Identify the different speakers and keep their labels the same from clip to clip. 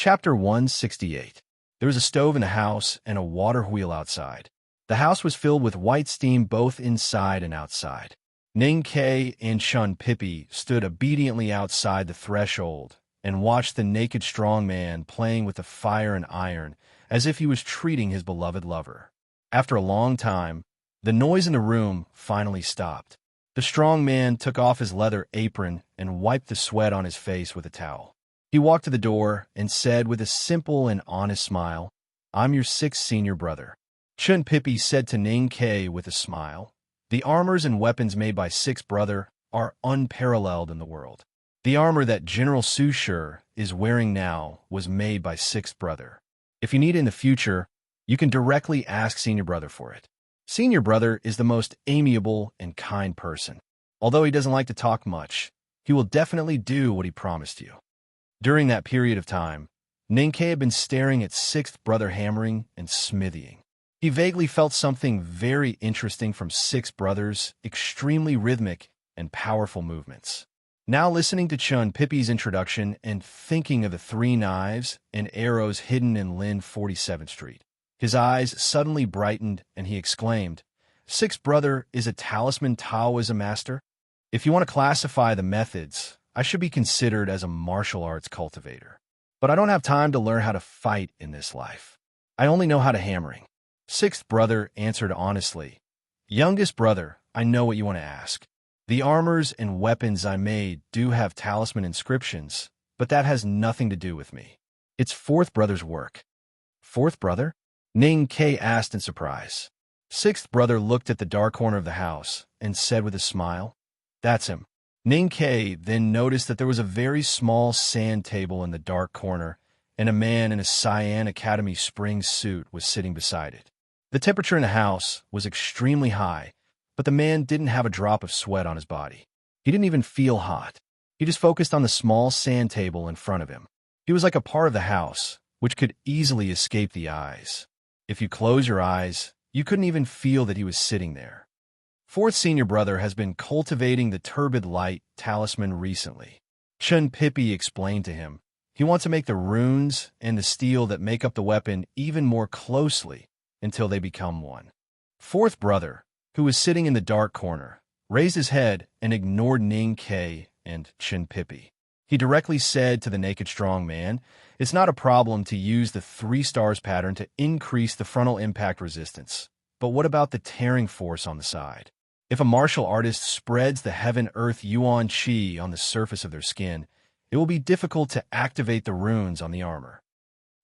Speaker 1: Chapter 168. There was a stove in the house and a water wheel outside. The house was filled with white steam both inside and outside. Ning Ke and Chun Pippi stood obediently outside the threshold and watched the naked strong man playing with the fire and iron as if he was treating his beloved lover. After a long time, the noise in the room finally stopped. The strong man took off his leather apron and wiped the sweat on his face with a towel. He walked to the door and said with a simple and honest smile, "I'm your sixth senior brother." Chun Pippi said to Ning Ke with a smile, "The armors and weapons made by sixth brother are unparalleled in the world. The armor that General Su Shi is wearing now was made by sixth brother. If you need it in the future, you can directly ask senior brother for it. Senior brother is the most amiable and kind person. Although he doesn't like to talk much, he will definitely do what he promised you." During that period of time, Ning Ke had been staring at sixth brother hammering and smithying. He vaguely felt something very interesting from sixth brother's extremely rhythmic and powerful movements. Now listening to Chun Pippi's introduction and thinking of the 3 knives and arrows hidden in Lin 47th Street, his eyes suddenly brightened and he exclaimed, "Sixth brother is a talisman Taoism master? If you want to classify the methods, I should be considered as a martial arts cultivator. But I don't have time to learn how to fight in this life. I only know how to hammering." Sixth brother answered honestly, "Youngest brother, I know what you want to ask. The armors and weapons I made do have talisman inscriptions, but that has nothing to do with me. It's fourth brother's work." "Fourth brother?" Ning Ke asked in surprise. Sixth brother looked at the dark corner of the house and said with a smile, "That's him." Ning Ke then noticed that there was a very small sand table in the dark corner, and a man in a Cyan Academy spring suit was sitting beside it. The temperature in the house was extremely high, but the man didn't have a drop of sweat on his body. He didn't even feel hot. He just focused on the small sand table in front of him. He was like a part of the house, which could easily escape the eyes. If you close your eyes, you couldn't even feel that he was sitting there. Fourth senior brother has been cultivating the turbid light talisman recently. Chun Pippi explained to him. He wants to make the runes and the steel that make up the weapon even more closely until they become one. Fourth brother, who was sitting in the dark corner, raised his head and ignored Ning Ke and Chun Pippi. He directly said to the naked strong man, "It's not a problem to use the 3 stars pattern to increase the frontal impact resistance. But what about the tearing force on the side? If a martial artist spreads the heaven-earth yuan qi on the surface of their skin, it will be difficult to activate the runes on the armor."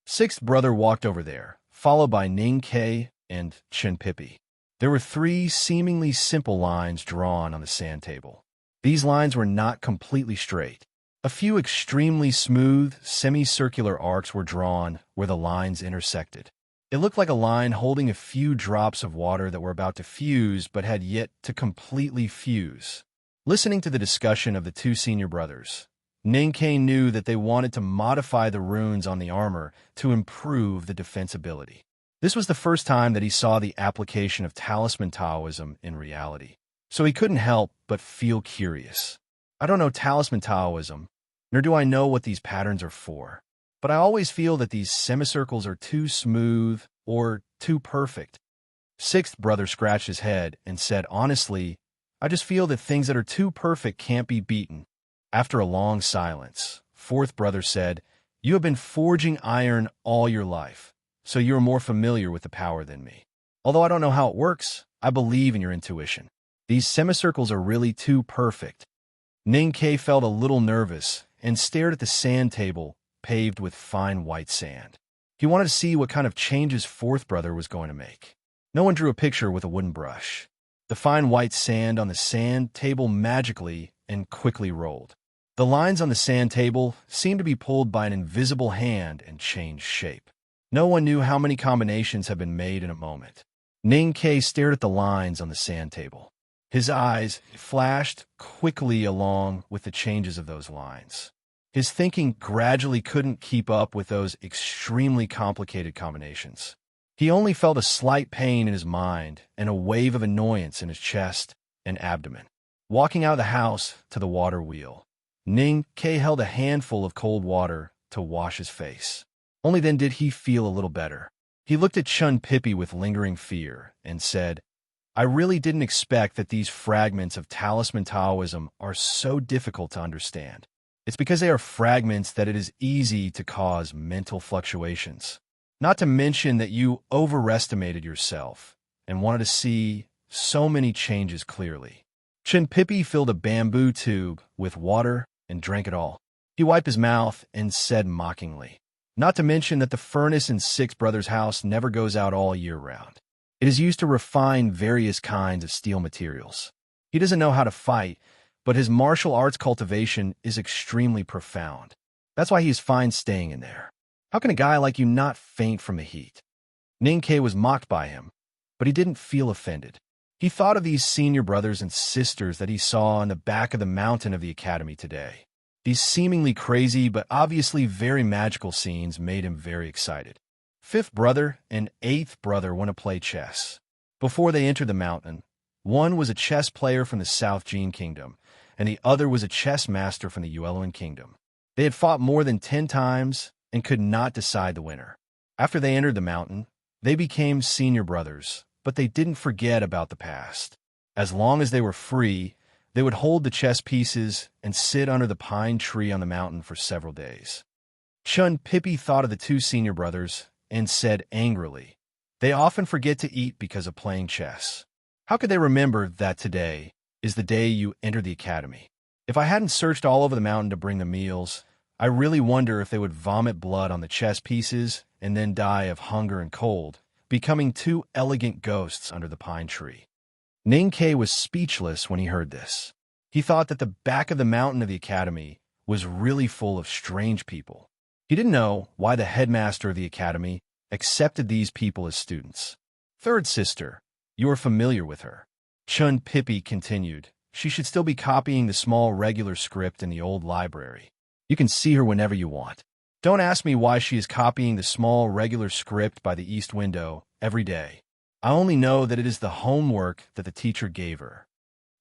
Speaker 1: Sixth brother walked over there, followed by Ning Ke and Chun Pippi. There were 3 seemingly simple lines drawn on the sand table. These lines were not completely straight. A few extremely smooth, semicircular arcs were drawn where the lines intersected. It looked like a line holding a few drops of water that were about to fuse but had yet to completely fuse. Listening to the discussion of the 2 senior brothers, Ning Ke knew that they wanted to modify the runes on the armor to improve the defensibility. This was the first time that he saw the application of talisman Taoism in reality, so he couldn't help but feel curious. "I don't know talisman Taoism, nor do I know what these patterns are for. But I always feel that these semicircles are too smooth or too perfect." Sixth brother scratched his head and said, "Honestly, I just feel that things that are too perfect can't be beaten." After a long silence, fourth brother said, "You have been forging iron all your life, so you are more familiar with the power than me. Although I don't know how it works, I believe in your intuition. These semicircles are really too perfect." Ning Ke felt a little nervous and stared at the sand table paved with fine white sand. He wanted to see what kind of changes fourth brother was going to make. No one drew a picture with a wooden brush. The fine white sand on the sand table magically and quickly rolled. The lines on the sand table seemed to be pulled by an invisible hand and changed shape. No one knew how many combinations had been made in a moment. Ning Ke stared at the lines on the sand table. His eyes flashed quickly along with the changes of those lines. His thinking gradually couldn't keep up with those extremely complicated combinations. He only felt a slight pain in his mind and a wave of annoyance in his chest and abdomen. Walking out of the house to the water wheel, Ning Ke held a handful of cold water to wash his face. Only then did he feel a little better. He looked at Chun Pippi with lingering fear and said, I really didn't expect that these fragments of talisman Taoism are so difficult to understand. It's because they are fragments that it is easy to cause mental fluctuations. Not to mention that you overestimated yourself and wanted to see so many changes clearly. Chun Pippi filled a bamboo tube with water and drank it all. He wiped his mouth and said mockingly, not to mention that the furnace in Six Brothers' house never goes out all year round. It is used to refine various kinds of steel materials. He doesn't know how to fight, but his martial arts cultivation is extremely profound. That's why he is fine staying in there. How can a guy like you not faint from the heat? Ninkei was mocked by him, but he didn't feel offended. He thought of these senior brothers and sisters that he saw on the back of the mountain of the academy today. These seemingly crazy but obviously very magical scenes made him very excited. Fifth brother and eighth brother want to play chess. Before they entered the mountain, one was a chess player from the South Jin Kingdom, and the other was a chess master from the Yueluan Kingdom. They had fought more than 10 times and could not decide the winner. After they entered the mountain, they became senior brothers, but they didn't forget about the past. As long as they were free, they would hold the chess pieces and sit under the pine tree on the mountain for several days. Chun Pippi thought of the two senior brothers and said angrily, they often forget to eat because of playing chess. How could they remember that today is the day you entered the academy? If I hadn't searched all over the mountain to bring them meals, I really wonder if they would vomit blood on the chess pieces and then die of hunger and cold, becoming two elegant ghosts under the pine tree. Ninkei was speechless when he heard this. He thought that the back of the mountain of the academy was really full of strange people. He didn't know why the headmaster of the academy accepted these people as students. Third sister, you are familiar with her. Chun Pippi continued. She should still be copying the small regular script in the old library. You can see her whenever you want. Don't ask me why she is copying the small regular script by the east window every day. I only know that it is the homework that the teacher gave her.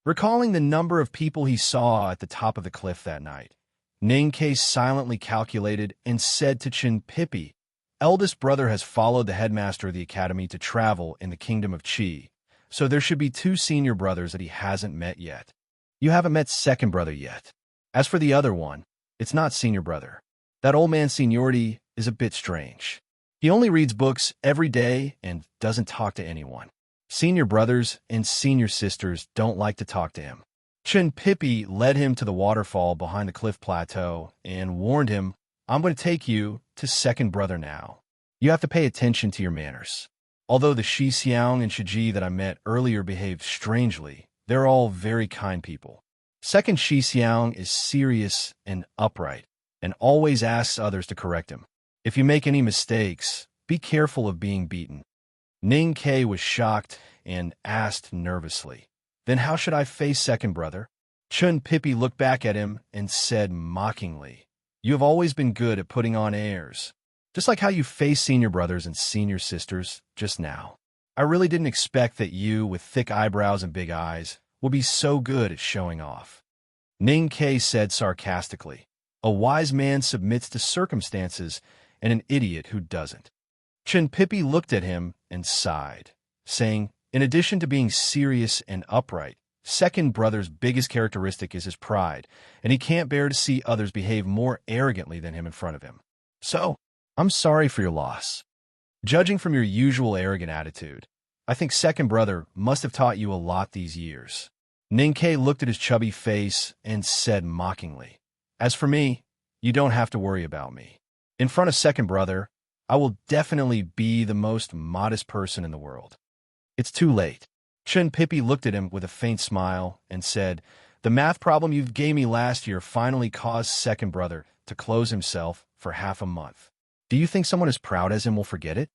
Speaker 1: Recalling the number of people he saw at the top of the cliff that night, Ninkei silently calculated and said to Chun Pippi, eldest brother has followed the headmaster of the academy to travel in the kingdom of Qi, so there should be two senior brothers that he hasn't met yet. You haven't met second brother yet. As for the other one, it's not senior brother. That old man's seniority is a bit strange. He only reads books every day and doesn't talk to anyone. Senior brothers and senior sisters don't like to talk to him. Chun Pippi led him to the waterfall behind the cliff plateau and warned him, I'm going to take you to second brother now. You have to pay attention to your manners. Although the Shi Xiang and Shiji that I met earlier behaved strangely, they're all very kind people. Second Shi Xiang is serious and upright, and always asks others to correct him. If you make any mistakes, be careful of being beaten. Ninkei was shocked and asked nervously, then how should I face second brother? Chun Pippi looked back at him and said mockingly, you have always been good at putting on airs, just like how you face senior brothers and senior sisters just now. I really didn't expect that you, with thick eyebrows and big eyes, will be so good at showing off. Ninkei said sarcastically, a wise man submits to circumstances and an idiot who doesn't. Chun Pippi looked at him and sighed, saying, in addition to being serious and upright, second brother's biggest characteristic is his pride, and he can't bear to see others behave more arrogantly than him in front of him. So, I'm sorry for your loss. Judging from your usual arrogant attitude, I think second brother must have taught you a lot these years. Ninkei looked at his chubby face and said mockingly, as for me, you don't have to worry about me. In front of second brother, I will definitely be the most modest person in the world. It's too late. Chun Pippi looked at him with a faint smile and said, the math problem you gave me last year finally caused second brother to close himself for half a month. Do you think someone as proud as him will forget it?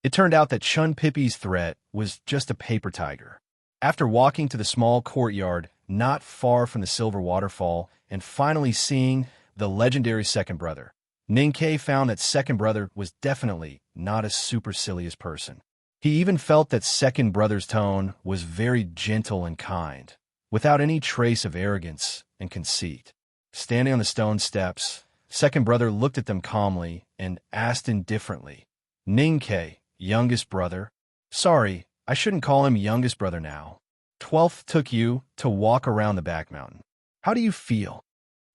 Speaker 1: It turned out that Chun Pippi's threat was just a paper tiger. After walking to the small courtyard not far from the silver waterfall and finally seeing the legendary second brother, Ninkei found that second brother was definitely not a supercilious person. He even felt that second brother's tone was very gentle and kind, without any trace of arrogance and conceit. Standing on the stone steps, Second brother looked at them calmly and asked indifferently, Ninkei, youngest brother? Sorry, I shouldn't call him youngest brother now. 12th took you to walk around the back mountain. How do you feel?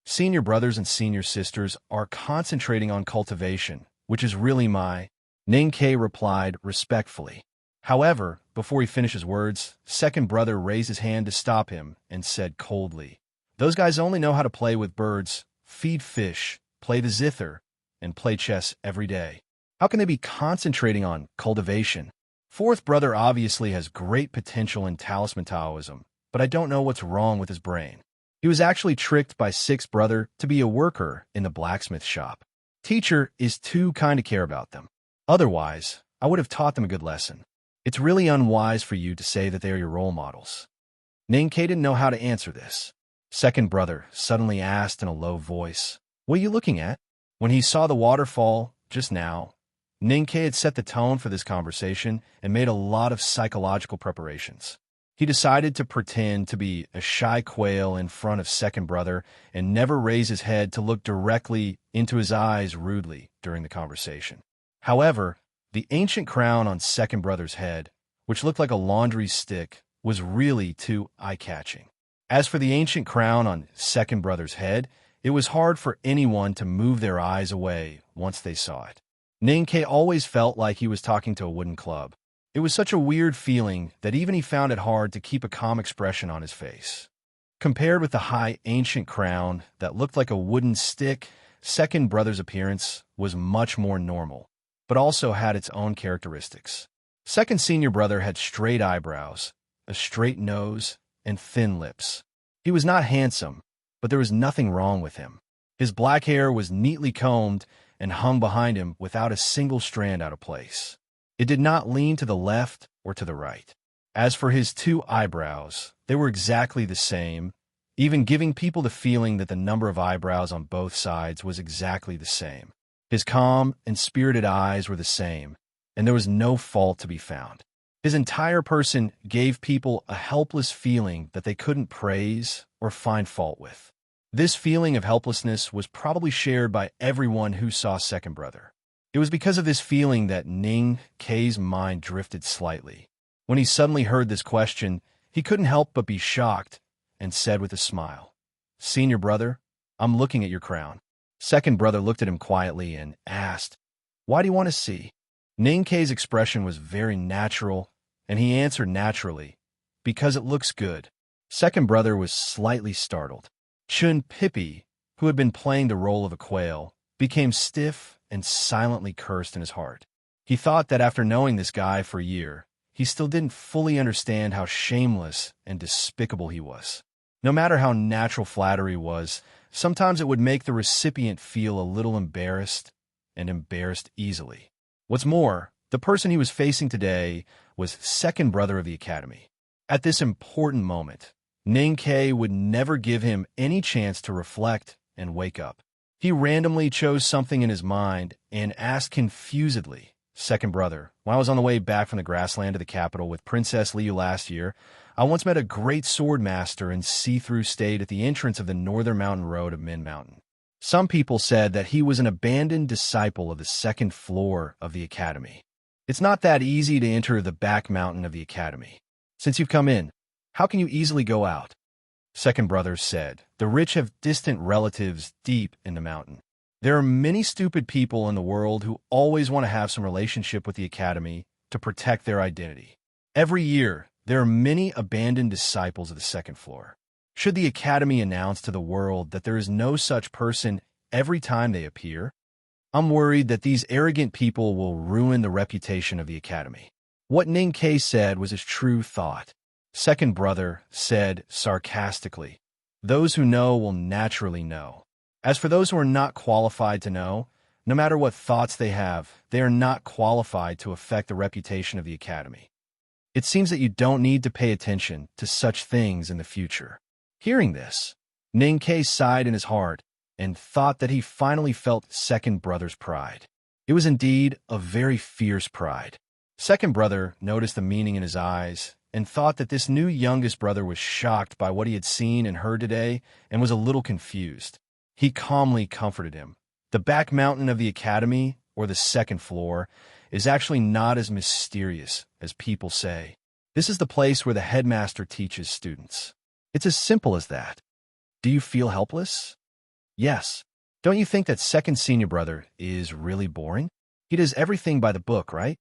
Speaker 1: Senior brothers and senior sisters are concentrating on cultivation, which is really my... Ninkei replied respectfully. However, before he finished his words, second brother raised his hand to stop him and said coldly, Those guys only know how to play with birds, feed fish, play the zither, and play chess every day. How can they be concentrating on cultivation? Fourth brother obviously has great potential in talisman Taoism, but I don't know what's wrong with his brain. He was actually tricked by sixth brother to be a worker in the blacksmith shop. Teacher is too kind to care about them. Otherwise, I would have taught them a good lesson. It's really unwise for you to say that they are your role models. Ninkei didn't know how to answer this. Second brother suddenly asked in a low voice, What are you looking at? When he saw the waterfall just now, Ninkei had set the tone for this conversation and made a lot of psychological preparations. He decided to pretend to be a shy quail in front of second brother and never raise his head to look directly into his eyes rudely during the conversation. However, the ancient crown on second brother's head, which looked like a laundry stick, was really too eye-catching. As for the ancient crown on second brother's head, it was hard for anyone to move their eyes away once they saw it. Ninkei always felt like he was talking to a wooden club. It was such a weird feeling that even he found it hard to keep a calm expression on his face. Compared with the high ancient crown that looked like a wooden stick, second brother's appearance was much more normal, but also had its own characteristics. Second senior brother had straight eyebrows, a straight nose, and thin lips. He was not handsome, but there was nothing wrong with him. His black hair was neatly combed and hung behind him without a single strand out of place. It did not lean to the left or to the right. As for his two eyebrows, they were exactly the same, even giving people the feeling that the number of eyebrows on both sides was exactly the same. His calm and spirited eyes were the same, and there was no fault to be found. His entire person gave people a helpless feeling that they couldn't praise or find fault with. This feeling of helplessness was probably shared by everyone who saw second brother. It was because of this feeling that Ninkei's mind drifted slightly. When he suddenly heard this question, he couldn't help but be shocked and said with a smile, Senior brother, I'm looking at your crown. Second brother looked at him quietly and asked, Why do you want to see? Ninkei's expression was very natural, and he answered naturally, Because it looks good. Second brother was slightly startled. Chun Pippi, who had been playing the role of a quail, became stiff and silently cursed in his heart. He thought that after knowing this guy for a year, he still didn't fully understand how shameless and despicable he was. No matter how natural flattery was, sometimes it would make the recipient feel a little embarrassed, and embarrassed easily. What's more, the person he was facing today was second brother of the academy. At this important moment, Ninkei would never give him any chance to reflect and wake up. He randomly chose something in his mind and asked confusedly, Second brother, when I was on the way back from the grassland to the capital with Princess Liu last year, I once met a great sword master and see-through stayed at the entrance of the northern mountain road of Min Mountain. Some people said that he was an abandoned disciple of the second floor of the academy. It's not that easy to enter the back mountain of the academy. Since you've come in, how can you easily go out? Second brother said, The rich have distant relatives deep in the mountain. There are many stupid people in the world who always want to have some relationship with the academy to protect their identity. Every year, there are many abandoned disciples of the second floor. Should the academy announce to the world that there is no such person every time they appear? I'm worried that these arrogant people will ruin the reputation of the academy. What Ninkei said was his true thought. Second brother said sarcastically, Those who know will naturally know. As for those who are not qualified to know, no matter what thoughts they have, they are not qualified to affect the reputation of the academy. It seems that you don't need to pay attention to such things in the future. Hearing this, Ninkei sighed in his heart and thought that he finally felt second brother's pride. It was indeed a very fierce pride. Second brother noticed the meaning in his eyes and thought that this new youngest brother was shocked by what he had seen and heard today and was a little confused. He calmly comforted him, The back mountain of the academy, or the second floor, is actually not as mysterious as people say. This is the place where the headmaster teaches students. It's as simple as that. Do you feel helpless? Yes. Don't you think that second senior brother is really boring? He does everything by the book, right?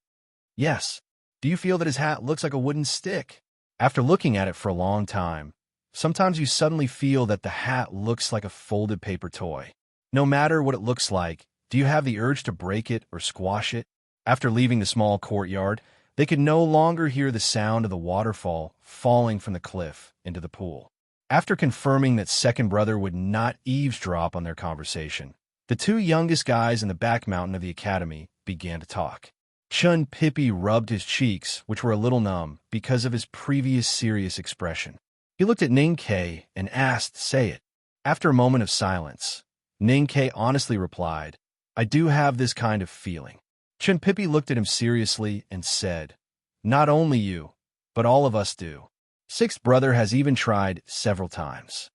Speaker 1: Yes. Do you feel that his hat looks like a wooden stick? After looking at it for a long time, sometimes you suddenly feel that the hat looks like a folded paper toy. No matter what it looks like, do you have the urge to break it or squash it? After leaving the small courtyard, they could no longer hear the sound of the waterfall falling from the cliff into the pool. After confirming that second brother would not eavesdrop on their conversation, the two youngest guys in the back mountain of the academy began to talk. Chun Pippi rubbed his cheeks, which were a little numb because of his previous serious expression. He looked at Ning Ke and asked, "Say it." After a moment of silence, Ning Ke honestly replied, "I do have this kind of feeling." Chun Pippi looked at him seriously and said, "Not only you, but all of us do. Sixth brother has even tried several times."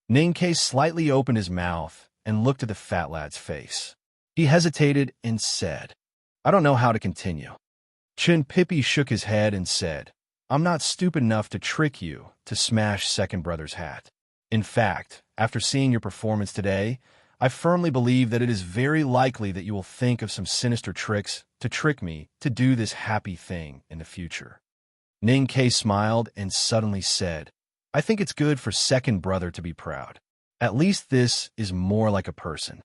Speaker 1: Ning Ke slightly opened his mouth and looked at the fat lad's face. He hesitated and said, "I don't know how to continue." Chun Pippi shook his head and said, "I'm not stupid enough to trick you to smash second brother's hat. In fact, after seeing your performance today, I firmly believe that it is very likely that you will think of some sinister tricks to trick me to do this happy thing in the future." Ning Ke smiled and suddenly said, "I think it's good for second brother to be proud. At least this is more like a person.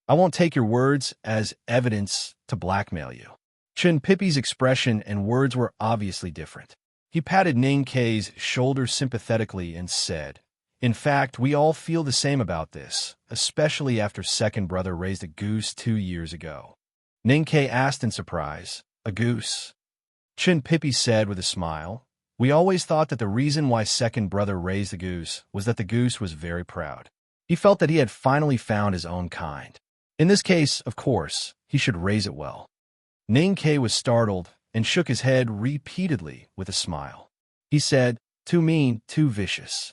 Speaker 1: I won't take your words as evidence to blackmail you." Chun Pippi's expression and words were obviously different. He patted Ning Ke's shoulder sympathetically and said, "In fact, we all feel the same about this, especially after second brother raised a goose 2 years ago." Ning Ke asked in surprise, "A goose?" Chun Pippi said with a smile, "We always thought that the reason why second brother raised the goose was that the goose was very proud. He felt that he had finally found his own kind. In this case, of course, he should raise it well." Ning Ke was startled and shook his head repeatedly with a smile. He said, "Too mean, too vicious."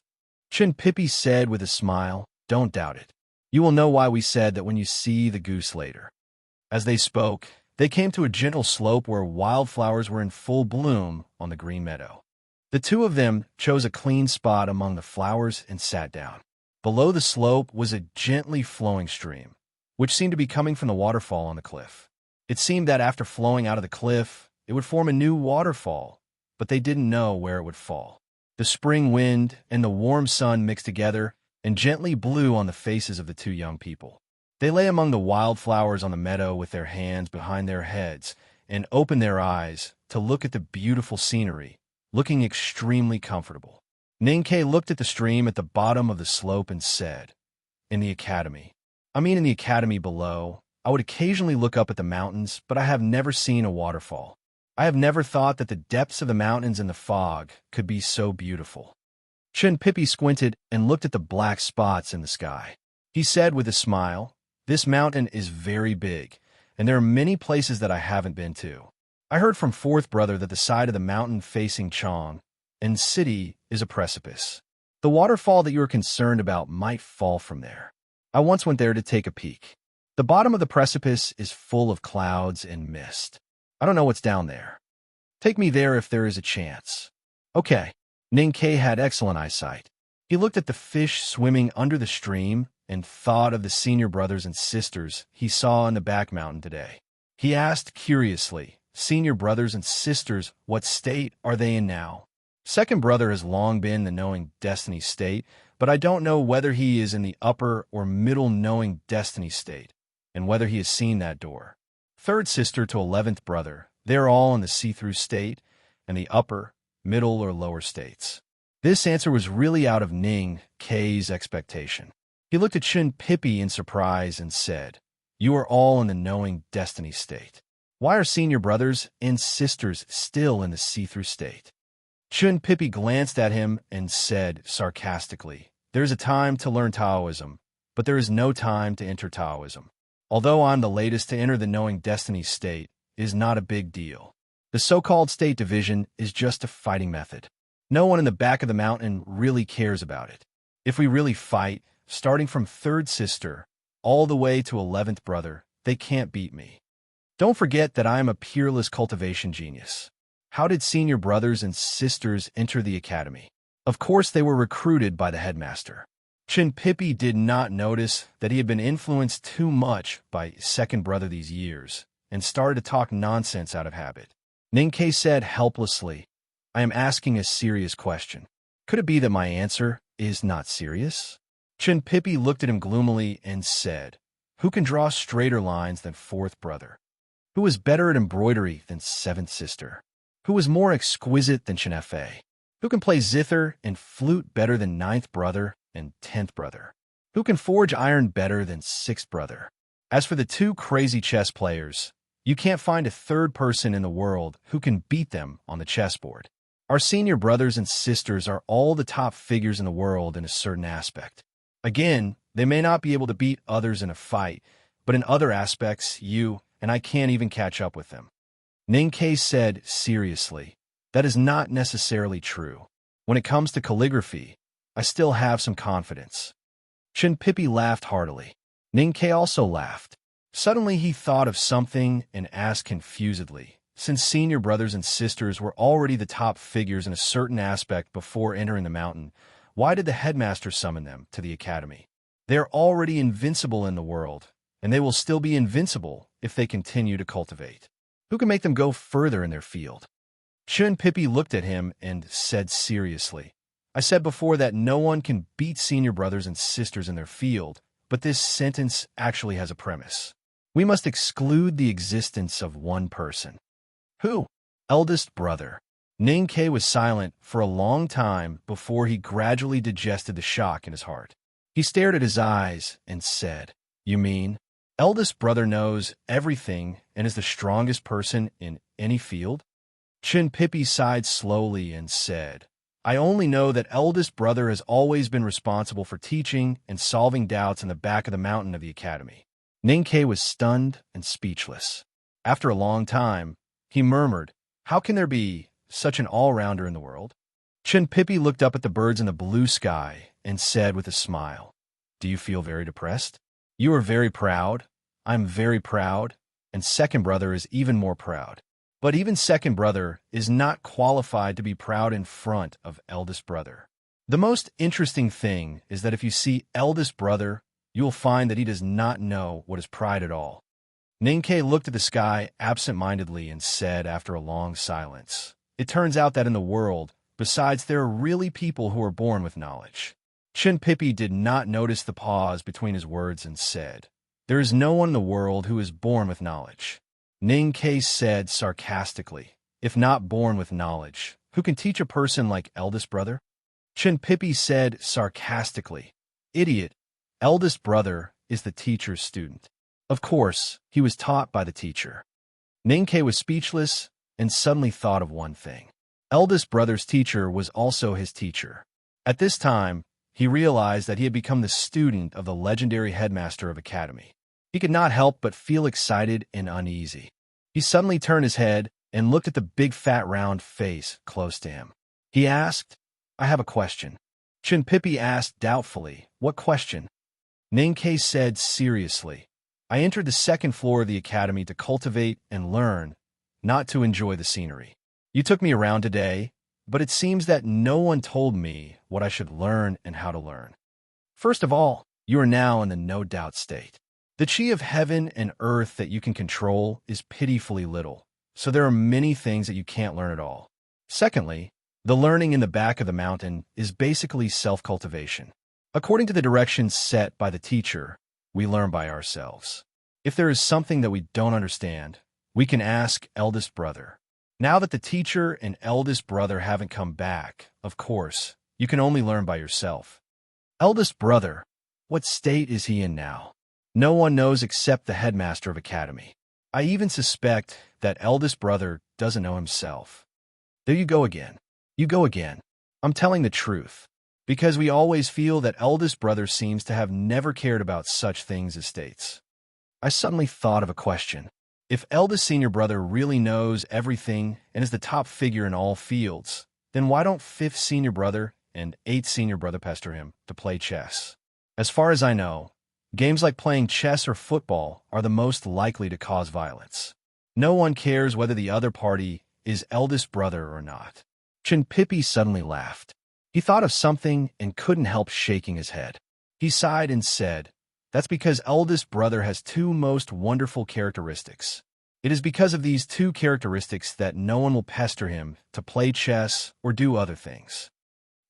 Speaker 1: Chun Pippi said with a smile, "Don't doubt it. You will know why we said that when you see the goose later." As they spoke, they came to a gentle slope where wildflowers were in full bloom on the green meadow. The two of them chose a clean spot among the flowers and sat down. Below the slope was a gently flowing stream, which seemed to be coming from the waterfall on the cliff. It seemed that after flowing out of the cliff, it would form a new waterfall, but they didn't know where it would fall. The spring wind and the warm sun mixed together and gently blew on the faces of the two young people. They lay among the wildflowers on the meadow with their hands behind their heads and opened their eyes to look at the beautiful scenery, looking extremely comfortable. Ning Ke looked at the stream at the bottom of the slope and said, in the academy below, I would occasionally look up at the mountains, but I have never seen a waterfall. I have never thought that the depths of the mountains in the fog could be so beautiful." Chun Pippi squinted and looked at the black spots in the sky. He said with a smile, "This mountain is very big, and there are many places that I haven't been to. I heard from fourth brother that the side of the mountain facing Chong and city is a precipice. The waterfall that you are concerned about might fall from there. I once went there to take a peek. The bottom of the precipice is full of clouds and mist. I don't know what's down there. Take me there if there is a chance." Okay. Ning Ke had excellent eyesight. He looked at the fish swimming under the stream and thought of the senior brothers and sisters he saw in the back mountain today. He asked curiously, "Senior brothers and sisters, what state are they in now?" Second brother has long been the knowing destiny state, but I don't know whether he is in the upper or middle knowing destiny state, and whether he has seen that door. Third sister to 11th brother, they're all in the see-through state, and the upper, middle, or lower states. This answer was really out of Ning Ke's expectation. He looked at Chun Pippi in surprise and said, "You are all in the knowing destiny state. Why are senior brothers and sisters still in the see-through state?" Chun Pippi glanced at him and said sarcastically, "There is a time to learn Taoism, but there is no time to enter Taoism. Although I'm the latest to enter the knowing destiny state, it is not a big deal. The so-called state division is just a fighting method. No one in the back of the mountain really cares about it. If we really fight, starting from third sister, all the way to 11th brother, they can't beat me. Don't forget that I am a peerless cultivation genius. How did senior brothers and sisters enter the academy? Of course, they were recruited by the headmaster. Pippi did not notice that he had been influenced too much by second brother these years and started to talk nonsense out of habit. Ninkei said helplessly, I am asking a serious question. Could it be that my answer is not serious? Pippi looked at him gloomily and said, Who can draw straighter lines than fourth brother? Who is better at embroidery than seventh sister? Who is more exquisite than Chenefe? Who can play zither and flute better than ninth brother and 10th brother? Who can forge iron better than 6th brother? As for the two crazy chess players, you can't find a third person in the world who can beat them on the chessboard. Our senior brothers and sisters are all the top figures in the world in a certain aspect. Again, they may not be able to beat others in a fight, but in other aspects, you and I can't even catch up with them. Ninkei said seriously, that is not necessarily true. When it comes to calligraphy, I still have some confidence. Pippi laughed heartily. Ninkei also laughed. Suddenly he thought of something and asked confusedly, since senior brothers and sisters were already the top figures in a certain aspect before entering the mountain, why did the headmaster summon them to the academy? They are already invincible in the world, and they will still be invincible if they continue to cultivate. Who can make them go further in their field? Pippi looked at him and said seriously, I said before that no one can beat senior brothers and sisters in their field, but this sentence actually has a premise. We must exclude the existence of one person. Who? Eldest brother. Ninkei was silent for a long time before he gradually digested the shock in his heart. He stared at his eyes and said, You mean, eldest brother knows everything and is the strongest person in any field? Pippi sighed slowly and said, I only know that eldest brother has always been responsible for teaching and solving doubts in the back of the mountain of the academy. Ninkei was stunned and speechless. After a long time, he murmured, How can there be such an all-rounder in the world? Pippi looked up at the birds in the blue sky and said with a smile, Do you feel very depressed? You are very proud. I'm very proud. And second brother is even more proud. But even second brother is not qualified to be proud in front of eldest brother. The most interesting thing is that if you see eldest brother, you will find that he does not know what is pride at all. Ninkei looked at the sky absent-mindedly and said after a long silence, It turns out that in the world, besides, there are really people who are born with knowledge. Pippi did not notice the pause between his words and said, There is no one in the world who is born with knowledge. Ninkei said sarcastically, If not born with knowledge, who can teach a person like eldest brother? Pippi said sarcastically, Idiot, eldest brother is the teacher's student. Of course, he was taught by the teacher. Ninkei was speechless and suddenly thought of one thing. Eldest brother's teacher was also his teacher. At this time, he realized that he had become the student of the legendary headmaster of academy. He could not help but feel excited and uneasy. He suddenly turned his head and looked at the big fat round face close to him. He asked, I have a question. Pippi asked doubtfully, What question? Ninkei said seriously, I entered the second floor of the academy to cultivate and learn, not to enjoy the scenery. You took me around today, but it seems that no one told me what I should learn and how to learn. First of all, you are now in the no-doubt state. The chi of heaven and earth that you can control is pitifully little, so there are many things that you can't learn at all. Secondly, the learning in the back of the mountain is basically self-cultivation. According to the directions set by the teacher, we learn by ourselves. If there is something that we don't understand, we can ask eldest brother. Now that the teacher and eldest brother haven't come back, of course, you can only learn by yourself. Eldest brother, what state is he in now? No one knows except the headmaster of academy. I even suspect that eldest brother doesn't know himself. There you go again. You go again. I'm telling the truth, because we always feel that eldest brother seems to have never cared about such things as states. I suddenly thought of a question. If eldest senior brother really knows everything and is the top figure in all fields, then why don't fifth senior brother and eighth senior brother pester him to play chess? As far as I know, Games like playing chess or football are the most likely to cause violence. No one cares whether the other party is eldest brother or not. Chinpipi suddenly laughed. He thought of something and couldn't help shaking his head. He sighed and said, "That's because eldest brother has two most wonderful characteristics. It is because of these two characteristics that no one will pester him to play chess or do other things."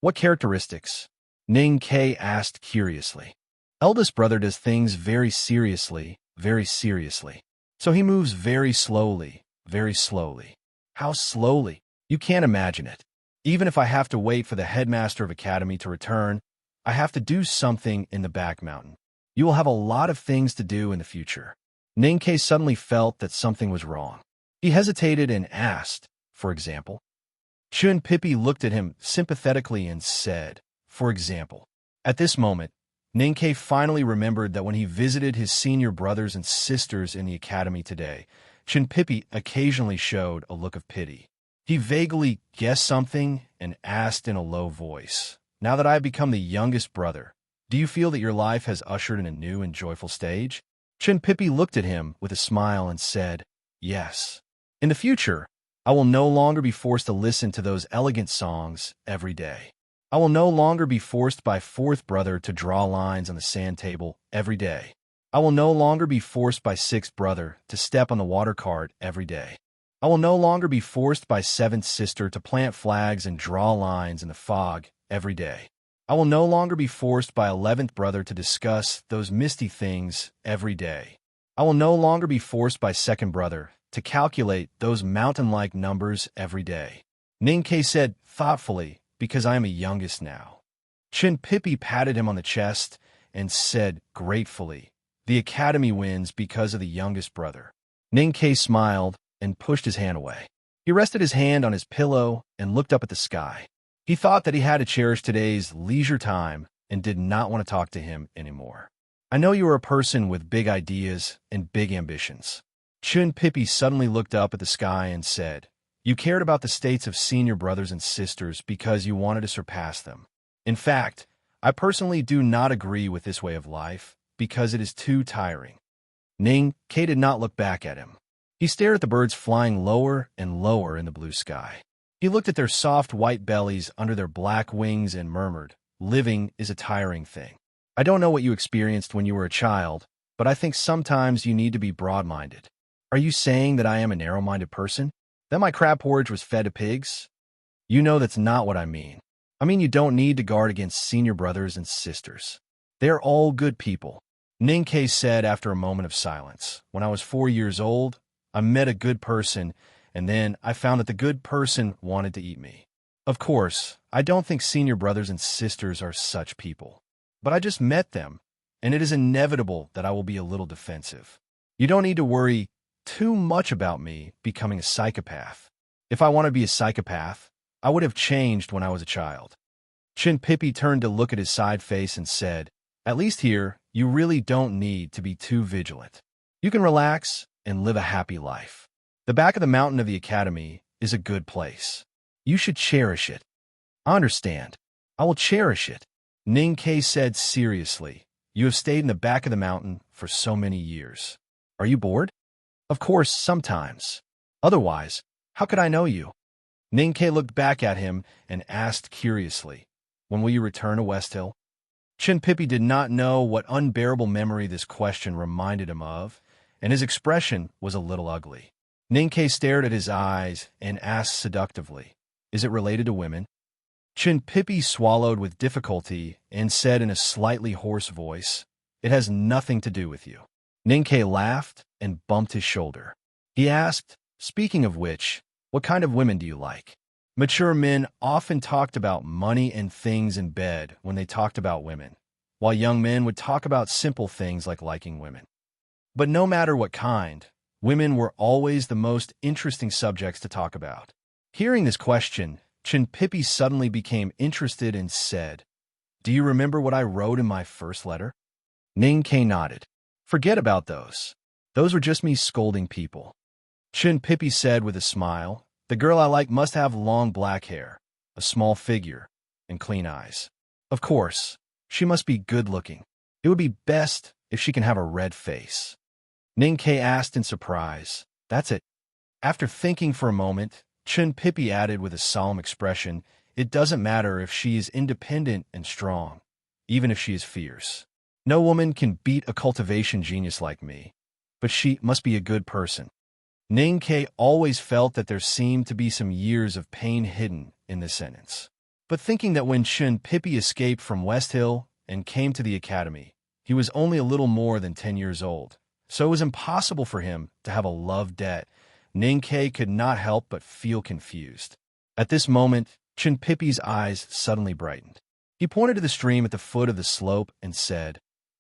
Speaker 1: "What characteristics?" Ning Ke asked curiously. "Eldest brother does things very seriously, very seriously. So he moves very slowly, very slowly." "How slowly?" "You can't imagine it. Even if I have to wait for the headmaster of academy to return, I have to do something in the back mountain. You will have a lot of things to do in the future." Ninkei suddenly felt that something was wrong. He hesitated and asked, "For example?" Chun Pippi looked at him sympathetically and said, "For example." At this moment, Ninkei finally remembered that when he visited his senior brothers and sisters in the academy today, Chun Pippi occasionally showed a look of pity. He vaguely guessed something and asked in a low voice, "Now that I have become the youngest brother, do you feel that your life has ushered in a new and joyful stage?" Chun Pippi looked at him with a smile and said, "Yes. In the future, I will no longer be forced to listen to those elegant songs every day. I will no longer be forced by fourth brother to draw lines on the sand table every day. I will no longer be forced by sixth brother to step on the water cart every day. I will no longer be forced by seventh sister to plant flags and draw lines in the fog every day. I will no longer be forced by 11th brother to discuss those misty things every day. I will no longer be forced by second brother to calculate those mountain-like numbers every day." Ninkei said thoughtfully, "Because I am a youngest now." Chin Pippi patted him on the chest and said gratefully, "The academy wins because of the youngest brother." Ninkei smiled and pushed his hand away. He rested his hand on his pillow and looked up at the sky. He thought that he had to cherish today's leisure time and did not want to talk to him anymore. "I know you are a person with big ideas and big ambitions." Chun Pippi suddenly looked up at the sky and said, "You cared about the states of senior brothers and sisters because you wanted to surpass them. In fact, I personally do not agree with this way of life because it is too tiring." Ning Ke did not look back at him. He stared at the birds flying lower and lower in the blue sky. He looked at their soft white bellies under their black wings and murmured, "Living is a tiring thing. I don't know what you experienced when you were a child, but I think sometimes you need to be broad-minded." "Are you saying that I am a narrow-minded person? That my crab porridge was fed to pigs?" "You know that's not what I mean. I mean you don't need to guard against senior brothers and sisters. They're all good people." Ninkei said after a moment of silence, "When I was 4 years old, I met a good person, and then I found that the good person wanted to eat me. Of course, I don't think senior brothers and sisters are such people. But I just met them, and it is inevitable that I will be a little defensive. You don't need to worry too much about me becoming a psychopath. If I want to be a psychopath, I would have changed when I was a child." Chin Pippi turned to look at his side face and said, "At least here, you really don't need to be too vigilant. You can relax and live a happy life. The back of the mountain of the academy is a good place. You should cherish it." "I understand. I will cherish it." Ning Ke said seriously, "You have stayed in the back of the mountain for so many years. Are you bored?" "Of course, sometimes. Otherwise, how could I know you?" Ning Ke looked back at him and asked curiously, "When will you return to West Hill?" Chin Pippi did not know what unbearable memory this question reminded him of, and his expression was a little ugly. Ninkei stared at his eyes and asked seductively, "Is it related to women?" Chin Pippi swallowed with difficulty and said in a slightly hoarse voice, "It has nothing to do with you." Ninkei laughed and bumped his shoulder. He asked, "Speaking of which, what kind of women do you like?" Mature men often talked about money and things in bed when they talked about women, while young men would talk about simple things like liking women. But no matter what kind, women were always the most interesting subjects to talk about. Hearing this question, Chin Pippi suddenly became interested and said, "Do you remember what I wrote in my first letter?" Ning Ke nodded. "Forget about those. Those were just me scolding people." Chin Pippi said with a smile, "The girl I like must have long black hair, a small figure, and clean eyes. Of course, she must be good-looking." It would be best if she can have a red face. Ninkei asked in surprise. That's it. After thinking for a moment, Chun Pippi added with a solemn expression, it doesn't matter if she is independent and strong, even if she is fierce. No woman can beat a cultivation genius like me, but she must be a good person. Ninkei always felt that there seemed to be some years of pain hidden in this sentence. But thinking that when Chun Pippi escaped from West Hill and came to the academy, he was only a little more than 10 years old, so it was impossible for him to have a love debt, Ninkei could not help but feel confused. At this moment, Chun Pippi's eyes suddenly brightened. He pointed to the stream at the foot of the slope and said,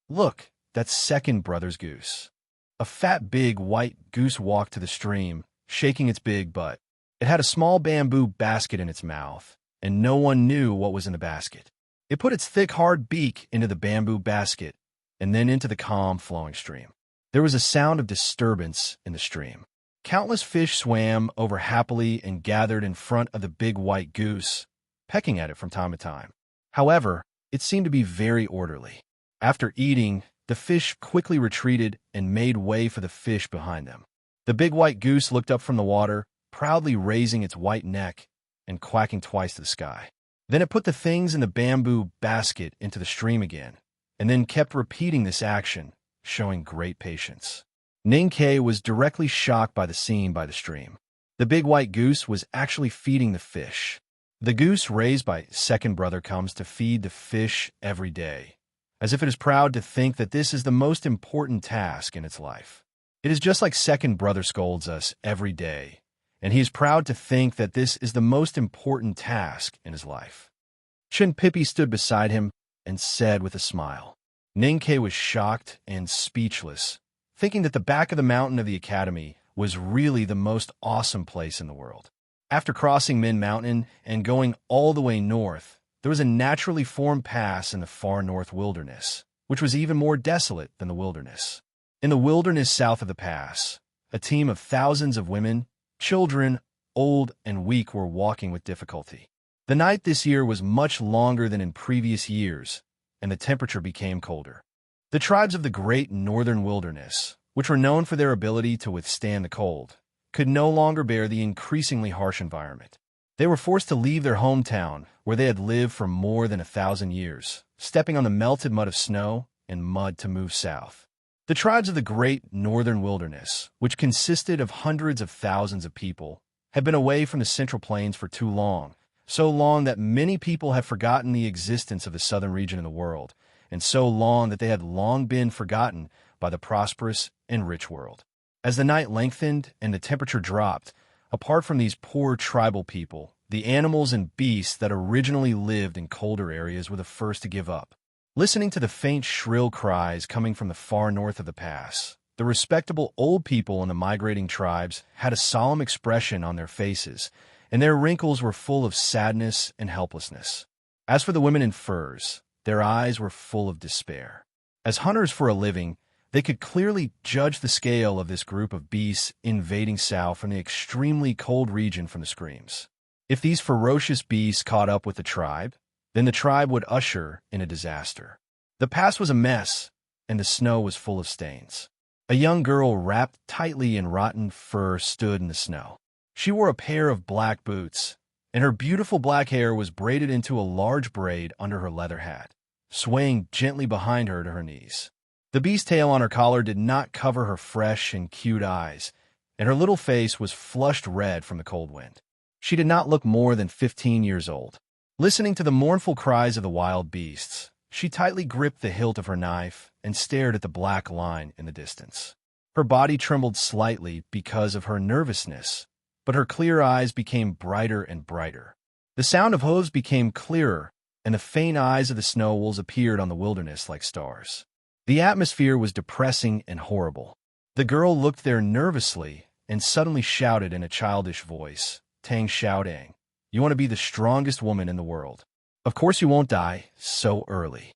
Speaker 1: "Look, that's second brother's goose." A fat, big, white goose walked to the stream, shaking its big butt. It had a small bamboo basket in its mouth, and no one knew what was in the basket. It put its thick, hard beak into the bamboo basket, and then into the calm, flowing stream. There was a sound of disturbance in the stream. Countless fish swam over happily and gathered in front of the big white goose, pecking at it from time to time. However, it seemed to be very orderly. After eating, the fish quickly retreated and made way for the fish behind them. The big white goose looked up from the water, proudly raising its white neck and quacking twice to the sky. Then it put the things in the bamboo basket into the stream again, and then kept repeating this action, showing great patience. Ninkei was directly shocked by the scene by the stream. The big white goose was actually feeding the fish. The goose raised by second brother comes to feed the fish every day, as if it is proud to think that this is the most important task in its life. It is just like second brother scolds us every day, and he is proud to think that this is the most important task in his life. Chun Pippi stood beside him and said with a smile. Ninkei was shocked and speechless, thinking that the back of the mountain of the academy was really the most awesome place in the world. After crossing Min Mountain and going all the way north, there was a naturally formed pass in the far north wilderness, which was even more desolate than the wilderness. In the wilderness south of the pass, a team of thousands of women, children, old and weak were walking with difficulty. The night this year was much longer than in previous years, and the temperature became colder. The tribes of the great northern wilderness, which were known for their ability to withstand the cold, could no longer bear the increasingly harsh environment. They were forced to leave their hometown, where they had lived for more than 1,000 years, stepping on the melted mud of snow and mud to move south. The tribes of the great northern wilderness, which consisted of hundreds of thousands of people, had been away from the Central Plains for too long, so long that many people have forgotten the existence of the southern region in the world, and so long that they had long been forgotten by the prosperous and rich world. As the night lengthened and the temperature dropped, apart from these poor tribal people, the animals and beasts that originally lived in colder areas were the first to give up. Listening to the faint, shrill cries coming from the far north of the pass, the respectable old people in the migrating tribes had a solemn expression on their faces, and their wrinkles were full of sadness and helplessness. As for the women in furs, their eyes were full of despair. As hunters for a living, they could clearly judge the scale of this group of beasts invading south from the extremely cold region from the screams. If these ferocious beasts caught up with the tribe, then the tribe would usher in a disaster. The pass was a mess, and the snow was full of stains. A young girl wrapped tightly in rotten fur stood in the snow. She wore a pair of black boots, and her beautiful black hair was braided into a large braid under her leather hat, swaying gently behind her to her knees. The beast tail on her collar did not cover her fresh and cute eyes, and her little face was flushed red from the cold wind. She did not look more than 15 years old. Listening to the mournful cries of the wild beasts, she tightly gripped the hilt of her knife and stared at the black line in the distance. Her body trembled slightly because of her nervousness, but her clear eyes became brighter and brighter. The sound of hooves became clearer, and the faint eyes of the snow wolves appeared on the wilderness like stars. The atmosphere was depressing and horrible. The girl looked there nervously and suddenly shouted in a childish voice, "Tang Xiaodang, you want to be the strongest woman in the world. Of course you won't die so early."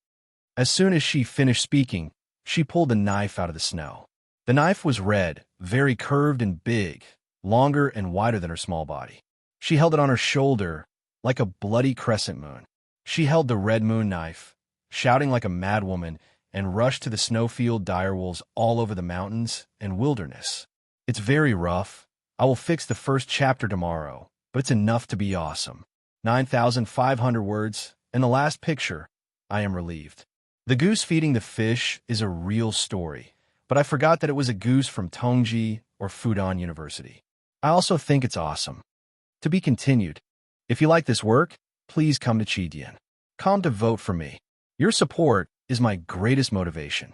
Speaker 1: As soon as she finished speaking, she pulled the knife out of the snow. The knife was red, very curved and big, longer and wider than her small body. She held it on her shoulder like a bloody crescent moon. She held the red moon knife, shouting like a madwoman, and rushed to the snowfield direwolves all over the mountains and wilderness. It's very rough. I will fix the first chapter tomorrow, but it's enough to be awesome. 9,500 words, and the last picture. I am relieved. The goose feeding the fish is a real story, but I forgot that it was a goose from Tongji or Fudan University. I also think it's awesome. To be continued. If you like this work, please come to Chidian. Come to vote for me. Your support is my greatest motivation.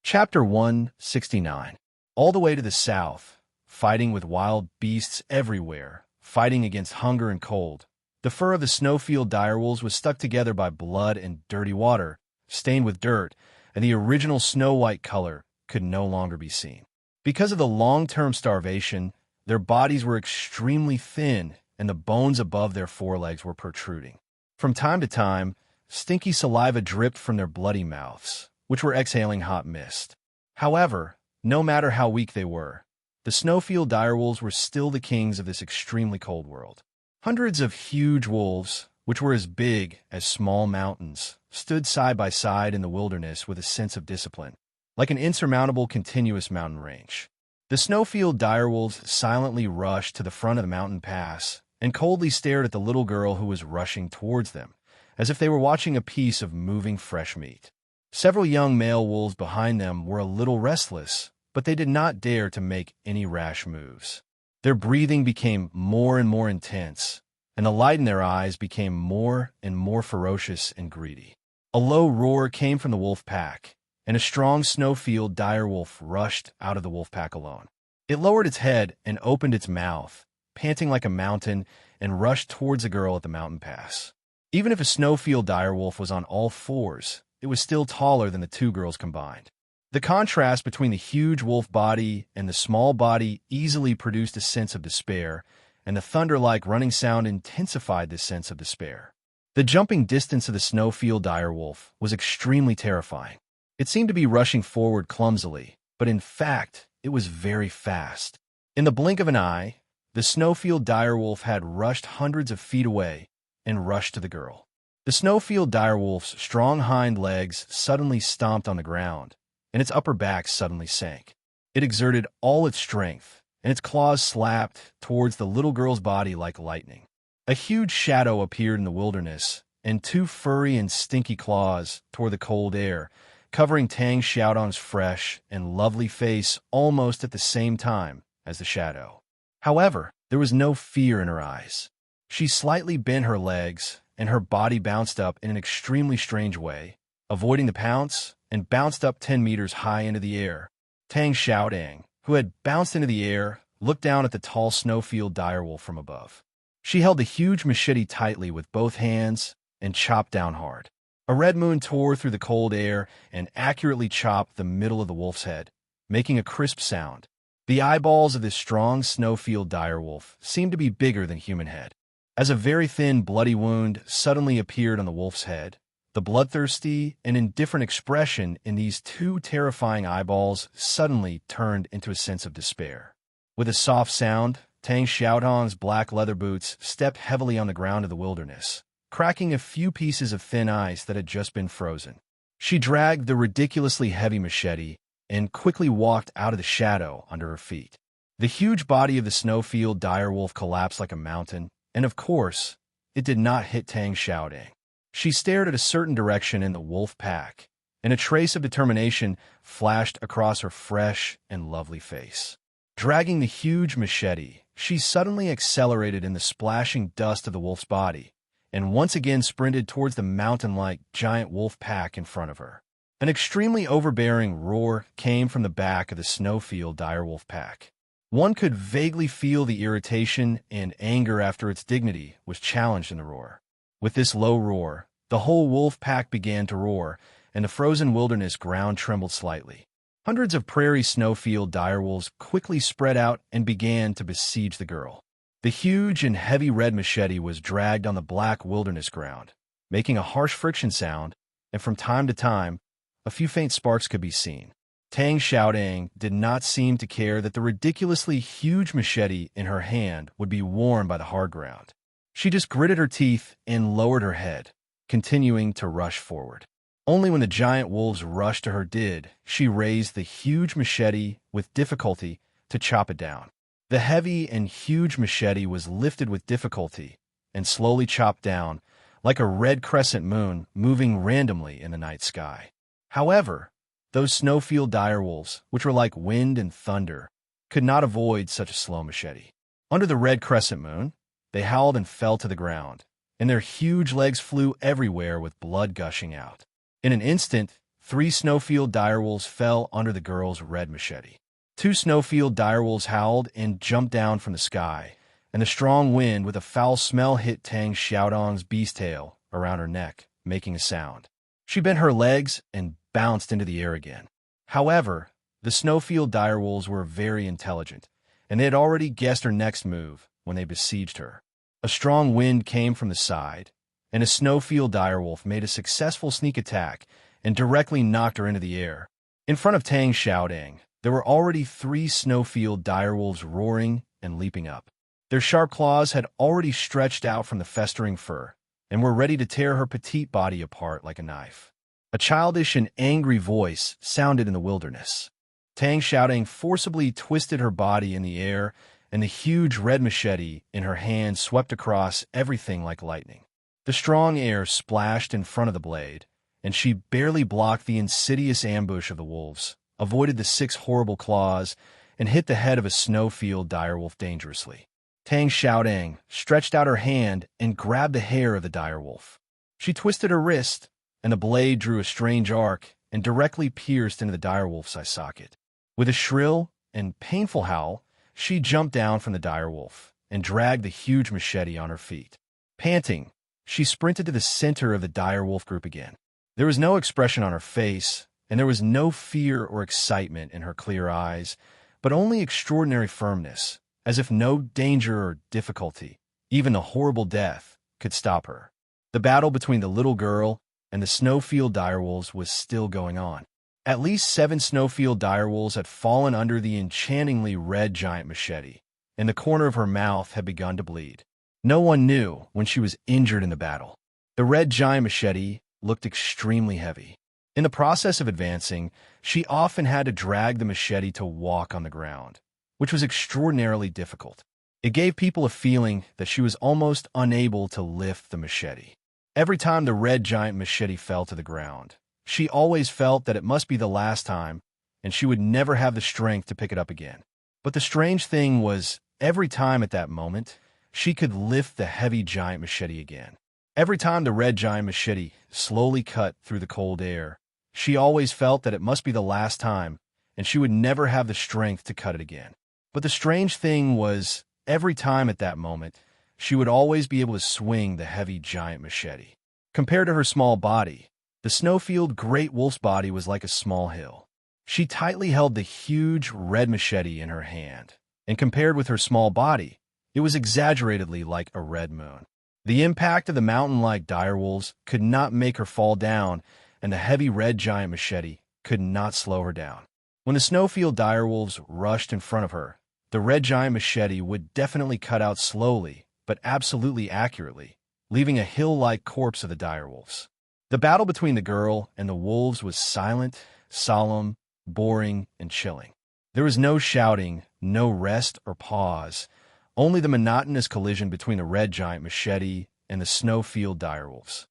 Speaker 1: Chapter 169. All the way to the south, fighting with wild beasts everywhere, fighting against hunger and cold. The fur of the snowfield direwolves was stuck together by blood and dirty water, stained with dirt, and the original snow-white color could no longer be seen. Because of the long-term starvation, their bodies were extremely thin, and the bones above their forelegs were protruding. From time to time, stinky saliva dripped from their bloody mouths, which were exhaling hot mist. However, no matter how weak they were, the snowfield direwolves were still the kings of this extremely cold world. Hundreds of huge wolves, which were as big as small mountains, stood side by side in the wilderness with a sense of discipline, like an insurmountable continuous mountain range. The snowfield direwolves silently rushed to the front of the mountain pass and coldly stared at the little girl who was rushing towards them, as if they were watching a piece of moving fresh meat. Several young male wolves behind them were a little restless, but they did not dare to make any rash moves. Their breathing became more and more intense, and the light in their eyes became more and more ferocious and greedy. A low roar came from the wolf pack, and a strong snowfield direwolf rushed out of the wolf pack alone. It lowered its head and opened its mouth, panting like a mountain, and rushed towards the girl at the mountain pass. Even if a snowfield direwolf was on all fours, it was still taller than the two girls combined. The contrast between the huge wolf body and the small body easily produced a sense of despair, and the thunder-like running sound intensified this sense of despair. The jumping distance of the snowfield direwolf was extremely terrifying. It seemed to be rushing forward clumsily, but in fact, it was very fast. In the blink of an eye, the snowfield direwolf had rushed hundreds of feet away and rushed to the girl. The snowfield direwolf's strong hind legs suddenly stomped on the ground, and its upper back suddenly sank. It exerted all its strength, and its claws slapped towards the little girl's body like lightning. A huge shadow appeared in the wilderness, and two furry and stinky claws tore the cold air, covering Tang Xiaodong's fresh and lovely face almost at the same time as the shadow. However, there was no fear in her eyes. She slightly bent her legs, and her body bounced up in an extremely strange way, avoiding the pounce, and bounced up 10 meters high into the air. Tang Xiaodong, who had bounced into the air, looked down at the tall snowfield direwolf from above. She held the huge machete tightly with both hands and chopped down hard. A red moon tore through the cold air and accurately chopped the middle of the wolf's head, making a crisp sound. The eyeballs of this strong snowfield direwolf seemed to be bigger than human head. As a very thin, bloody wound suddenly appeared on the wolf's head, the bloodthirsty and indifferent expression in these two terrifying eyeballs suddenly turned into a sense of despair. With a soft sound, Tang Xiaodong's black leather boots stepped heavily on the ground of the wilderness, cracking a few pieces of thin ice that had just been frozen. She dragged the ridiculously heavy machete and quickly walked out of the shadow under her feet. The huge body of the snowfield direwolf collapsed like a mountain, and of course, it did not hit Tang Xiaodong. She stared at a certain direction in the wolf pack, and a trace of determination flashed across her fresh and lovely face. Dragging the huge machete, she suddenly accelerated in the splashing dust of the wolf's body, and once again sprinted towards the mountain-like giant wolf pack in front of her. An extremely overbearing roar came from the back of the snowfield direwolf pack. One could vaguely feel the irritation and anger after its dignity was challenged in the roar. With this low roar, the whole wolf pack began to roar, and the frozen wilderness ground trembled slightly. Hundreds of prairie snowfield direwolves quickly spread out and began to besiege the girl. The huge and heavy red machete was dragged on the black wilderness ground, making a harsh friction sound, and from time to time, a few faint sparks could be seen. Tang Xiaodong did not seem to care that the ridiculously huge machete in her hand would be worn by the hard ground. She just gritted her teeth and lowered her head, continuing to rush forward. Only when the giant wolves rushed to her did she raise the huge machete with difficulty to chop it down. The heavy and huge machete was lifted with difficulty and slowly chopped down, like a red crescent moon moving randomly in the night sky. However, those snowfield direwolves, which were like wind and thunder, could not avoid such a slow machete. Under the red crescent moon, they howled and fell to the ground, and their huge legs flew everywhere with blood gushing out. In an instant, 3 snowfield direwolves fell under the girl's red machete. 2 snowfield direwolves howled and jumped down from the sky, and the strong wind with a foul smell hit Tang Xiaodong's beast tail around her neck, making a sound. She bent her legs and bounced into the air again. However, the snowfield direwolves were very intelligent, and they had already guessed her next move when they besieged her. A strong wind came from the side, and a snowfield direwolf made a successful sneak attack and directly knocked her into the air. In front of Tang Xiaodong, there were already 3 snowfield direwolves roaring and leaping up. Their sharp claws had already stretched out from the festering fur and were ready to tear her petite body apart like a knife. A childish and angry voice sounded in the wilderness. Tang Xiaodong forcibly twisted her body in the air, and the huge red machete in her hand swept across everything like lightning. The strong air splashed in front of the blade, and she barely blocked the insidious ambush of the wolves, avoided the 6 horrible claws, and hit the head of a snowfield direwolf dangerously. Tang Xiaodong stretched out her hand and grabbed the hair of the direwolf. She twisted her wrist, and the blade drew a strange arc and directly pierced into the direwolf's eye socket. With a shrill and painful howl, she jumped down from the direwolf and dragged the huge machete on her feet. Panting, she sprinted to the center of the direwolf group again. There was no expression on her face, and there was no fear or excitement in her clear eyes, but only extraordinary firmness, as if no danger or difficulty, even a horrible death, could stop her. The battle between the little girl and the snowfield direwolves was still going on. At least 7 snowfield direwolves had fallen under the enchantingly red giant machete, and the corner of her mouth had begun to bleed. No one knew when she was injured in the battle. The red giant machete looked extremely heavy. In the process of advancing, she often had to drag the machete to walk on the ground, which was extraordinarily difficult. It gave people a feeling that she was almost unable to lift the machete. Every time the red giant machete fell to the ground, she always felt that it must be the last time, and she would never have the strength to pick it up again. But the strange thing was, every time at that moment, she could lift the heavy giant machete again. Every time the red giant machete slowly cut through the cold air, she always felt that it must be the last time, and she would never have the strength to cut it again. But the strange thing was, every time at that moment, she would always be able to swing the heavy giant machete. Compared to her small body, the snowfield great wolf's body was like a small hill. She tightly held the huge red machete in her hand, and compared with her small body, it was exaggeratedly like a red moon. The impact of the mountain-like direwolves could not make her fall down, and the heavy red giant machete could not slow her down. When the snowfield direwolves rushed in front of her, the red giant machete would definitely cut out slowly, but absolutely accurately, leaving a hill-like corpse of the direwolves. The battle between the girl and the wolves was silent, solemn, boring, and chilling. There was no shouting, no rest or pause, only the monotonous collision between the red giant machete and the snowfield direwolves.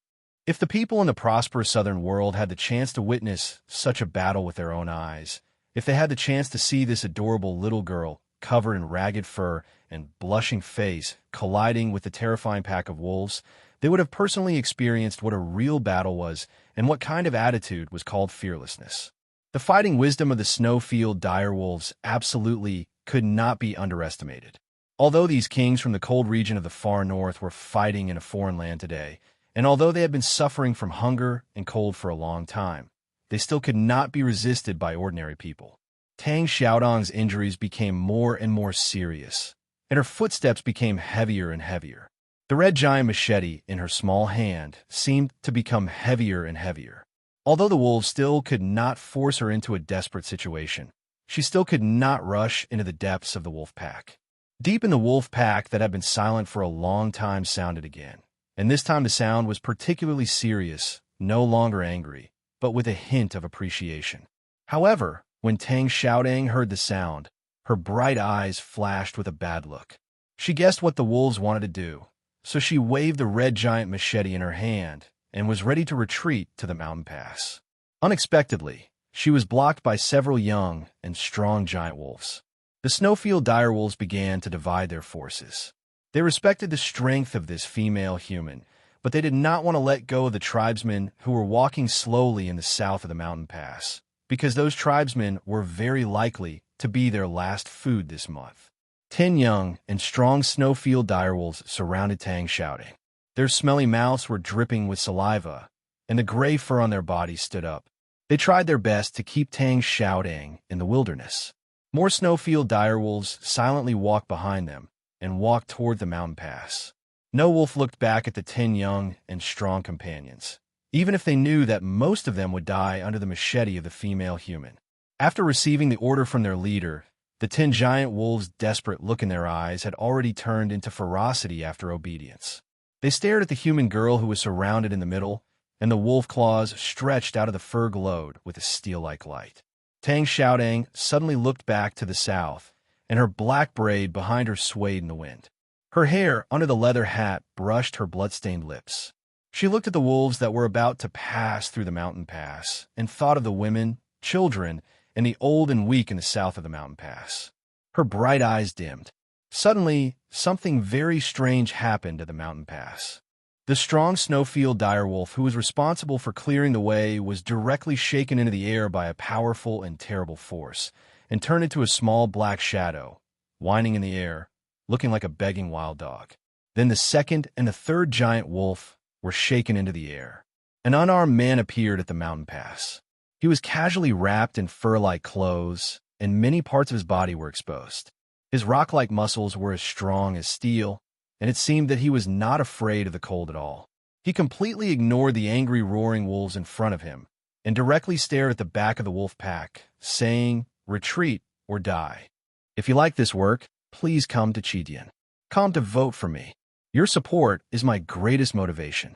Speaker 1: If the people in the prosperous southern world had the chance to witness such a battle with their own eyes, if they had the chance to see this adorable little girl covered in ragged fur and blushing face colliding with the terrifying pack of wolves, they would have personally experienced what a real battle was and what kind of attitude was called fearlessness. The fighting wisdom of the snowfield direwolves absolutely could not be underestimated. Although these kings from the cold region of the far north were fighting in a foreign land today, and although they had been suffering from hunger and cold for a long time, they still could not be resisted by ordinary people. Tang Xiaodong's injuries became more and more serious, and her footsteps became heavier and heavier. The red giant machete in her small hand seemed to become heavier and heavier. Although the wolves still could not force her into a desperate situation, she still could not rush into the depths of the wolf pack. Deep in the wolf pack that had been silent for a long time sounded again, and this time the sound was particularly serious, no longer angry, but with a hint of appreciation. However, when Tang Xiaodang heard the sound, her bright eyes flashed with a bad look. She guessed what the wolves wanted to do, so she waved the red giant machete in her hand and was ready to retreat to the mountain pass. Unexpectedly, she was blocked by several young and strong giant wolves. The snowfield direwolves began to divide their forces. They respected the strength of this female human, but they did not want to let go of the tribesmen who were walking slowly in the south of the mountain pass, because those tribesmen were very likely to be their last food this month. 10 young and strong snowfield direwolves surrounded Tang Xiaodang. Their smelly mouths were dripping with saliva, and the gray fur on their bodies stood up. They tried their best to keep Tang Xiaodang in the wilderness. More snowfield direwolves silently walked behind them and walked toward the mountain pass. No wolf looked back at the 10 young and strong companions, even if they knew that most of them would die under the machete of the female human. After receiving the order from their leader, the 10 giant wolves' desperate look in their eyes had already turned into ferocity after obedience. They stared at the human girl who was surrounded in the middle, and the wolf claws stretched out of the fur glowed with a steel-like light. Tang Xiaodang suddenly looked back to the south, and her black braid behind her swayed in the wind. Her hair under the leather hat brushed her blood-stained lips. She looked at the wolves that were about to pass through the mountain pass and thought of the women, children, and the old and weak in the south of the mountain pass. Her bright eyes dimmed. Suddenly, something very strange happened at the mountain pass. The strong snowfield direwolf who was responsible for clearing the way was directly shaken into the air by a powerful and terrible force and turned into a small black shadow, whining in the air, looking like a begging wild dog. Then the second and the third giant wolf were shaken into the air. An unarmed man appeared at the mountain pass. He was casually wrapped in fur-like clothes, and many parts of his body were exposed. His rock-like muscles were as strong as steel, and it seemed that he was not afraid of the cold at all. He completely ignored the angry roaring wolves in front of him and directly stared at the back of the wolf pack, saying, "Retreat or die. If you like this work, please come to Chidian. Come to vote for me. Your support is my greatest motivation."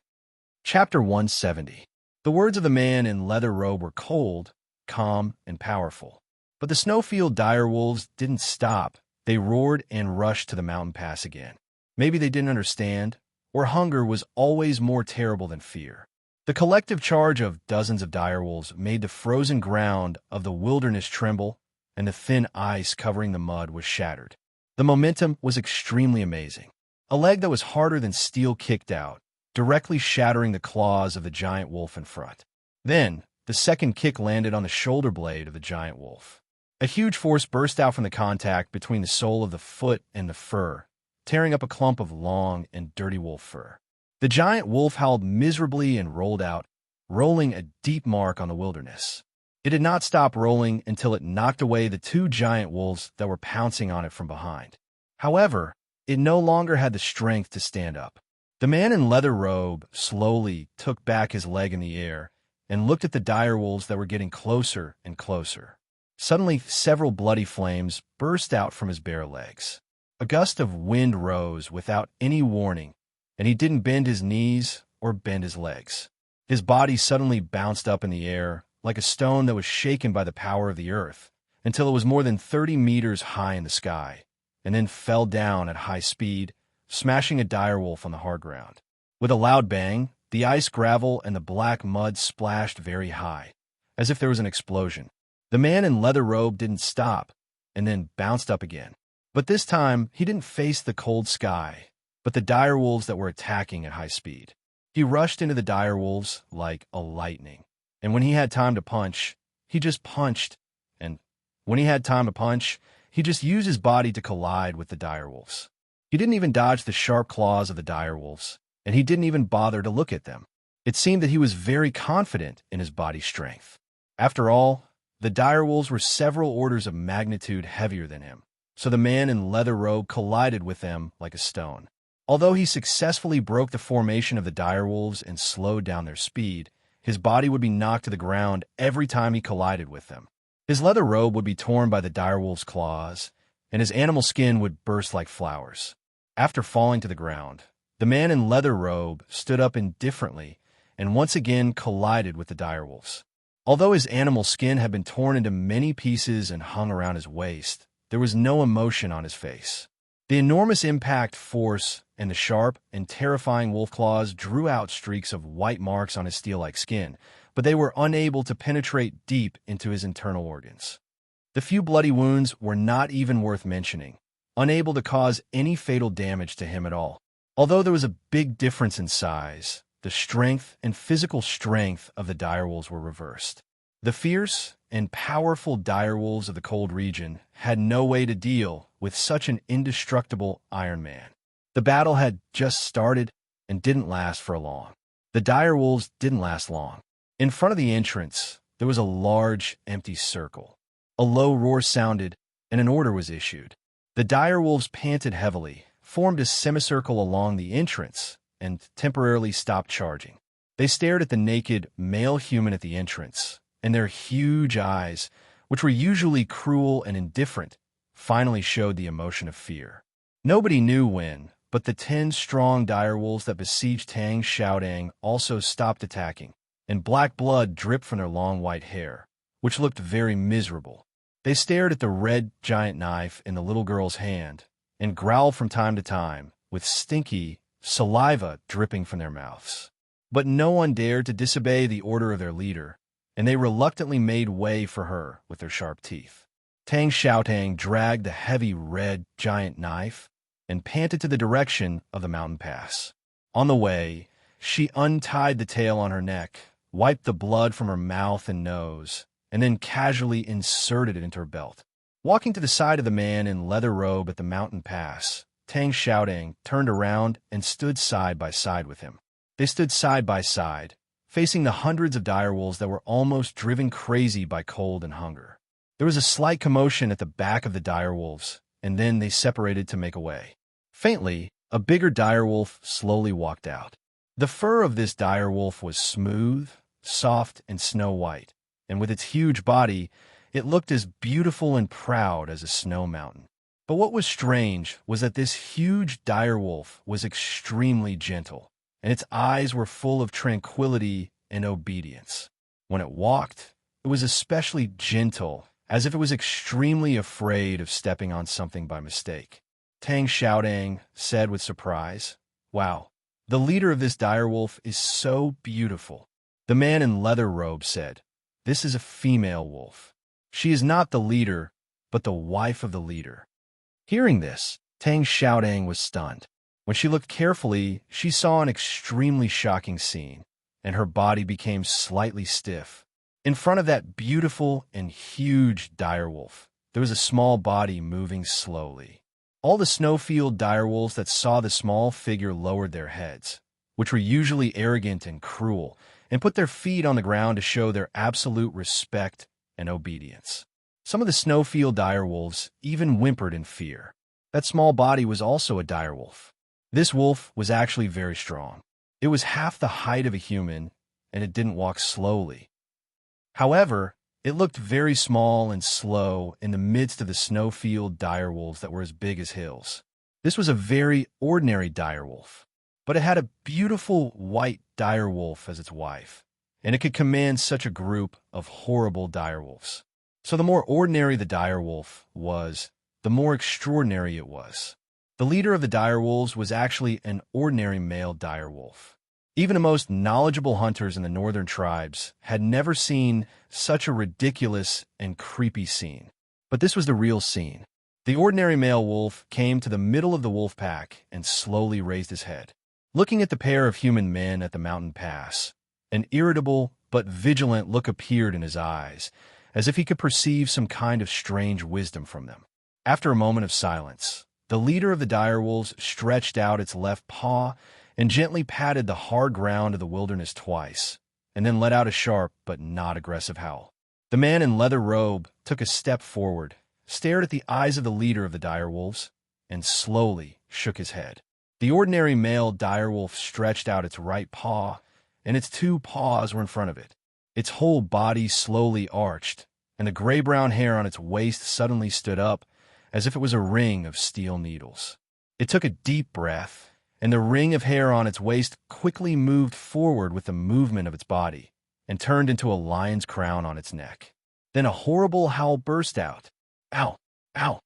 Speaker 1: Chapter 170. The words of the man in leather robe were cold, calm, and powerful. But the snowfield direwolves didn't stop. They roared and rushed to the mountain pass again. Maybe they didn't understand, or hunger was always more terrible than fear. The collective charge of dozens of direwolves made the frozen ground of the wilderness tremble, and the thin ice covering the mud was shattered. The momentum was extremely amazing. A leg that was harder than steel kicked out, directly shattering the claws of the giant wolf in front. Then, the second kick landed on the shoulder blade of the giant wolf. A huge force burst out from the contact between the sole of the foot and the fur, tearing up a clump of long and dirty wolf fur. The giant wolf howled miserably and rolled out, rolling a deep mark on the wilderness. It did not stop rolling until it knocked away the 2 giant wolves that were pouncing on it from behind. However, it no longer had the strength to stand up. The man in leather robe slowly took back his leg in the air and looked at the direwolves that were getting closer and closer. Suddenly, several bloody flames burst out from his bare legs. A gust of wind rose without any warning, and he didn't bend his knees or bend his legs. His body suddenly bounced up in the air like a stone that was shaken by the power of the earth until it was more than 30 meters high in the sky, and then fell down at high speed, smashing a direwolf on the hard ground. With a loud bang, the ice, gravel, and the black mud splashed very high, as if there was an explosion. The man in leather robe didn't stop, and then bounced up again. But this time, he didn't face the cold sky, but the direwolves that were attacking at high speed. He rushed into the direwolves like a lightning, and when he had time to punch, he just punched, and when he had time to punch, he just used his body to collide with the direwolves. He didn't even dodge the sharp claws of the direwolves, and he didn't even bother to look at them. It seemed that he was very confident in his body strength. After all, the direwolves were several orders of magnitude heavier than him, so the man in leather robe collided with them like a stone. Although he successfully broke the formation of the direwolves and slowed down their speed, his body would be knocked to the ground every time he collided with them. His leather robe would be torn by the direwolves' claws, and his animal skin would burst like flowers. After falling to the ground, the man in leather robe stood up indifferently and once again collided with the direwolves. Although his animal skin had been torn into many pieces and hung around his waist, there was no emotion on his face. The enormous impact force and the sharp and terrifying wolf claws drew out streaks of white marks on his steel-like skin, but they were unable to penetrate deep into his internal organs. The few bloody wounds were not even worth mentioning, unable to cause any fatal damage to him at all. Although there was a big difference in size, the strength and physical strength of the direwolves were reversed. The fierce and powerful direwolves of the cold region had no way to deal with such an indestructible Iron Man. The battle had just started and didn't last for long. The direwolves didn't last long. In front of the entrance, there was a large, empty circle. A low roar sounded, and an order was issued. The direwolves panted heavily, formed a semicircle along the entrance, and temporarily stopped charging. They stared at the naked male human at the entrance, and their huge eyes, which were usually cruel and indifferent, finally showed the emotion of fear. Nobody knew when, but the 10 strong direwolves that besieged Tang Xiaodang also stopped attacking, and black blood dripped from their long white hair, which looked very miserable. They stared at the red giant knife in the little girl's hand, and growled from time to time, with stinky saliva dripping from their mouths. But no one dared to disobey the order of their leader, and they reluctantly made way for her with their sharp teeth. Tang Xiaotang dragged the heavy red giant knife and panted to the direction of the mountain pass. On the way, she untied the tail on her neck, wiped the blood from her mouth and nose, and then casually inserted it into her belt. Walking to the side of the man in leather robe at the mountain pass, Tang Xiaodang turned around and stood side by side with him. They stood side by side, facing the hundreds of direwolves that were almost driven crazy by cold and hunger. There was a slight commotion at the back of the direwolves, and then they separated to make a way. Faintly, a bigger direwolf slowly walked out. The fur of this direwolf was smooth, soft, and snow-white, and with its huge body, it looked as beautiful and proud as a snow mountain. But what was strange was that this huge direwolf was extremely gentle, and its eyes were full of tranquility and obedience. When it walked, it was especially gentle, as if it was extremely afraid of stepping on something by mistake. Tang Xiaodang said with surprise, "Wow, the leader of this direwolf is so beautiful." The man in leather robe said, "This is a female wolf. She is not the leader, but the wife of the leader." Hearing this, Tang Xiaodang was stunned. When she looked carefully, she saw an extremely shocking scene, and her body became slightly stiff. In front of that beautiful and huge direwolf, there was a small body moving slowly. All the snowfield direwolves that saw the small figure lowered their heads, which were usually arrogant and cruel, and put their feet on the ground to show their absolute respect and obedience. Some of the snowfield direwolves even whimpered in fear. That small body was also a direwolf. This wolf was actually very strong. It was half the height of a human, and it didn't walk slowly. However, it looked very small and slow in the midst of the snowfield direwolves that were as big as hills. This was a very ordinary direwolf, but it had a beautiful white direwolf as its wife, and it could command such a group of horrible direwolves. So the more ordinary the direwolf was, the more extraordinary it was. The leader of the direwolves was actually an ordinary male direwolf. Even the most knowledgeable hunters in the northern tribes had never seen such a ridiculous and creepy scene. But this was the real scene. The ordinary male wolf came to the middle of the wolf pack and slowly raised his head. Looking at the pair of human men at the mountain pass, an irritable but vigilant look appeared in his eyes, as if he could perceive some kind of strange wisdom from them. After a moment of silence, the leader of the direwolves stretched out its left paw and gently patted the hard ground of the wilderness twice, and then let out a sharp but not aggressive howl. The man in leather robe took a step forward, stared at the eyes of the leader of the direwolves, and slowly shook his head. The ordinary male direwolf stretched out its right paw, and its 2 paws were in front of it. Its whole body slowly arched, and the gray-brown hair on its waist suddenly stood up, as if it was a ring of steel needles. It took a deep breath, and the ring of hair on its waist quickly moved forward with the movement of its body, and turned into a lion's crown on its neck. Then a horrible howl burst out. Ow! Ow!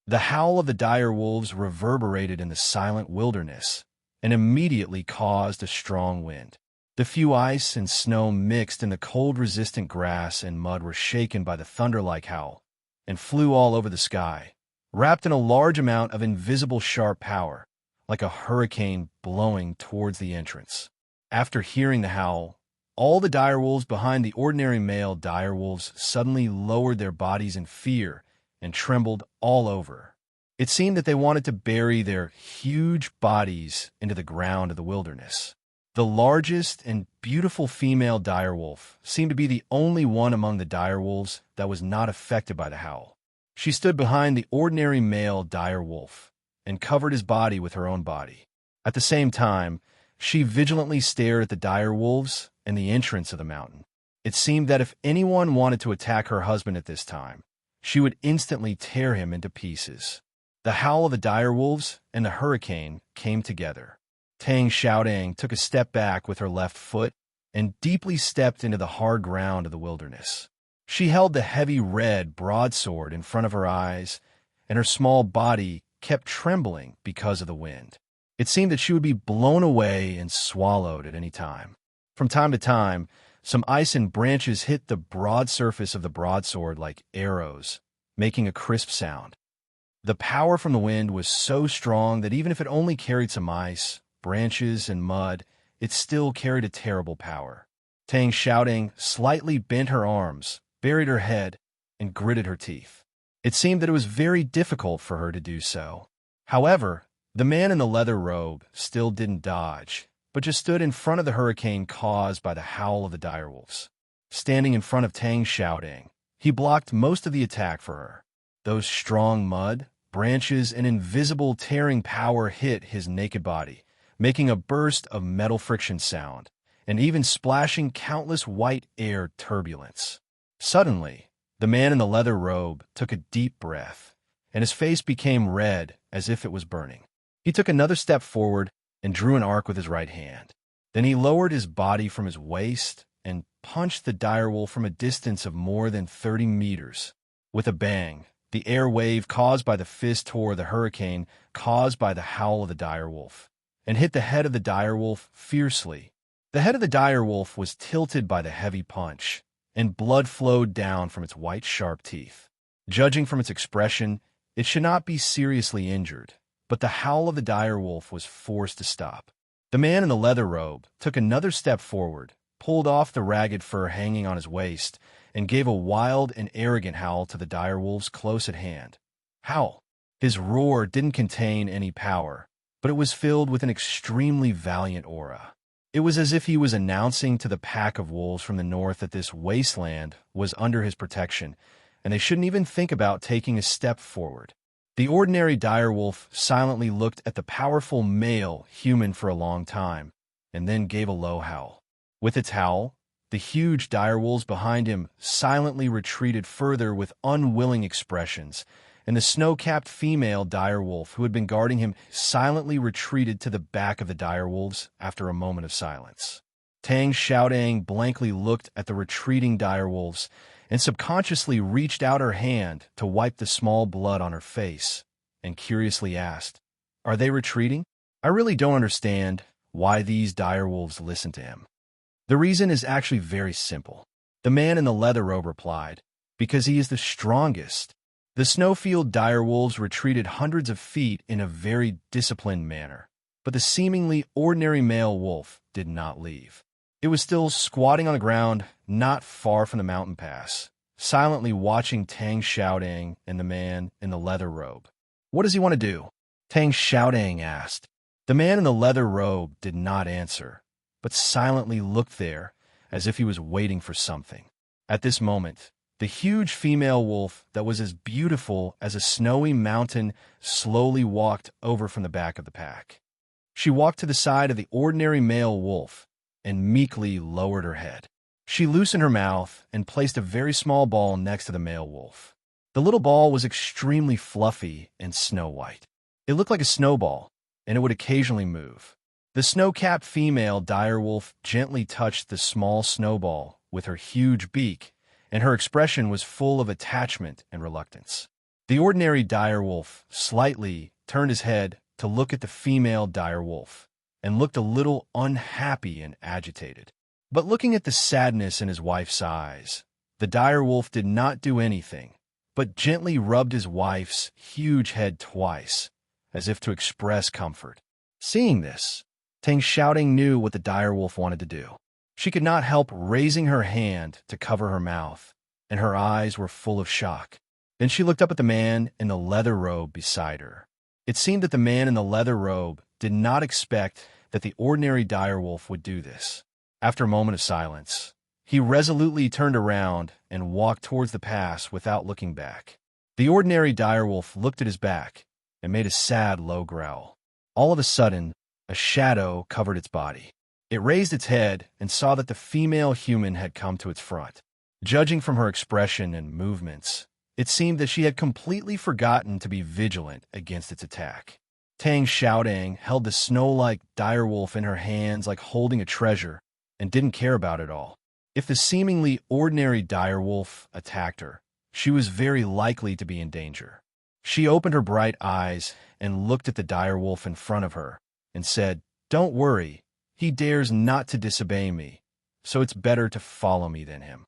Speaker 1: The howl of the dire wolves reverberated in the silent wilderness and immediately caused a strong wind. The few ice and snow mixed in the cold-resistant grass and mud were shaken by the thunder-like howl and flew all over the sky, wrapped in a large amount of invisible sharp power, like a hurricane blowing towards the entrance. After hearing the howl, all the direwolves behind the ordinary male direwolves suddenly lowered their bodies in fear and trembled all over. It seemed that they wanted to bury their huge bodies into the ground of the wilderness. The largest and beautiful female direwolf seemed to be the only one among the direwolves that was not affected by the howl. She stood behind the ordinary male direwolf and covered his body with her own body. At the same time, she vigilantly stared at the direwolves and the entrance of the mountain. It seemed that if anyone wanted to attack her husband at this time, she would instantly tear him into pieces. The howl of the direwolves and the hurricane came together. Tang Xiaodang took a step back with her left foot and deeply stepped into the hard ground of the wilderness. She held the heavy red broadsword in front of her eyes, and her small body kept trembling because of the wind. It seemed that she would be blown away and swallowed at any time. From time to time, some ice and branches hit the broad surface of the broadsword like arrows, making a crisp sound. The power from the wind was so strong that even if it only carried some ice, branches, and mud, it still carried a terrible power. Tang Xiaodang slightly bent her arms, buried her head, and gritted her teeth. It seemed that it was very difficult for her to do so. However, the man in the leather robe still didn't dodge, but just stood in front of the hurricane caused by the howl of the direwolves. Standing in front of Tang Xiaodang, he blocked most of the attack for her. Those strong mud, branches, and invisible tearing power hit his naked body, making a burst of metal friction sound, and even splashing countless white air turbulence. Suddenly, the man in the leather robe took a deep breath, and his face became red as if it was burning. He took another step forward and drew an arc with his right hand. Then he lowered his body from his waist and punched the direwolf from a distance of more than 30 meters. With a bang, the air wave caused by the fist tore the hurricane caused by the howl of the direwolf, and hit the head of the direwolf fiercely. The head of the direwolf was tilted by the heavy punch, and blood flowed down from its white, sharp teeth. Judging from its expression, it should not be seriously injured, but the howl of the direwolf was forced to stop. The man in the leather robe took another step forward, pulled off the ragged fur hanging on his waist, and gave a wild and arrogant howl to the direwolves close at hand. Howl! His roar didn't contain any power, but it was filled with an extremely valiant aura. It was as if he was announcing to the pack of wolves from the north that this wasteland was under his protection, and they shouldn't even think about taking a step forward. The ordinary direwolf silently looked at the powerful male human for a long time, and then gave a low howl. With its howl, the huge direwolves behind him silently retreated further with unwilling expressions, and the snow-capped female direwolf who had been guarding him silently retreated to the back of the direwolves after a moment of silence. Tang Xiaodang blankly looked at the retreating direwolves and subconsciously reached out her hand to wipe the small blood on her face, and curiously asked, "Are they retreating? I really don't understand why these direwolves listen to him." The reason is actually very simple. The man in the leather robe replied, "Because he is the strongest." The snowfield direwolves retreated hundreds of feet in a very disciplined manner, but the seemingly ordinary male wolf did not leave. It was still squatting on the ground not far from the mountain pass, silently watching Tang Xiaodang and the man in the leather robe. "What does he want to do?" Tang Xiaodang asked. The man in the leather robe did not answer, but silently looked there as if he was waiting for something. At this moment, the huge female wolf that was as beautiful as a snowy mountain slowly walked over from the back of the pack. She walked to the side of the ordinary male wolf and meekly lowered her head. She loosened her mouth and placed a very small ball next to the male wolf. The little ball was extremely fluffy and snow-white. It looked like a snowball, and it would occasionally move. The snow-capped female direwolf gently touched the small snowball with her huge beak, and her expression was full of attachment and reluctance. The ordinary direwolf slightly turned his head to look at the female direwolf, and looked a little unhappy and agitated. But looking at the sadness in his wife's eyes, the direwolf did not do anything, but gently rubbed his wife's huge head twice, as if to express comfort. Seeing this, Tang Xiaodong knew what the direwolf wanted to do. She could not help raising her hand to cover her mouth, and her eyes were full of shock. Then she looked up at the man in the leather robe beside her. It seemed that the man in the leather robe did not expect that the ordinary direwolf would do this. After a moment of silence, he resolutely turned around and walked towards the pass without looking back. The ordinary direwolf looked at his back and made a sad, low growl. All of a sudden, a shadow covered its body. It raised its head and saw that the female human had come to its front. Judging from her expression and movements, it seemed that she had completely forgotten to be vigilant against its attack. Tang Xiaodong held the snow-like direwolf in her hands like holding a treasure and didn't care about it all. If the seemingly ordinary direwolf attacked her, she was very likely to be in danger. She opened her bright eyes and looked at the direwolf in front of her and said, "Don't worry, he dares not to disobey me, so it's better to follow me than him."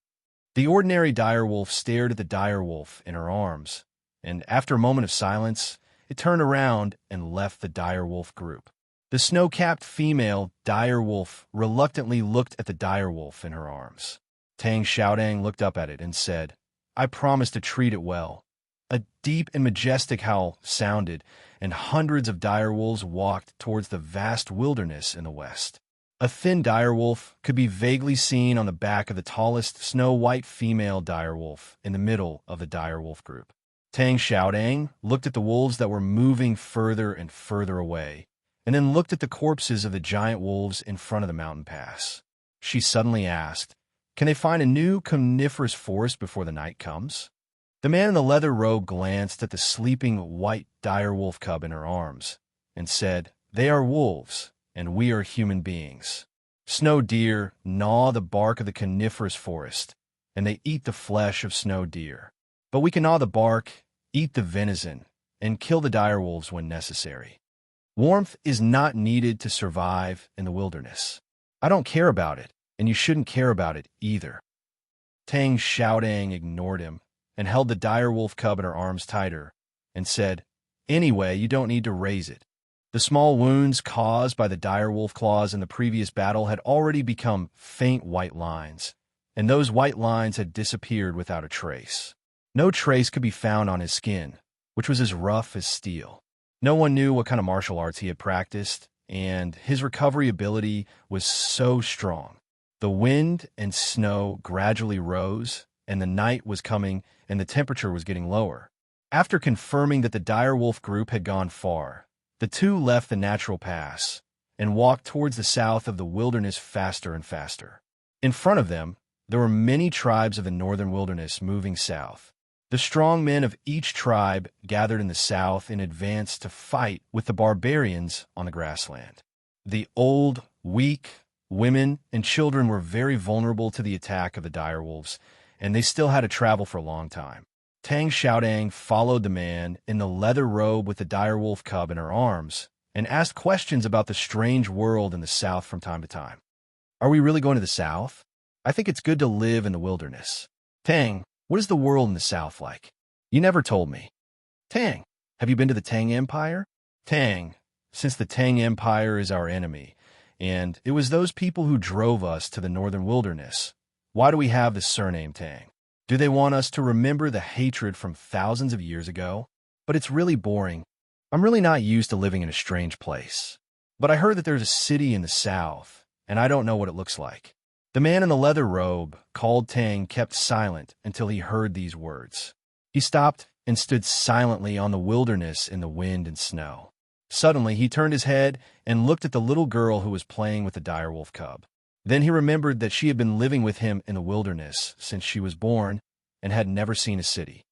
Speaker 1: The ordinary direwolf stared at the direwolf in her arms, and after a moment of silence, it turned around and left the direwolf group. The snow-capped female direwolf reluctantly looked at the direwolf in her arms. Tang Xiaodong looked up at it and said, "I promise to treat it well." A deep and majestic howl sounded, and hundreds of direwolves walked towards the vast wilderness in the west. A thin direwolf could be vaguely seen on the back of the tallest snow-white female direwolf in the middle of the direwolf group. Tang Xiaodong looked at the wolves that were moving further and further away, and then looked at the corpses of the giant wolves in front of the mountain pass. She suddenly asked, "Can they find a new coniferous forest before the night comes?" The man in the leather robe glanced at the sleeping white direwolf cub in her arms and said, "They are wolves, and we are human beings. Snow deer gnaw the bark of the coniferous forest, and they eat the flesh of snow deer. But we can gnaw the bark, eat the venison, and kill the direwolves when necessary. Warmth is not needed to survive in the wilderness. I don't care about it, and you shouldn't care about it either." Tang Xiaodong ignored him and held the direwolf cub in her arms tighter and said, "Anyway, you don't need to raise it." The small wounds caused by the direwolf claws in the previous battle had already become faint white lines, and those white lines had disappeared without a trace. No trace could be found on his skin, which was as rough as steel. No one knew what kind of martial arts he had practiced, and his recovery ability was so strong. The wind and snow gradually rose, and the night was coming, and the temperature was getting lower. After confirming that the direwolf group had gone far, the two left the natural pass and walked towards the south of the wilderness faster and faster. In front of them, there were many tribes of the northern wilderness moving south. The strong men of each tribe gathered in the south in advance to fight with the barbarians on the grassland. The old, weak, women, and children were very vulnerable to the attack of the direwolves, and they still had to travel for a long time. Tang Xiaodong followed the man in the leather robe with the direwolf cub in her arms and asked questions about the strange world in the south from time to time. "Are we really going to the south? I think it's good to live in the wilderness. Tang, what is the world in the south like? You never told me." "Tang, have you been to the Tang Empire?" "Tang, since the Tang Empire is our enemy, and it was those people who drove us to the northern wilderness. Why do we have the surname Tang? Do they want us to remember the hatred from thousands of years ago? But it's really boring. I'm really not used to living in a strange place. But I heard that there's a city in the south, and I don't know what it looks like." The man in the leather robe, called Tang, kept silent until he heard these words. He stopped and stood silently on the wilderness in the wind and snow. Suddenly, he turned his head and looked at the little girl who was playing with the direwolf cub. Then he remembered that she had been living with him in the wilderness since she was born and had never seen a city.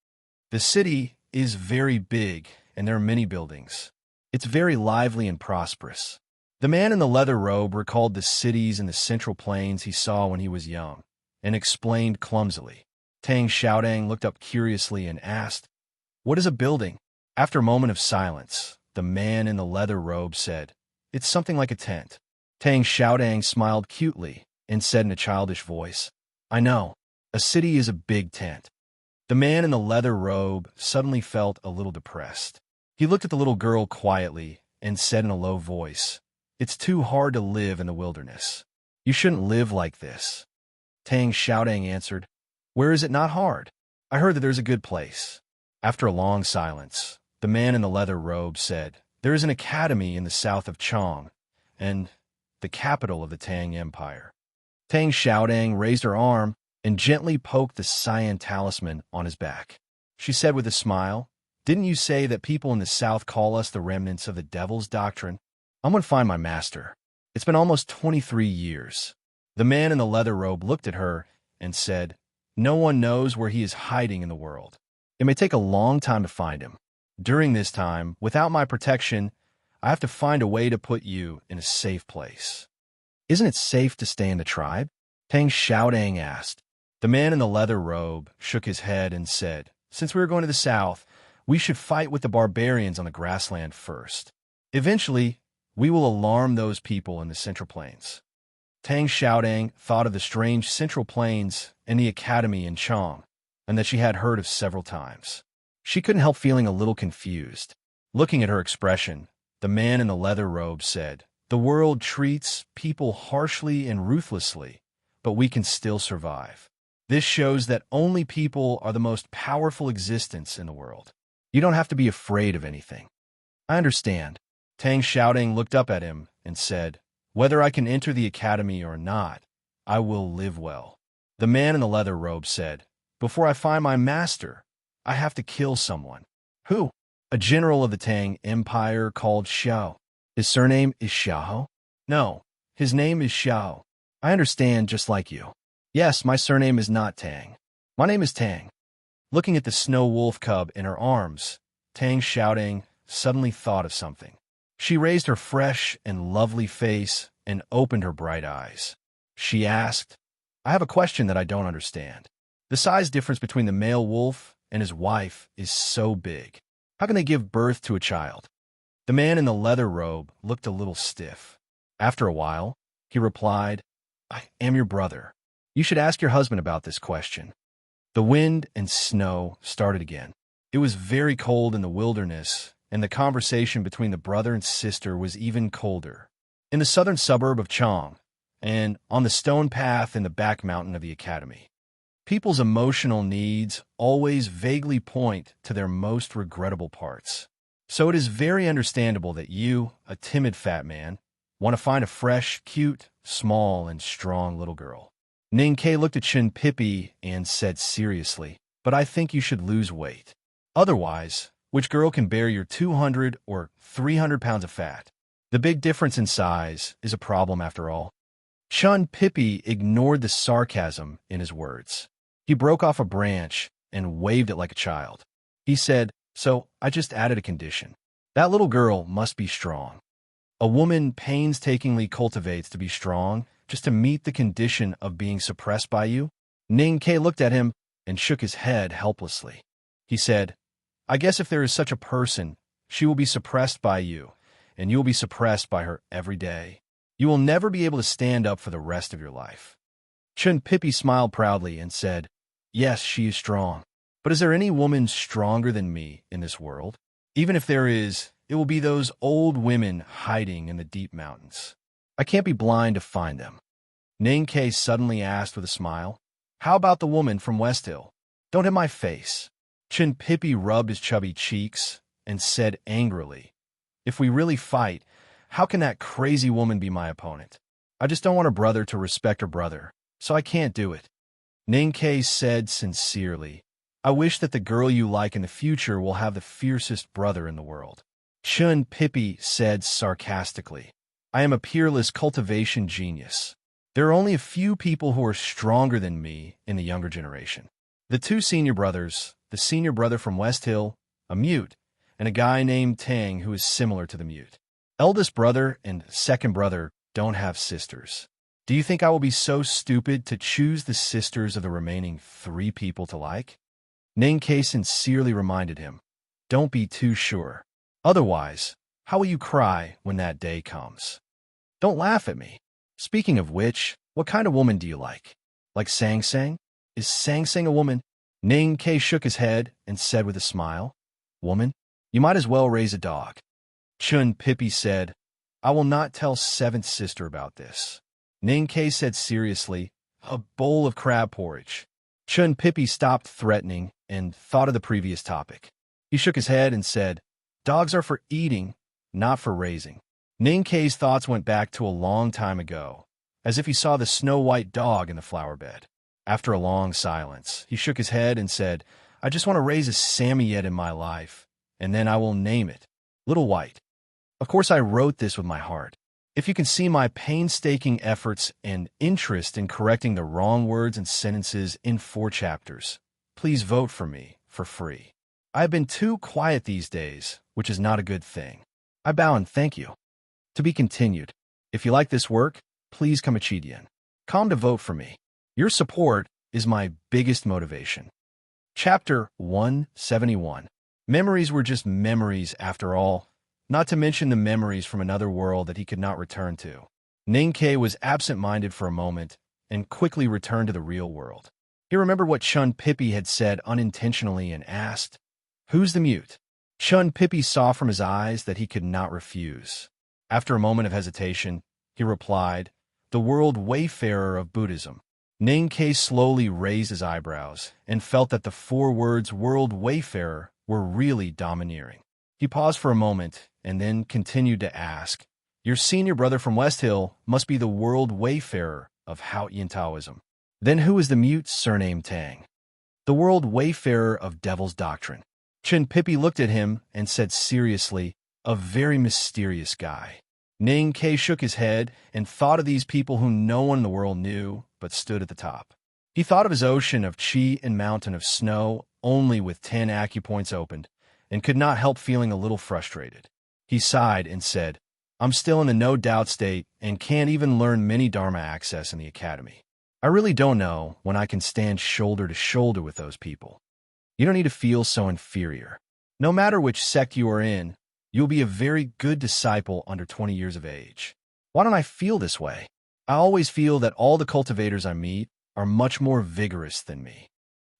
Speaker 1: The city is very big, and there are many buildings. It's very lively and prosperous. The man in the leather robe recalled the cities in the Central Plains he saw when he was young, and explained clumsily. Tang Xiaodang looked up curiously and asked, "What is a building?" After a moment of silence, the man in the leather robe said, "It's something like a tent." Tang Xiaodang smiled cutely and said in a childish voice, "I know, a city is a big tent." The man in the leather robe suddenly felt a little depressed. He looked at the little girl quietly and said in a low voice, "It's too hard to live in the wilderness. You shouldn't live like this." Tang Xiaodang answered, "Where is it not hard? I heard that there's a good place." After a long silence, the man in the leather robe said, "There is an academy in the south of Chong, and the capital of the Tang Empire." Tang Xiaodang raised her arm and gently poked the cyan talisman on his back. She said with a smile, "Didn't you say that people in the south call us the remnants of the devil's doctrine? I'm going to find my master. It's been almost 23 years. The man in the leather robe looked at her and said, "No one knows where he is hiding in the world. It may take a long time to find him. During this time, without my protection, I have to find a way to put you in a safe place." "Isn't it safe to stay in the tribe?" Tang Xiaodang asked. The man in the leather robe shook his head and said, "Since we are going to the south, we should fight with the barbarians on the grassland first. Eventually, we will alarm those people in the Central Plains." Tang Xiaodang thought of the strange Central Plains and the academy in Chong, and that she had heard of several times. She couldn't help feeling a little confused. Looking at her expression, the man in the leather robe said, "The world treats people harshly and ruthlessly, but we can still survive. This shows that only people are the most powerful existence in the world. You don't have to be afraid of anything." "I understand." Tang Xiaodang looked up at him and said, "Whether I can enter the academy or not, I will live well." The man in the leather robe said, "Before I find my master, I have to kill someone." "Who?" "A general of the Tang Empire called Xiao." "His surname is Xiao?" "No, his name is Xiao." "I understand, just like you." "Yes, my surname is not Tang. My name is Tang." Looking at the snow wolf cub in her arms, Tang Xiaodang suddenly thought of something. She raised her fresh and lovely face and opened her bright eyes. She asked, "I have a question that I don't understand. The size difference between the male wolf and his wife is so big. How can they give birth to a child?" The man in the leather robe looked a little stiff. After a while, he replied, "I am your brother. You should ask your husband about this question." The wind and snow started again. It was very cold in the wilderness, and the conversation between the brother and sister was even colder. In the southern suburb of Chong, and on the stone path in the back mountain of the academy, people's emotional needs always vaguely point to their most regrettable parts. So it is very understandable that you, a timid fat man, want to find a fresh, cute, small, and strong little girl. Ning Ke looked at Chin Pippi and said seriously, "But I think you should lose weight. Otherwise, which girl can bear your 200 or 300 pounds of fat? The big difference in size is a problem after all." Chun Pippi ignored the sarcasm in his words. He broke off a branch and waved it like a child. He said, "So I just added a condition. That little girl must be strong. A woman painstakingly cultivates to be strong just to meet the condition of being suppressed by you." Ning Ke looked at him and shook his head helplessly. He said, "I guess if there is such a person, she will be suppressed by you, and you will be suppressed by her every day. You will never be able to stand up for the rest of your life." Chun Pippi smiled proudly and said, "Yes, she is strong. But is there any woman stronger than me in this world? Even if there is, it will be those old women hiding in the deep mountains. I can't be blind to find them." Ning Ke suddenly asked with a smile, "How about the woman from West Hill?" "Don't hit my face." Chin Pippi rubbed his chubby cheeks and said angrily, "If we really fight, how can that crazy woman be my opponent? I just don't want her brother to respect her brother, so I can't do it." Ning Ke said sincerely, "I wish that the girl you like in the future will have the fiercest brother in the world." Chun Pippi said sarcastically, "I am a peerless cultivation genius. There are only a few people who are stronger than me in the younger generation. The two senior brothers, the senior brother from West Hill, a mute, and a guy named Tang who is similar to the mute. Eldest brother and second brother don't have sisters. Do you think I will be so stupid to choose the sisters of the remaining 3 people to like? Ning-Ke sincerely reminded him, don't be too sure. Otherwise, how will you cry when that day comes? Don't laugh at me. Speaking of which, what kind of woman do you like? Like Sang Sang? Is Sang Sang a woman? Ning-Ke shook his head and said with a smile, woman? You might as well raise a dog. Chun Pippi said, I will not tell 7th sister about this. Ning-Ke said seriously, a bowl of crab porridge. Chun Pippi stopped threatening and thought of the previous topic. He shook his head and said, dogs are for eating, not for raising. Ning-Ke's thoughts went back to a long time ago, as if he saw the snow-white dog in the flower bed. After a long silence, he shook his head and said, I just want to raise a Samoyed in my life, and then I will name it Little White. Of course, I wrote this with my heart. If you can see my painstaking efforts and interest in correcting the wrong words and sentences in 4 chapters, please vote for me for free. I have been too quiet these days, which is not a good thing. I bow and thank you. To be continued. If you like this work, please come Achidian. Come to vote for me. Your support is my biggest motivation. Chapter 171. Memories were just memories after all, not to mention the memories from another world that he could not return to. Ning-Ke was absent-minded for a moment and quickly returned to the real world. He remembered what Chun Pippi had said unintentionally and asked, who's the mute? Chun Pippi saw from his eyes that he could not refuse. After a moment of hesitation, he replied, the world wayfarer of Buddhism. Ning-Ke slowly raised his eyebrows and felt that the 4 words world wayfarer were really domineering. He paused for a moment and then continued to ask, your senior brother from West Hill must be the world wayfarer of Haotian Taoism. Then who is the mute surnamed Tang? The world wayfarer of Devil's Doctrine. Chun Pippi looked at him and said seriously, a very mysterious guy. Ning-Ke shook his head and thought of these people whom no one in the world knew but stood at the top. He thought of his ocean of chi and mountain of snow only with 10 acupoints opened, and could not help feeling a little frustrated. He sighed and said, I'm still in the no-doubt state and can't even learn many Dharma access in the academy. I really don't know when I can stand shoulder to shoulder with those people. You don't need to feel so inferior. No matter which sect you are in, you'll be a very good disciple under 20 years of age. Why don't I feel this way? I always feel that all the cultivators I meet are much more vigorous than me.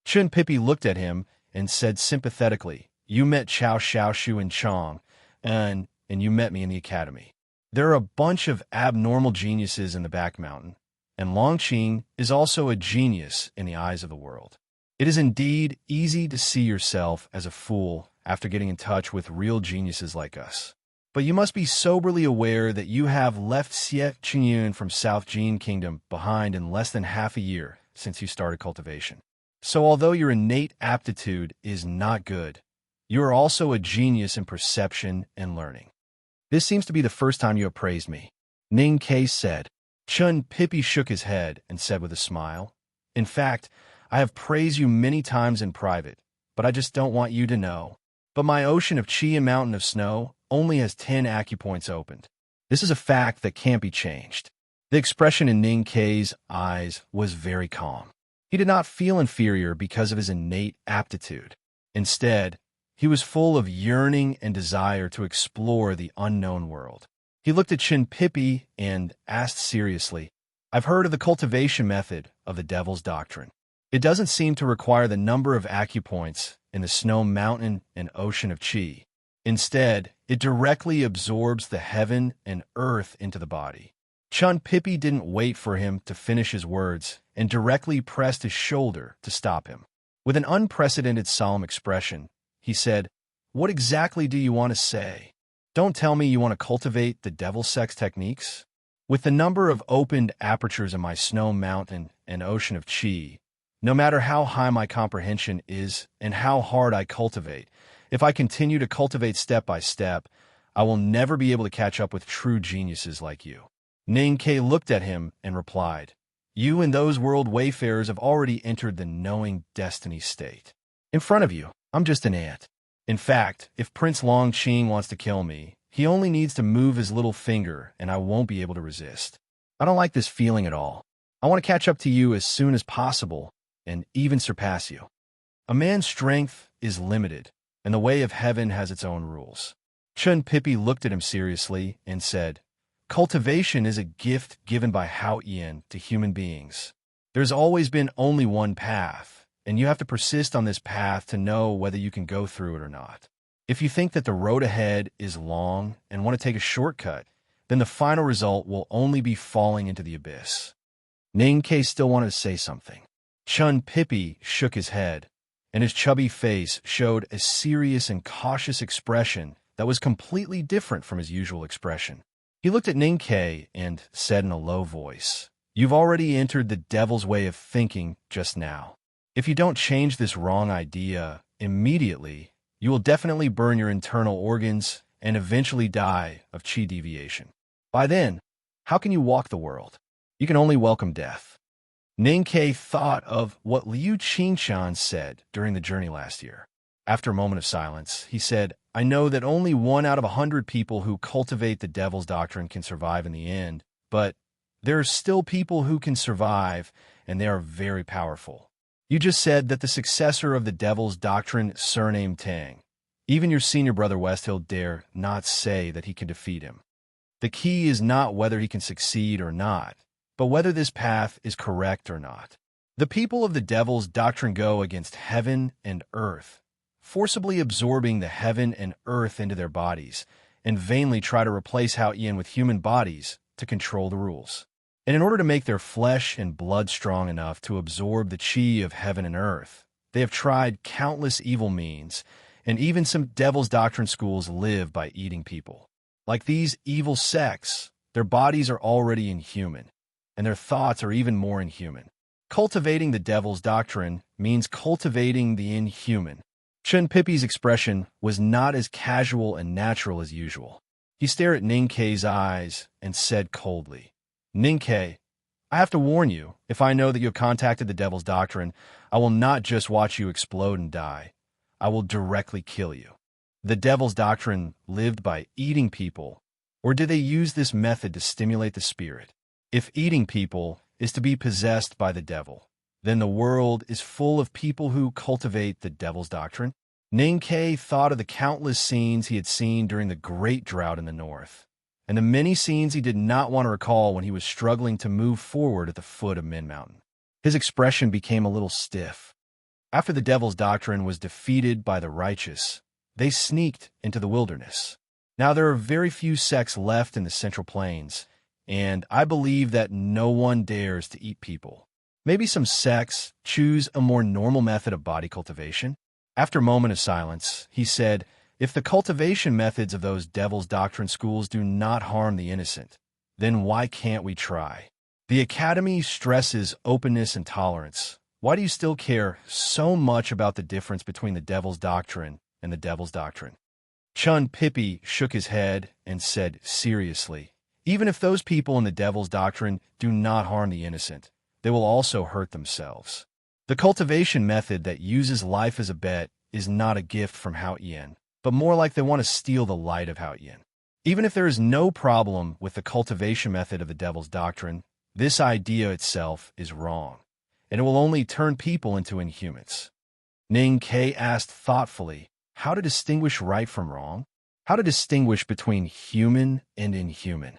Speaker 1: Chun Pippi looked at him and said sympathetically, you met Chao Xiaoshu and Chong, and you met me in the academy. There are a bunch of abnormal geniuses in the back mountain, and Longqing is also a genius in the eyes of the world. It is indeed easy to see yourself as a fool after getting in touch with real geniuses like us. But you must be soberly aware that you have left Xie Qingyun from South Jin Kingdom behind in less than half a year since you started cultivation. So although your innate aptitude is not good, you are also a genius in perception and learning. This seems to be the first time you have praised me. Ning-Ke said. Chun Pippi shook his head and said with a smile, in fact, I have praised you many times in private, but I just don't want you to know. But my ocean of chi and mountain of snow only has 10 acupoints opened. This is a fact that can't be changed. The expression in Ning-Ke's eyes was very calm. He did not feel inferior because of his innate aptitude. Instead, he was full of yearning and desire to explore the unknown world. He looked at Chun Pippi and asked seriously, I've heard of the cultivation method of the Devil's Doctrine. It doesn't seem to require the number of acupoints in the snow mountain and ocean of chi. Instead, it directly absorbs the heaven and earth into the body. Chun Pippi didn't wait for him to finish his words and directly pressed his shoulder to stop him. With an unprecedented solemn expression, he said, what exactly do you want to say? Don't tell me you want to cultivate the devil sex techniques? With the number of opened apertures in my snow mountain and ocean of chi, no matter how high my comprehension is and how hard I cultivate, if I continue to cultivate step by step, I will never be able to catch up with true geniuses like you. Ning-Ke looked at him and replied, you and those world wayfarers have already entered the knowing destiny state. In front of you, I'm just an ant. In fact, if Prince Longqing wants to kill me, he only needs to move his little finger and I won't be able to resist. I don't like this feeling at all. I want to catch up to you as soon as possible and even surpass you. A man's strength is limited, and the way of heaven has its own rules. Chun Pippi looked at him seriously and said, Cultivation is a gift given by Hao Ian to human beings. There's always been only one path, and you have to persist on this path to know whether you can go through it or not. If you think that the road ahead is long and want to take a shortcut, then the final result will only be falling into the abyss. Ning Ke still wanted to say something. Chun Pippi shook his head, and his chubby face showed a serious and cautious expression that was completely different from his usual expression. He looked at Ning Ke and said in a low voice, You've already entered the devil's way of thinking just now. If you don't change this wrong idea immediately, you will definitely burn your internal organs and eventually die of qi deviation. By then, how can you walk the world? You can only welcome death. Ning Ke thought of what Liu Qingshan said during the journey last year. After a moment of silence, he said, I know that only 1 out of 100 people who cultivate the devil's doctrine can survive in the end, but there are still people who can survive, and they are very powerful. You just said that the successor of the devil's doctrine surnamed Tang. Even your senior brother Westhill dare not say that he can defeat him. The key is not whether he can succeed or not, but whether this path is correct or not. The people of the devil's doctrine go against heaven and earth, forcibly absorbing the heaven and earth into their bodies, and vainly try to replace Hao Ian with human bodies to control the rules. And in order to make their flesh and blood strong enough to absorb the qi of heaven and earth, they have tried countless evil means, and even some devil's doctrine schools live by eating people. Like these evil sects, their bodies are already inhuman, and their thoughts are even more inhuman. Cultivating the devil's doctrine means cultivating the inhuman. Chun Pippi's expression was not as casual and natural as usual. He stared at Ning Ke's eyes and said coldly, Ning Ke, I have to warn you, if I know that you have contacted the devil's doctrine, I will not just watch you explode and die. I will directly kill you. The devil's doctrine lived by eating people, or did they use this method to stimulate the spirit? If eating people is to be possessed by the devil, then the world is full of people who cultivate the devil's doctrine. Ning Ke thought of the countless scenes he had seen during the great drought in the north, and the many scenes he did not want to recall when he was struggling to move forward at the foot of Min Mountain. His expression became a little stiff. After the devil's doctrine was defeated by the righteous, they sneaked into the wilderness. Now there are very few sects left in the Central Plains, and I believe that no one dares to eat people. Maybe some sects choose a more normal method of body cultivation. After a moment of silence, he said, If the cultivation methods of those devil's doctrine schools do not harm the innocent, then why can't we try? The Academy stresses openness and tolerance. Why do you still care so much about the difference between the devil's doctrine and the devil's doctrine? Chun Pippi shook his head and said seriously, Even if those people in the devil's doctrine do not harm the innocent, they will also hurt themselves. The cultivation method that uses life as a bet is not a gift from Hao Ian, but more like they want to steal the light of Hao Ian. Even if there is no problem with the cultivation method of the devil's doctrine, this idea itself is wrong, and it will only turn people into inhumans. Ning Ke asked thoughtfully how to distinguish right from wrong, how to distinguish between human and inhuman.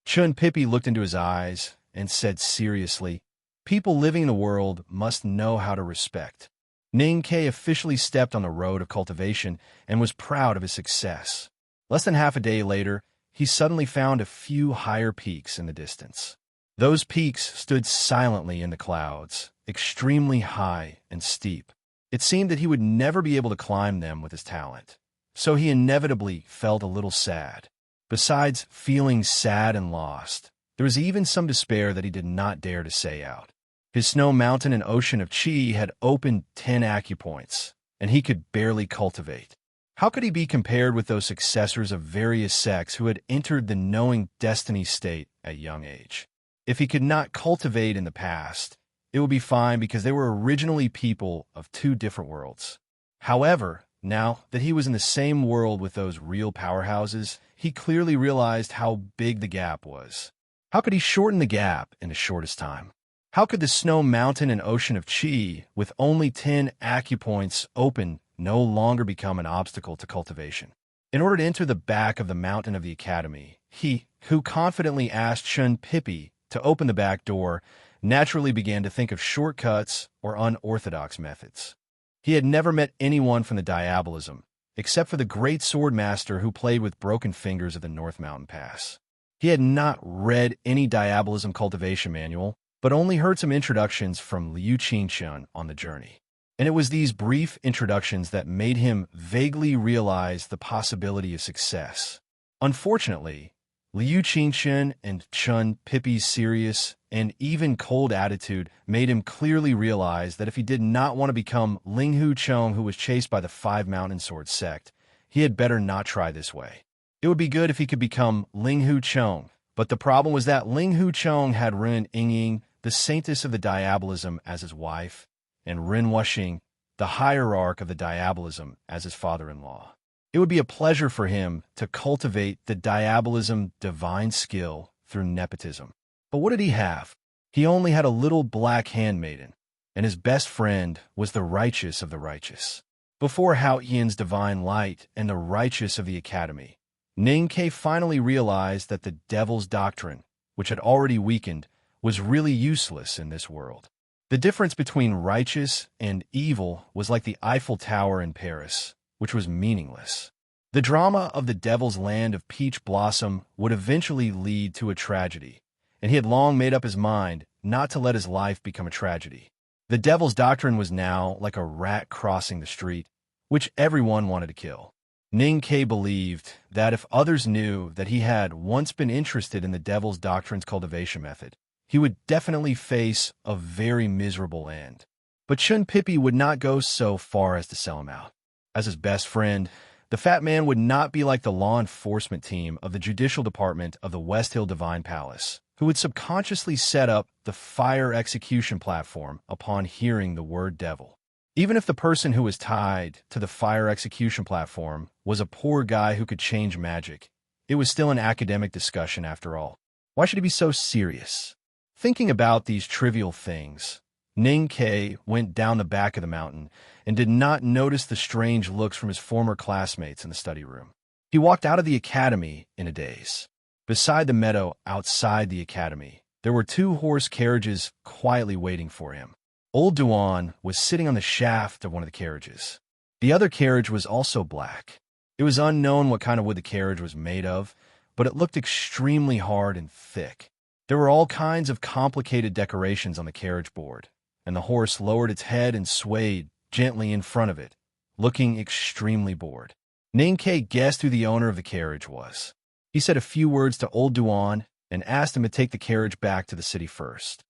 Speaker 1: Chun Pippi looked into his eyes and said seriously, People living in the world must know how to respect. Ning Ke officially stepped on the road of cultivation and was proud of his success. Less than half a day later, he suddenly found a few higher peaks in the distance. Those peaks stood silently in the clouds, extremely high and steep. It seemed that he would never be able to climb them with his talent, so he inevitably felt a little sad. Besides feeling sad and lost, there was even some despair that he did not dare to say out. His snow mountain and ocean of qi had opened 10 acupoints, and he could barely cultivate. How could he be compared with those successors of various sects who had entered the knowing destiny state at young age? If he could not cultivate in the past, it would be fine because they were originally people of two different worlds. However, now that he was in the same world with those real powerhouses, he clearly realized how big the gap was. How could he shorten the gap in the shortest time? How could the snow mountain and ocean of Qi, with only 10 acupoints open, no longer become an obstacle to cultivation? In order to enter the back of the mountain of the academy, he, who confidently asked Shun Pippi to open the back door, naturally began to think of shortcuts or unorthodox methods. He had never met anyone from the Diabolism, except for the great sword master who played with broken fingers at the North Mountain Pass. He had not read any Diabolism cultivation manual, but only heard some introductions from Liu Qingshun on the journey. And it was these brief introductions that made him vaguely realize the possibility of success. Unfortunately, Liu Qingshun and Shun Pippi's serious and even cold attitude made him clearly realize that if he did not want to become Ling Hu Chong, who was chased by the Five Mountain Sword sect, he had better not try this way. It would be good if he could become Ling Hu Chong, but the problem was that Ling Hu Chong had Ren Yingying, the saintess of the Diabolism, as his wife, and Ren Wuxing, the hierarch of the Diabolism, as his father-in-law. It would be a pleasure for him to cultivate the Diabolism divine skill through nepotism. But what did he have? He only had a little black handmaiden, and his best friend was the righteous of the righteous. Before Hao Yan's divine light and the righteous of the academy, Ning Ke finally realized that the devil's doctrine, which had already weakened, was really useless in this world. The difference between righteous and evil was like the Eiffel Tower in Paris, which was meaningless. The drama of the devil's land of peach blossom would eventually lead to a tragedy, and he had long made up his mind not to let his life become a tragedy. The devil's doctrine was now like a rat crossing the street, which everyone wanted to kill. Ning Ke believed that if others knew that he had once been interested in the devil's doctrine's cultivation method, he would definitely face a very miserable end. But Shun Pippi would not go so far as to sell him out. As his best friend, the fat man would not be like the law enforcement team of the judicial department of the West Hill Divine Palace, who would subconsciously set up the fire execution platform upon hearing the word devil. Even if the person who was tied to the fire execution platform was a poor guy who could change magic, it was still an academic discussion after all. Why should he be so serious? Thinking about these trivial things, Ning Ke went down the back of the mountain and did not notice the strange looks from his former classmates in the study room. He walked out of the academy in a daze. Beside the meadow outside the academy, there were 2 horse carriages quietly waiting for him. Old Duan was sitting on the shaft of one of the carriages. The other carriage was also black. It was unknown what kind of wood the carriage was made of, but it looked extremely hard and thick. There were all kinds of complicated decorations on the carriage board, and the horse lowered its head and swayed gently in front of it, looking extremely bored. Ning Ke guessed who the owner of the carriage was. He said a few words to old Duan and asked him to take the carriage back to the city first.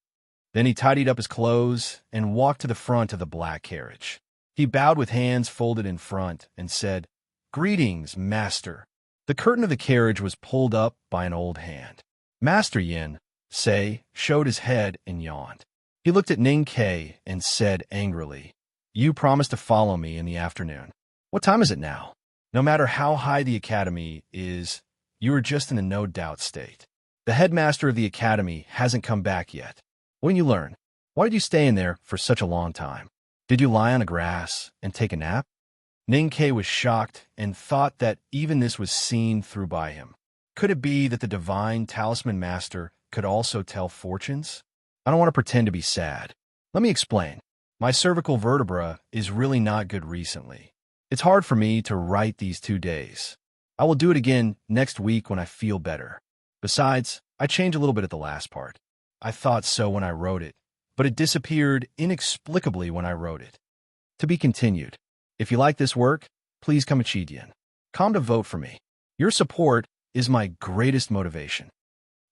Speaker 1: Then he tidied up his clothes and walked to the front of the black carriage. He bowed with hands folded in front and said, "Greetings, master." The curtain of the carriage was pulled up by an old hand. Master Yin, showed his head and yawned. He looked at Ning Ke and said angrily, "You promised to follow me in the afternoon. What time is it now? No matter how high the academy is, you are just in a no-doubt state. The headmaster of the academy hasn't come back yet. When you learn, why did you stay in there for such a long time? Did you lie on the grass and take a nap?" Ning Ke was shocked and thought that even this was seen through by him. Could it be that the divine talisman master could also tell fortunes? I don't want to pretend to be sad. Let me explain. My cervical vertebra is really not good recently. It's hard for me to write these 2 days. I will do it again next week when I feel better. Besides, I changed a little bit at the last part. I thought so when I wrote it, but it disappeared inexplicably when I wrote it. To be continued. If you like this work, please come Chidian. Come to vote for me. Your support is my greatest motivation.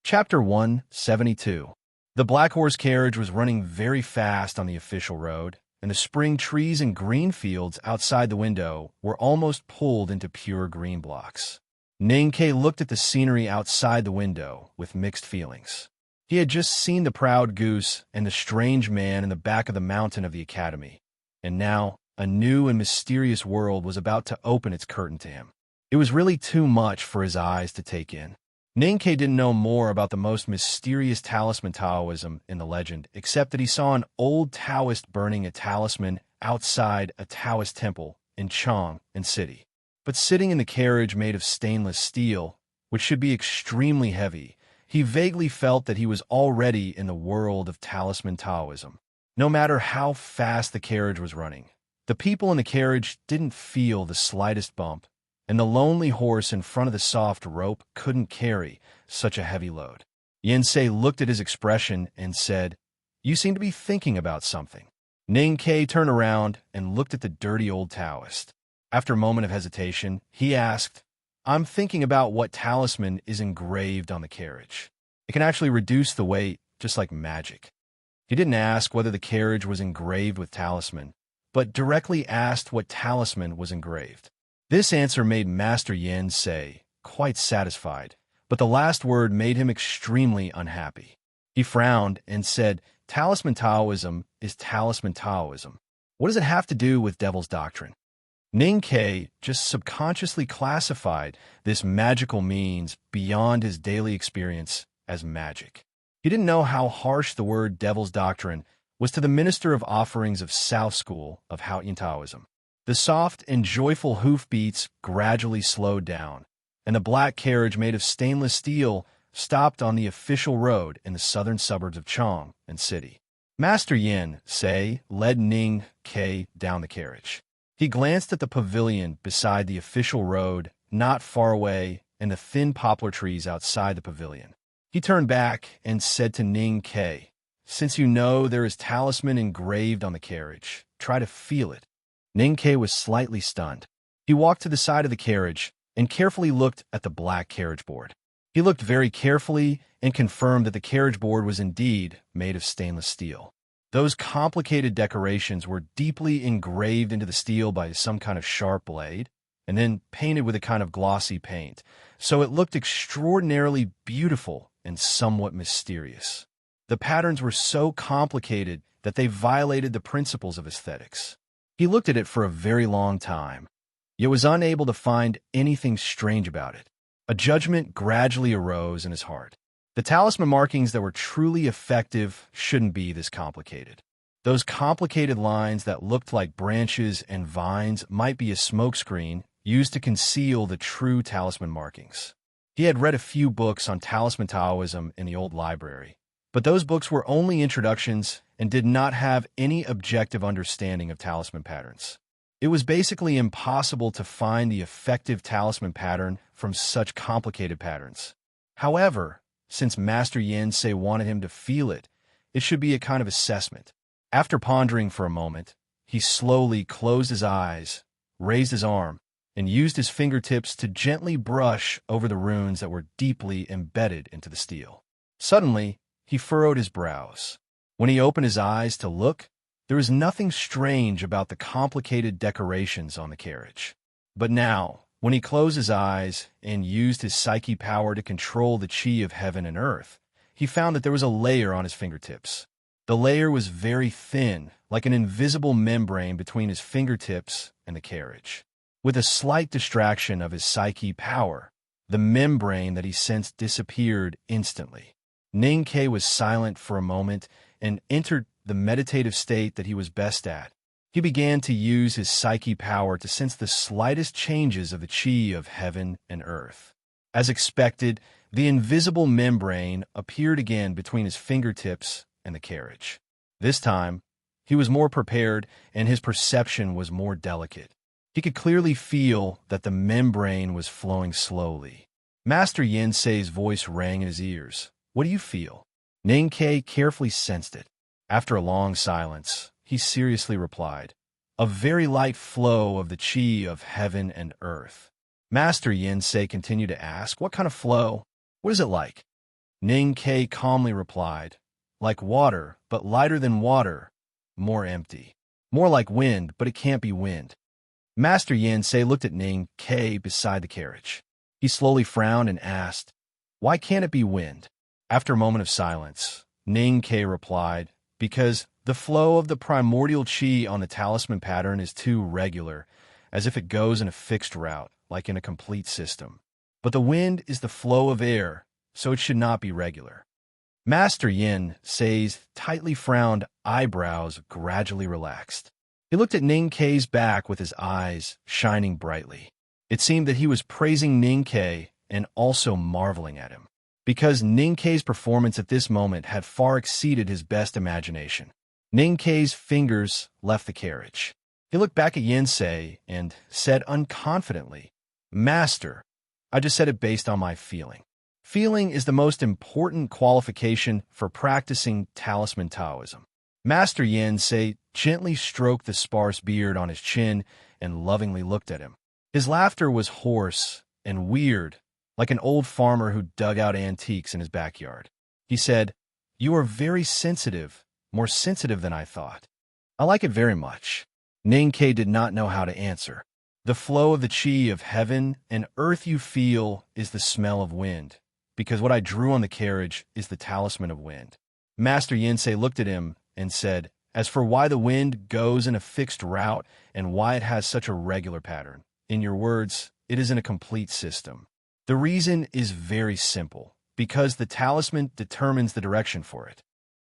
Speaker 1: Chapter 172. The black horse carriage was running very fast on the official road, and the spring trees and green fields outside the window were almost pulled into pure green blocks. Ning Ke looked at the scenery outside the window with mixed feelings. He had just seen the proud goose and the strange man in the back of the mountain of the academy, and now a new and mysterious world was about to open its curtain to him. It was really too much for his eyes to take in. Ninkei didn't know more about the most mysterious talisman Taoism in the legend, except that he saw an old Taoist burning a talisman outside a Taoist temple in Chang City. But sitting in the carriage made of stainless steel, which should be extremely heavy, he vaguely felt that he was already in the world of talisman Taoism. No matter how fast the carriage was running, the people in the carriage didn't feel the slightest bump, and the lonely horse in front of the soft rope couldn't carry such a heavy load. Yensei looked at his expression and said, "You seem to be thinking about something." Ninkei turned around and looked at the dirty old Taoist. After a moment of hesitation, he asked, "I'm thinking about what talisman is engraved on the carriage. It can actually reduce the weight, just like magic." He didn't ask whether the carriage was engraved with talisman, but directly asked what talisman was engraved. This answer made Master Yin say, quite satisfied, but the last word made him extremely unhappy. He frowned and said, "Talisman Taoism is talisman Taoism. What does it have to do with devil's doctrine?" Ninkei just subconsciously classified this magical means beyond his daily experience as magic. He didn't know how harsh the word devil's doctrine was to the minister of offerings of South School of Haoyin Taoism. The soft and joyful hoofbeats gradually slowed down, and the black carriage made of stainless steel stopped on the official road in the southern suburbs of Chang City. Master Yin led Ning Kei down the carriage. He glanced at the pavilion beside the official road, not far away, and the thin poplar trees outside the pavilion. He turned back and said to Ning Kei, "Since you know there is talisman engraved on the carriage, try to feel it." Ninkei was slightly stunned. He walked to the side of the carriage and carefully looked at the black carriage board. He looked very carefully and confirmed that the carriage board was indeed made of stainless steel. Those complicated decorations were deeply engraved into the steel by some kind of sharp blade, and then painted with a kind of glossy paint, so it looked extraordinarily beautiful and somewhat mysterious. The patterns were so complicated that they violated the principles of aesthetics. He looked at it for a very long time, yet was unable to find anything strange about it. A judgment gradually arose in his heart. The talisman markings that were truly effective shouldn't be this complicated. Those complicated lines that looked like branches and vines might be a smokescreen used to conceal the true talisman markings. He had read a few books on talisman Taoism in the old library, but those books were only introductions and did not have any objective understanding of talisman patterns. It was basically impossible to find the effective talisman pattern from such complicated patterns. However, since Master Yensei wanted him to feel it, it should be a kind of assessment. After pondering for a moment, he slowly closed his eyes, raised his arm, and used his fingertips to gently brush over the runes that were deeply embedded into the steel. Suddenly, he furrowed his brows. When he opened his eyes to look, there was nothing strange about the complicated decorations on the carriage. But now, when he closed his eyes and used his psyche power to control the chi of heaven and earth, he found that there was a layer on his fingertips. The layer was very thin, like an invisible membrane between his fingertips and the carriage. With a slight distraction of his psyche power, the membrane that he sensed disappeared instantly. Ninkei was silent for a moment and entered the meditative state that he was best at. He began to use his psyche power to sense the slightest changes of the chi of heaven and earth. As expected, the invisible membrane appeared again between his fingertips and the carriage. This time, he was more prepared and his perception was more delicate. He could clearly feel that the membrane was flowing slowly. Master Yensei's voice rang in his ears. "What do you feel?" Ninkei carefully sensed it. After a long silence, he seriously replied, "A very light flow of the chi of heaven and earth." Master Yensei continued to ask, "What kind of flow? What is it like?" Ninkei calmly replied, "Like water, but lighter than water, more empty. More like wind, but it can't be wind." Master Yensei looked at Ninkei beside the carriage. He slowly frowned and asked, "Why can't it be wind?" After a moment of silence, Ninkei replied, "Because the flow of the primordial chi on the talisman pattern is too regular, as if it goes in a fixed route, like in a complete system. but the wind is the flow of air, so it should not be regular. Master Yin Sei's tightly frowned eyebrows gradually relaxed. He looked at Ning Kei's back with his eyes shining brightly. It seemed that he was praising Ning Kei and also marveling at him, because Ning Kei's performance at this moment had far exceeded his best imagination. Ning Kei's fingers left the carriage. He looked back at Yin Sei and said unconfidently, "Master, I just said it based on my feeling. Feeling is the most important qualification for practicing talisman Taoism." Master Yin Sei gently stroked the sparse beard on his chin and lovingly looked at him. His laughter was hoarse and weird, like an old farmer who dug out antiques in his backyard. He said, "You are very sensitive, more sensitive than I thought. I like it very much." Ning Kei did not know how to answer. The flow of the qi of heaven and earth you feel is the smell of wind, because what I drew on the carriage is the talisman of wind. Master Yin Sei looked at him and said, "As for why the wind goes in a fixed route and why it has such a regular pattern, in your words, it is in a complete system. The reason is very simple, because the talisman determines the direction for it.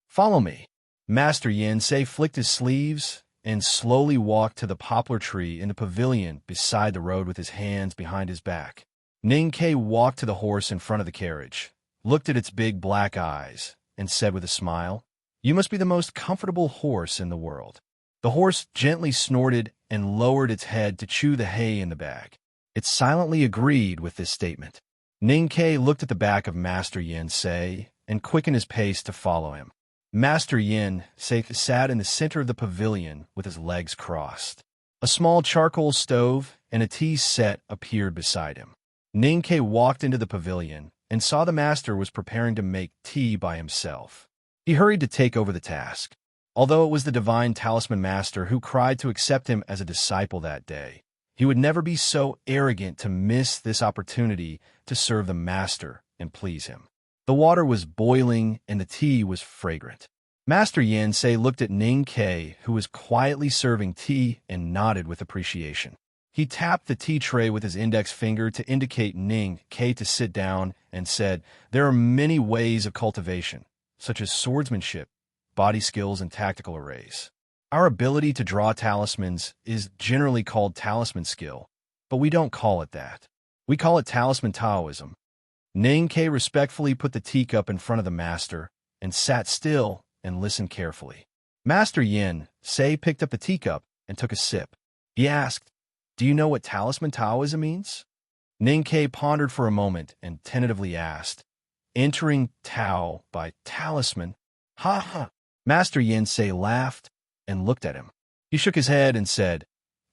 Speaker 1: Follow me." Master Yin Sei flicked his sleeves and slowly walked to the poplar tree in the pavilion beside the road with his hands behind his back. Ning Kei walked to the horse in front of the carriage, looked at its big black eyes, and said with a smile, "You must be the most comfortable horse in the world." The horse gently snorted and lowered its head to chew the hay in the bag. It silently agreed with this statement. Ning Kei looked at the back of Master Yin Sei and quickened his pace to follow him. Master Yin Sei sat in the center of the pavilion with his legs crossed. A small charcoal stove and a tea set appeared beside him. Ning Kei walked into the pavilion and saw the master was preparing to make tea by himself. He hurried to take over the task. Although it was the divine talisman master who cried to accept him as a disciple that day, he would never be so arrogant to miss this opportunity to serve the master and please him. The water was boiling and the tea was fragrant. Master Yin Sei looked at Ning Kei, who was quietly serving tea, and nodded with appreciation. He tapped the tea tray with his index finger to indicate Ning Kei to sit down and said, "There are many ways of cultivation, such as swordsmanship, body skills, and tactical arrays. Our ability to draw talismans is generally called talisman skill, but we don't call it that. We call it talisman Taoism." Ning Kei respectfully put the teacup in front of the master and sat still and listened carefully. Master Yin Sei picked up the teacup and took a sip. He asked, "Do you know what talisman Taoism means?" Ning Kei pondered for a moment and tentatively asked, "Entering Tao by talisman? Ha ha." Master Yin Sei laughed and looked at him. He shook his head and said,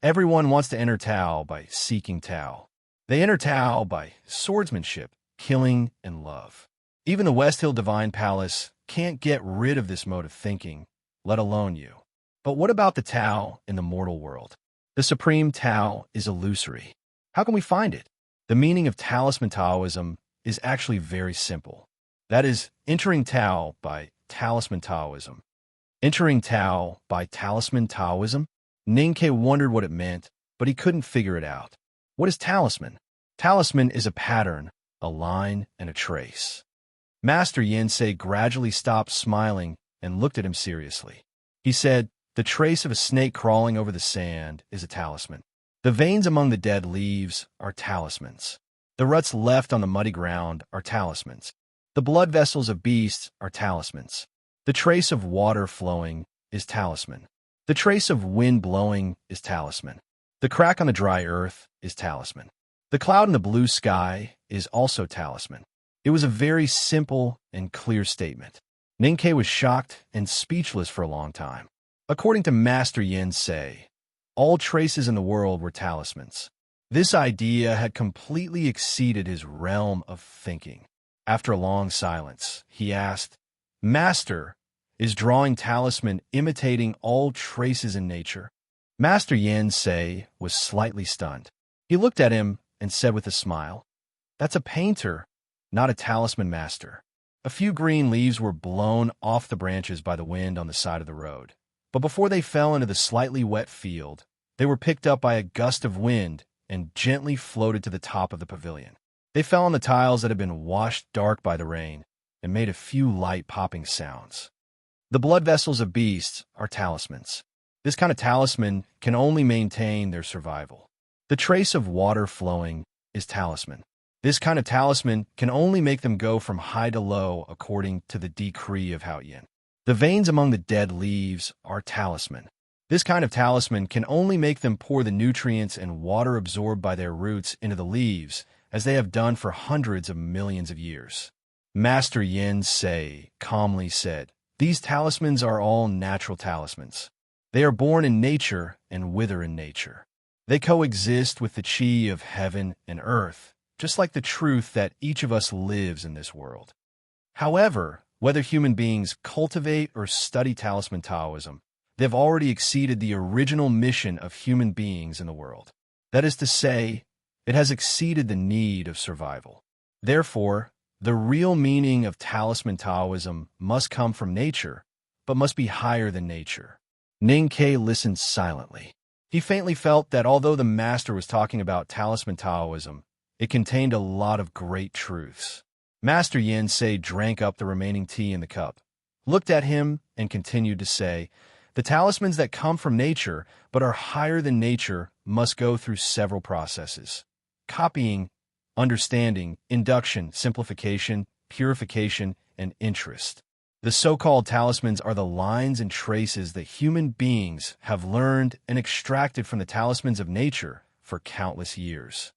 Speaker 1: "Everyone wants to enter Tao by seeking Tao. They enter Tao by swordsmanship, killing, and love. Even the West Hill Divine Palace can't get rid of this mode of thinking, let alone you. But what about the Tao in the mortal world? The supreme Tao is illusory. How can we find it?" The meaning of talisman Taoism is actually very simple. That is, entering Tao by talisman Taoism. Entering Tao by talisman Taoism? Ning Kei wondered what it meant, but he couldn't figure it out. What is talisman? Talisman is a pattern, a line, and a trace. Master Yin Sei gradually stopped smiling and looked at him seriously. He said, "The trace of a snake crawling over the sand is a talisman. The veins among the dead leaves are talismans. The ruts left on the muddy ground are talismans. The blood vessels of beasts are talismans. The trace of water flowing is talisman. The trace of wind blowing is talisman. The crack on the dry earth is talisman. The cloud in the blue sky is also talisman." It was a very simple and clear statement. Ning Kei was shocked and speechless for a long time. According to Master Yin Sei, all traces in the world were talismans. This idea had completely exceeded his realm of thinking. After a long silence, he asked, "Master, is drawing talisman imitating all traces in nature?" Master Yin Sei was slightly stunned. He looked at him and said with a smile, "That's a painter, not a talisman master." A few green leaves were blown off the branches by the wind on the side of the road, but before they fell into the slightly wet field, they were picked up by a gust of wind and gently floated to the top of the pavilion. They fell on the tiles that had been washed dark by the rain and made a few light popping sounds. The blood vessels of beasts are talismans. This kind of talisman can only maintain their survival. The trace of water flowing is talisman. This kind of talisman can only make them go from high to low according to the decree of Hao Yin. The veins among the dead leaves are talisman. This kind of talisman can only make them pour the nutrients and water absorbed by their roots into the leaves, as they have done for hundreds of millions of years. Master Yin Sei calmly said, "These talismans are all natural talismans. They are born in nature and wither in nature. They coexist with the chi of heaven and earth, just like the truth that each of us lives in this world." However, whether human beings cultivate or study talisman Taoism, they've already exceeded the original mission of human beings in the world. That is to say, it has exceeded the need of survival. Therefore, the real meaning of talisman Taoism must come from nature, but must be higher than nature. Ning Ke listened silently. He faintly felt that although the master was talking about talisman Taoism, it contained a lot of great truths. Master Yin Sei drank up the remaining tea in the cup, looked at him, and continued to say, "The talismans that come from nature but are higher than nature must go through several processes: copying, understanding, induction, simplification, purification, and interest. The so-called talismans are the lines and traces that human beings have learned and extracted from the talismans of nature for countless years."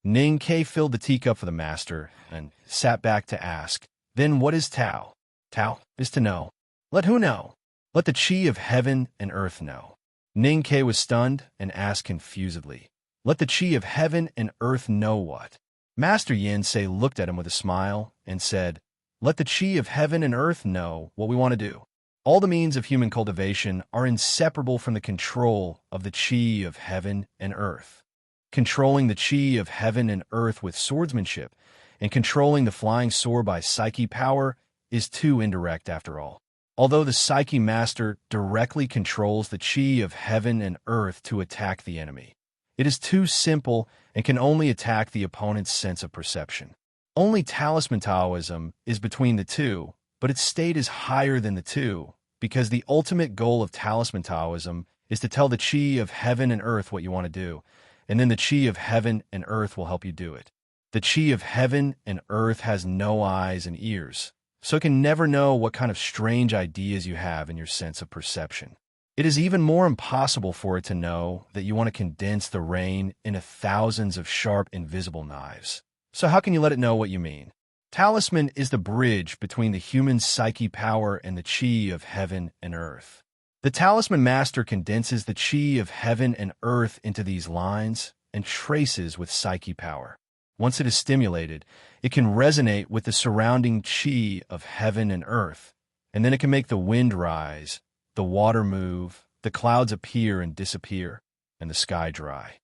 Speaker 1: Ning Ke filled the teacup for the master and sat back to ask, "Then what is Tao?" "Tao is to know." "Let who know?" "Let the chi of heaven and earth know." Ning Ke was stunned and asked confusedly, "Let the chi of heaven and earth know what?" Master Yin Sei looked at him with a smile and said, "Let the chi of heaven and earth know what we want to do. All the means of human cultivation are inseparable from the control of the chi of heaven and earth. Controlling the chi of heaven and earth with swordsmanship and controlling the flying sword by psyche power is too indirect after all. Although the psyche master directly controls the chi of heaven and earth to attack the enemy, it is too simple and can only attack the opponent's sense of perception. Only talisman Taoism is between the two, but its state is higher than the two, because the ultimate goal of talisman Taoism is to tell the chi of heaven and earth what you want to do, and then the chi of heaven and earth will help you do it. The chi of heaven and earth has no eyes and ears, so it can never know what kind of strange ideas you have in your sense of perception. It is even more impossible for it to know that you want to condense the rain into thousands of sharp, invisible knives. So how can you let it know what you mean? Talisman is the bridge between the human psyche power and the chi of heaven and earth. The talisman master condenses the chi of heaven and earth into these lines and traces with psyche power. Once it is stimulated, it can resonate with the surrounding chi of heaven and earth, and then it can make the wind rise, the water move, the clouds appear and disappear, and the sky dry.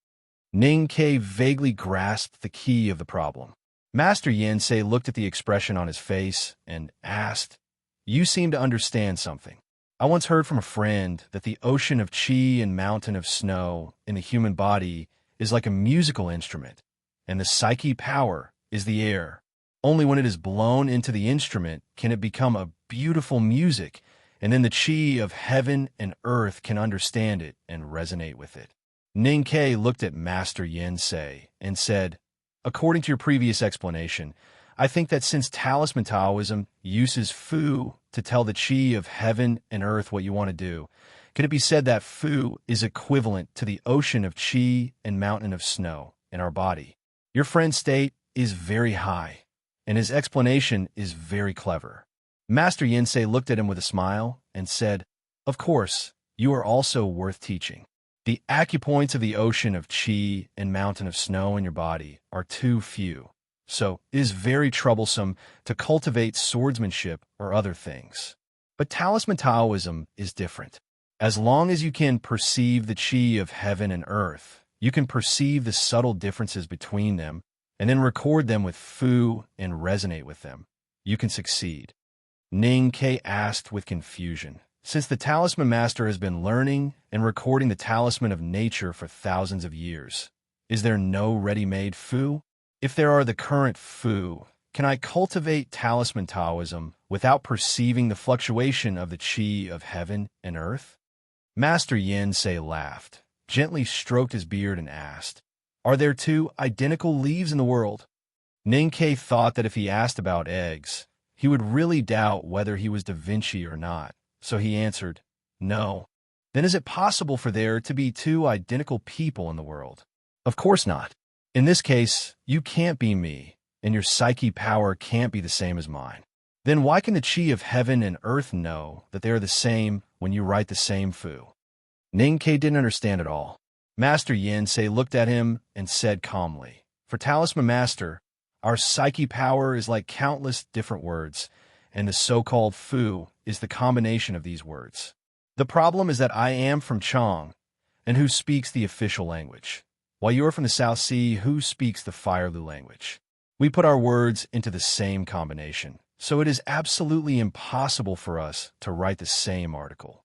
Speaker 1: Ning Ke vaguely grasped the key of the problem. Master Yin Sei looked at the expression on his face and asked, "You seem to understand something. I once heard from a friend that the ocean of chi and mountain of snow in the human body is like a musical instrument, and the psyche power is the air. Only when it is blown into the instrument can it become a beautiful music, and then the chi of heaven and earth can understand it and resonate with it." Ning Ke looked at Master Yin Sei and said, "According to your previous explanation, I think that since talisman Taoism uses Fu to tell the chi of heaven and earth what you want to do, could it be said that Fu is equivalent to the ocean of chi and mountain of snow in our body? Your friend's state is very high, and his explanation is very clever." Master Yin Sei looked at him with a smile and said, "Of course, you are also worth teaching. The acupoints of the ocean of chi and mountain of snow in your body are too few, so it is very troublesome to cultivate swordsmanship or other things. But talisman Taoism is different. As long as you can perceive the chi of heaven and earth, you can perceive the subtle differences between them and then record them with Fu and resonate with them. You can succeed." Ning Ke asked with confusion, "Since the talisman master has been learning and recording the talisman of nature for thousands of years, is there no ready-made Fu?" If there are the current Fu, can I cultivate talisman Taoism without perceiving the fluctuation of the qi of heaven and earth? Master Yin Sei laughed, gently stroked his beard, and asked, "Are there two identical leaves in the world?" Ninkei thought that if he asked about eggs, he would really doubt whether he was Da Vinci or not, so he answered, "No." "Then is it possible for there to be two identical people in the world?" "Of course not. In this case, you can't be me, and your psyche power can't be the same as mine. Then why can the qi of heaven and earth know that they are the same when you write the same Fu?" Ninkei didn't understand at all. Master Yin Sei looked at him and said calmly, "For Talisman Master, our psyche power is like countless different words, and the so-called Fu is the combination of these words. The problem is that I am from Chang, and who speaks the official language, while you are from the South Sea, who speaks the Firelu language. We put our words into the same combination, so it is absolutely impossible for us to write the same article.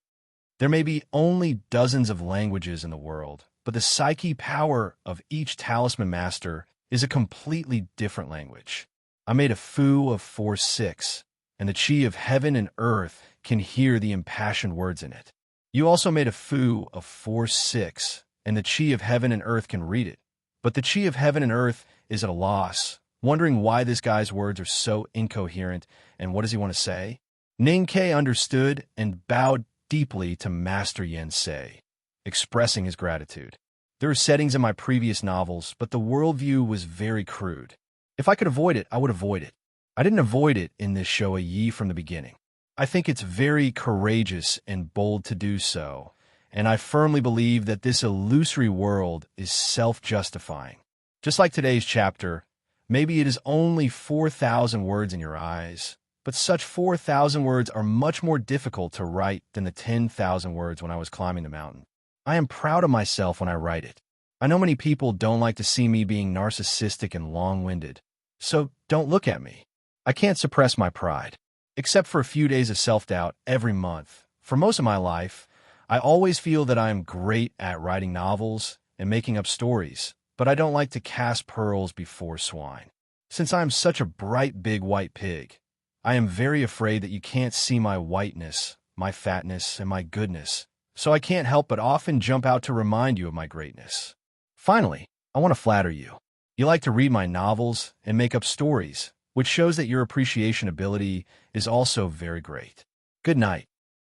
Speaker 1: There may be only dozens of languages in the world, but the psyche power of each Talisman Master is a completely different language. I made a Fu of 4-6, and the qi of heaven and earth can hear the impassioned words in it. You also made a Fu of 4-6, and the qi of heaven and earth can read it. But the qi of heaven and earth is at a loss, wondering why this guy's words are so incoherent and what does he want to say?" Ninkei understood and bowed deeply to Master Yin Sei, expressing his gratitude. There are settings in my previous novels, but the worldview was very crude. If I could avoid it, I would avoid it. I didn't avoid it in this show a Yi from the beginning. I think it's very courageous and bold to do so, and I firmly believe that this illusory world is self-justifying. Just like today's chapter, maybe it is only 4,000 words in your eyes, but such 4,000 words are much more difficult to write than the 10,000 words when I was climbing the mountain. I am proud of myself when I write it. I know many people don't like to see me being narcissistic and long-winded, so don't look at me. I can't suppress my pride. Except for a few days of self-doubt every month, for most of my life, I always feel that I am great at writing novels and making up stories, but I don't like to cast pearls before swine. Since I am such a bright big white pig, I am very afraid that you can't see my whiteness, my fatness, and my goodness, so I can't help but often jump out to remind you of my greatness. Finally, I want to flatter you. You like to read my novels and make up stories, which shows that your appreciation ability is also very great. Good night.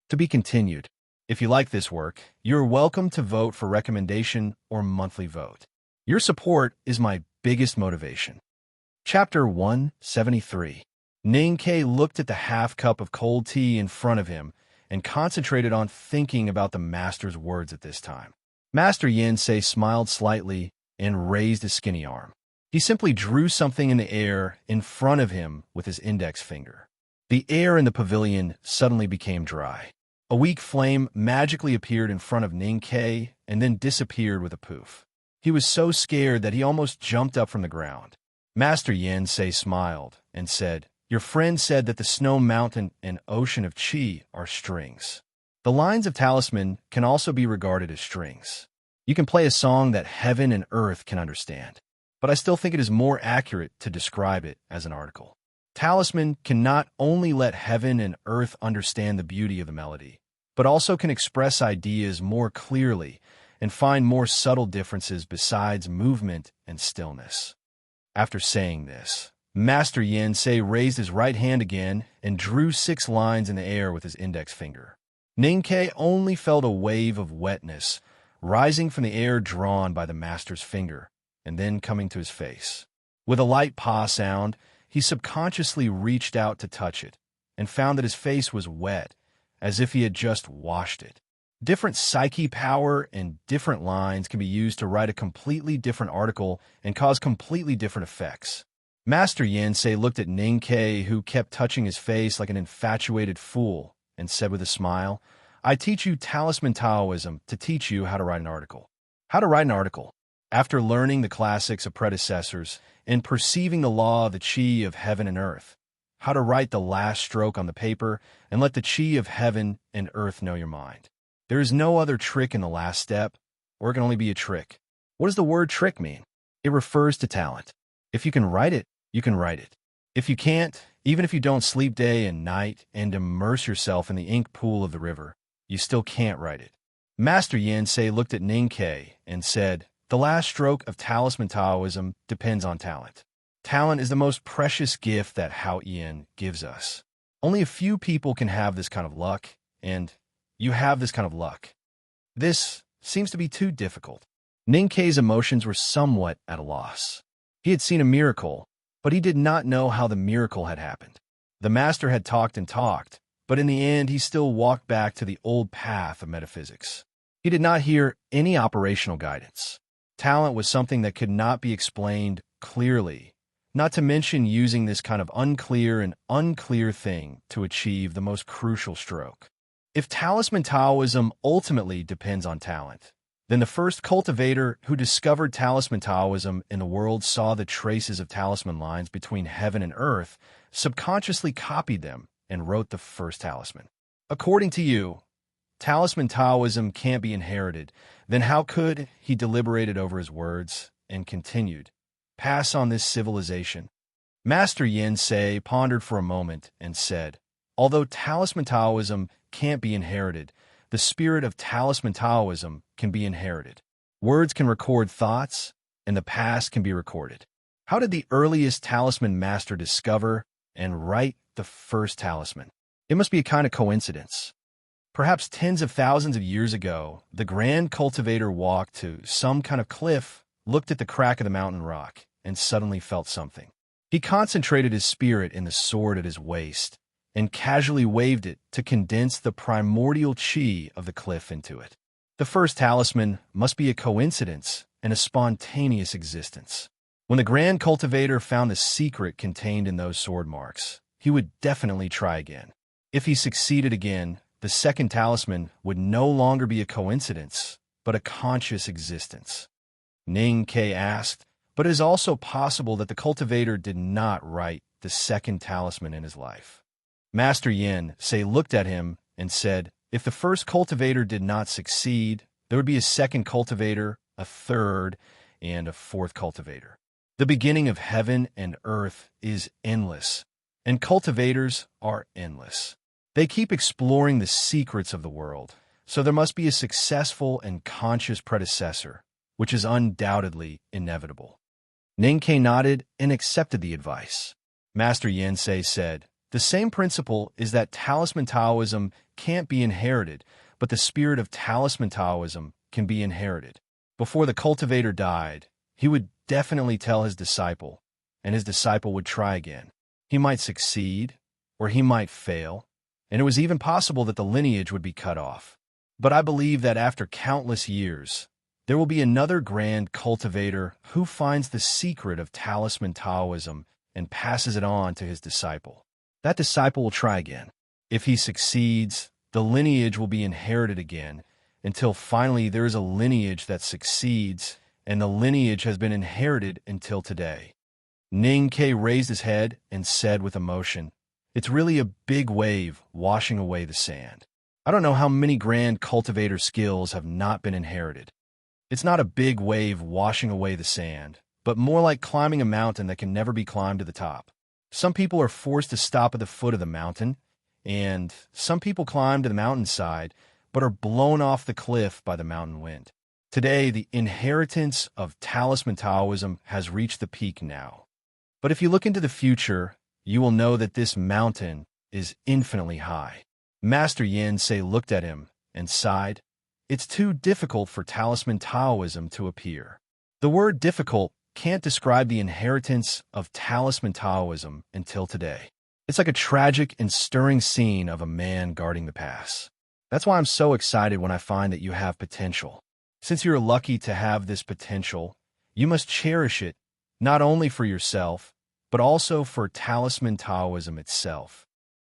Speaker 1: To be continued. If you like this work, you're welcome to vote for recommendation or monthly vote. Your support is my biggest motivation. Chapter 173. Ninkei looked at the half cup of cold tea in front of him and concentrated on thinking about the master's words at this time. Master Yin Sei smiled slightly and raised his skinny arm. He simply drew something in the air in front of him with his index finger. The air in the pavilion suddenly became dry. A weak flame magically appeared in front of Ninkei and then disappeared with a poof. He was so scared that he almost jumped up from the ground. Master Yin Sei smiled and said, "Your friend said that the snow mountain and ocean of qi are strings. The lines of talisman can also be regarded as strings. You can play a song that heaven and earth can understand, but I still think it is more accurate to describe it as an article. Talisman can not only let heaven and earth understand the beauty of the melody, but also can express ideas more clearly and find more subtle differences besides movement and stillness." After saying this, Master Yin Sei raised his right hand again and drew 6 lines in the air with his index finger. Ninkei only felt a wave of wetness rising from the air drawn by the master's finger and then coming to his face. With a light paw sound, he subconsciously reached out to touch it and found that his face was wet, as if he had just washed it. Different psyche power and different lines can be used to write a completely different article and cause completely different effects. Master Yin Sei looked at Ninkei, who kept touching his face like an infatuated fool, and said with a smile, "I teach you Talisman Taoism to teach you how to write an article." How to write an article. After learning the classics of predecessors and perceiving the law of the qi of heaven and earth, how to write the last stroke on the paper and let the qi of heaven and earth know your mind. There is no other trick in the last step, or it can only be a trick. What does the word trick mean? It refers to talent. If you can write it, you can write it. If you can't, even if you don't sleep day and night and immerse yourself in the ink pool of the river, you still can't write it. Master Yensei looked at Ninkei and said, "The last stroke of talisman Taoism depends on talent. Talent is the most precious gift that Hao Yin gives us. Only a few people can have this kind of luck, and you have this kind of luck. This seems to be too difficult." Ninkei's emotions were somewhat at a loss. He had seen a miracle, but he did not know how the miracle had happened. The master had talked and talked, but in the end he still walked back to the old path of metaphysics. He did not hear any operational guidance. Talent was something that could not be explained clearly, not to mention using this kind of unclear thing to achieve the most crucial stroke. If talisman Taoism ultimately depends on talent, then the first cultivator who discovered talisman Taoism in the world saw the traces of talisman lines between heaven and earth, subconsciously copied them, and wrote the first talisman. According to you, talisman Taoism can't be inherited. Then how could, he deliberated over his words and continued, pass on this civilization? Master Yensei pondered for a moment and said, although talisman Taoism can't be inherited, the spirit of talisman Taoism can be inherited. Words can record thoughts, and the past can be recorded. How did the earliest talisman master discover and write the first talisman? It must be a kind of coincidence. Perhaps tens of thousands of years ago, the grand cultivator walked to some kind of cliff, looked at the crack of the mountain rock, and suddenly felt something. He concentrated his spirit in the sword at his waist, and casually waved it to condense the primordial chi of the cliff into it. The first talisman must be a coincidence and a spontaneous existence. When the grand cultivator found the secret contained in those sword marks, he would definitely try again. If he succeeded again, the second talisman would no longer be a coincidence, but a conscious existence. Ning Kei asked, but it is also possible that the cultivator did not write the second talisman in his life. Master Yensei looked at him and said, if the first cultivator did not succeed, there would be a second cultivator, a third, and a fourth cultivator. The beginning of heaven and earth is endless, and cultivators are endless. They keep exploring the secrets of the world, so there must be a successful and conscious predecessor, which is undoubtedly inevitable. Ninkei nodded and accepted the advice. Master Yensei said, the same principle is that talisman Taoism can't be inherited, but the spirit of talisman Taoism can be inherited. Before the cultivator died, he would definitely tell his disciple, and his disciple would try again. He might succeed, or he might fail, and it was even possible that the lineage would be cut off. But I believe that after countless years, there will be another grand cultivator who finds the secret of talisman Taoism and passes it on to his disciple. That disciple will try again. If he succeeds, the lineage will be inherited again, until finally there is a lineage that succeeds, and the lineage has been inherited until today. Ning Kei raised his head and said with emotion, it's really a big wave washing away the sand. I don't know how many grand cultivator skills have not been inherited. It's not a big wave washing away the sand, but more like climbing a mountain that can never be climbed to the top. Some people are forced to stop at the foot of the mountain, and some people climb to the mountainside, but are blown off the cliff by the mountain wind. Today, the inheritance of talisman Taoism has reached the peak now. But if you look into the future, you will know that this mountain is infinitely high. Master Yensei looked at him and sighed. It's too difficult for talisman Taoism to appear. The word difficult can't describe the inheritance of talisman Taoism until today. It's like a tragic and stirring scene of a man guarding the pass. That's why I'm so excited when I find that you have potential. Since you're lucky to have this potential, you must cherish it, not only for yourself, but also for talisman Taoism itself.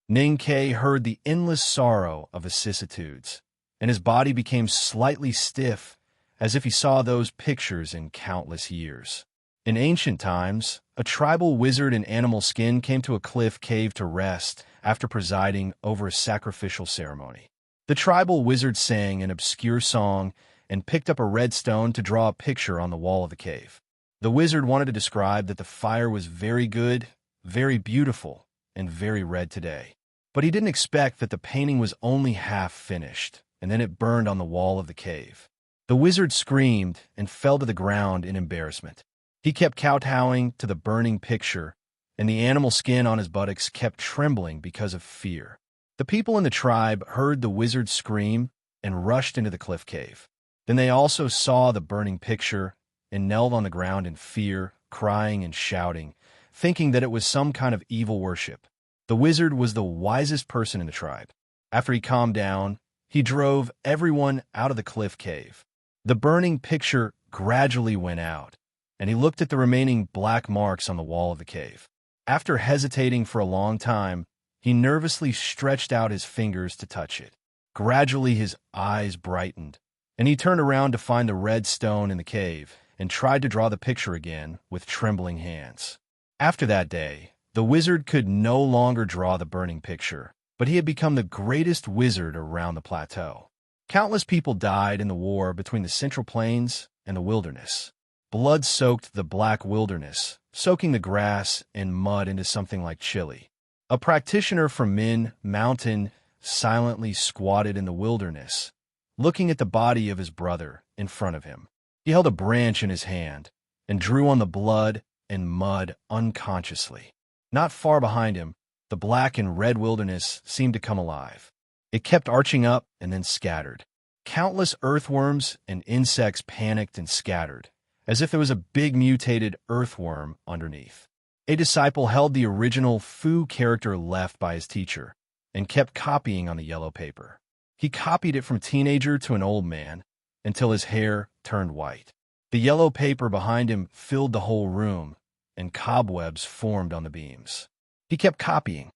Speaker 1: Ning Kei heard the endless sorrow of vicissitudes, and his body became slightly stiff, as if he saw those pictures in countless years. In ancient times, a tribal wizard in animal skin came to a cliff cave to rest after presiding over a sacrificial ceremony. The tribal wizard sang an obscure song and picked up a red stone to draw a picture on the wall of the cave. The wizard wanted to describe that the fire was very good, very beautiful, and very red today. But he didn't expect that the painting was only half finished, and then it burned on the wall of the cave. The wizard screamed and fell to the ground in embarrassment. He kept kowtowing to the burning picture, and the animal skin on his buttocks kept trembling because of fear. The people in the tribe heard the wizard scream and rushed into the cliff cave. Then they also saw the burning picture and knelt on the ground in fear, crying and shouting, thinking that it was some kind of evil worship. The wizard was the wisest person in the tribe. After he calmed down, he drove everyone out of the cliff cave. The burning picture gradually went out, and he looked at the remaining black marks on the wall of the cave. After hesitating for a long time, he nervously stretched out his fingers to touch it. Gradually, his eyes brightened, and he turned around to find the red stone in the cave and tried to draw the picture again with trembling hands. After that day, the wizard could no longer draw the burning picture, but he had become the greatest wizard around the plateau. Countless people died in the war between the Central Plains and the wilderness. Blood soaked the black wilderness, soaking the grass and mud into something like chili. A practitioner from Min Mountain silently squatted in the wilderness, looking at the body of his brother in front of him. He held a branch in his hand and drew on the blood and mud unconsciously. Not far behind him, the black and red wilderness seemed to come alive. It kept arching up and then scattered. Countless earthworms and insects panicked and scattered, as if there was a big mutated earthworm underneath. A disciple held the original Fu character left by his teacher and kept copying on the yellow paper. He copied it from teenager to an old man until his hair turned white. The yellow paper behind him filled the whole room, and cobwebs formed on the beams. He kept copying.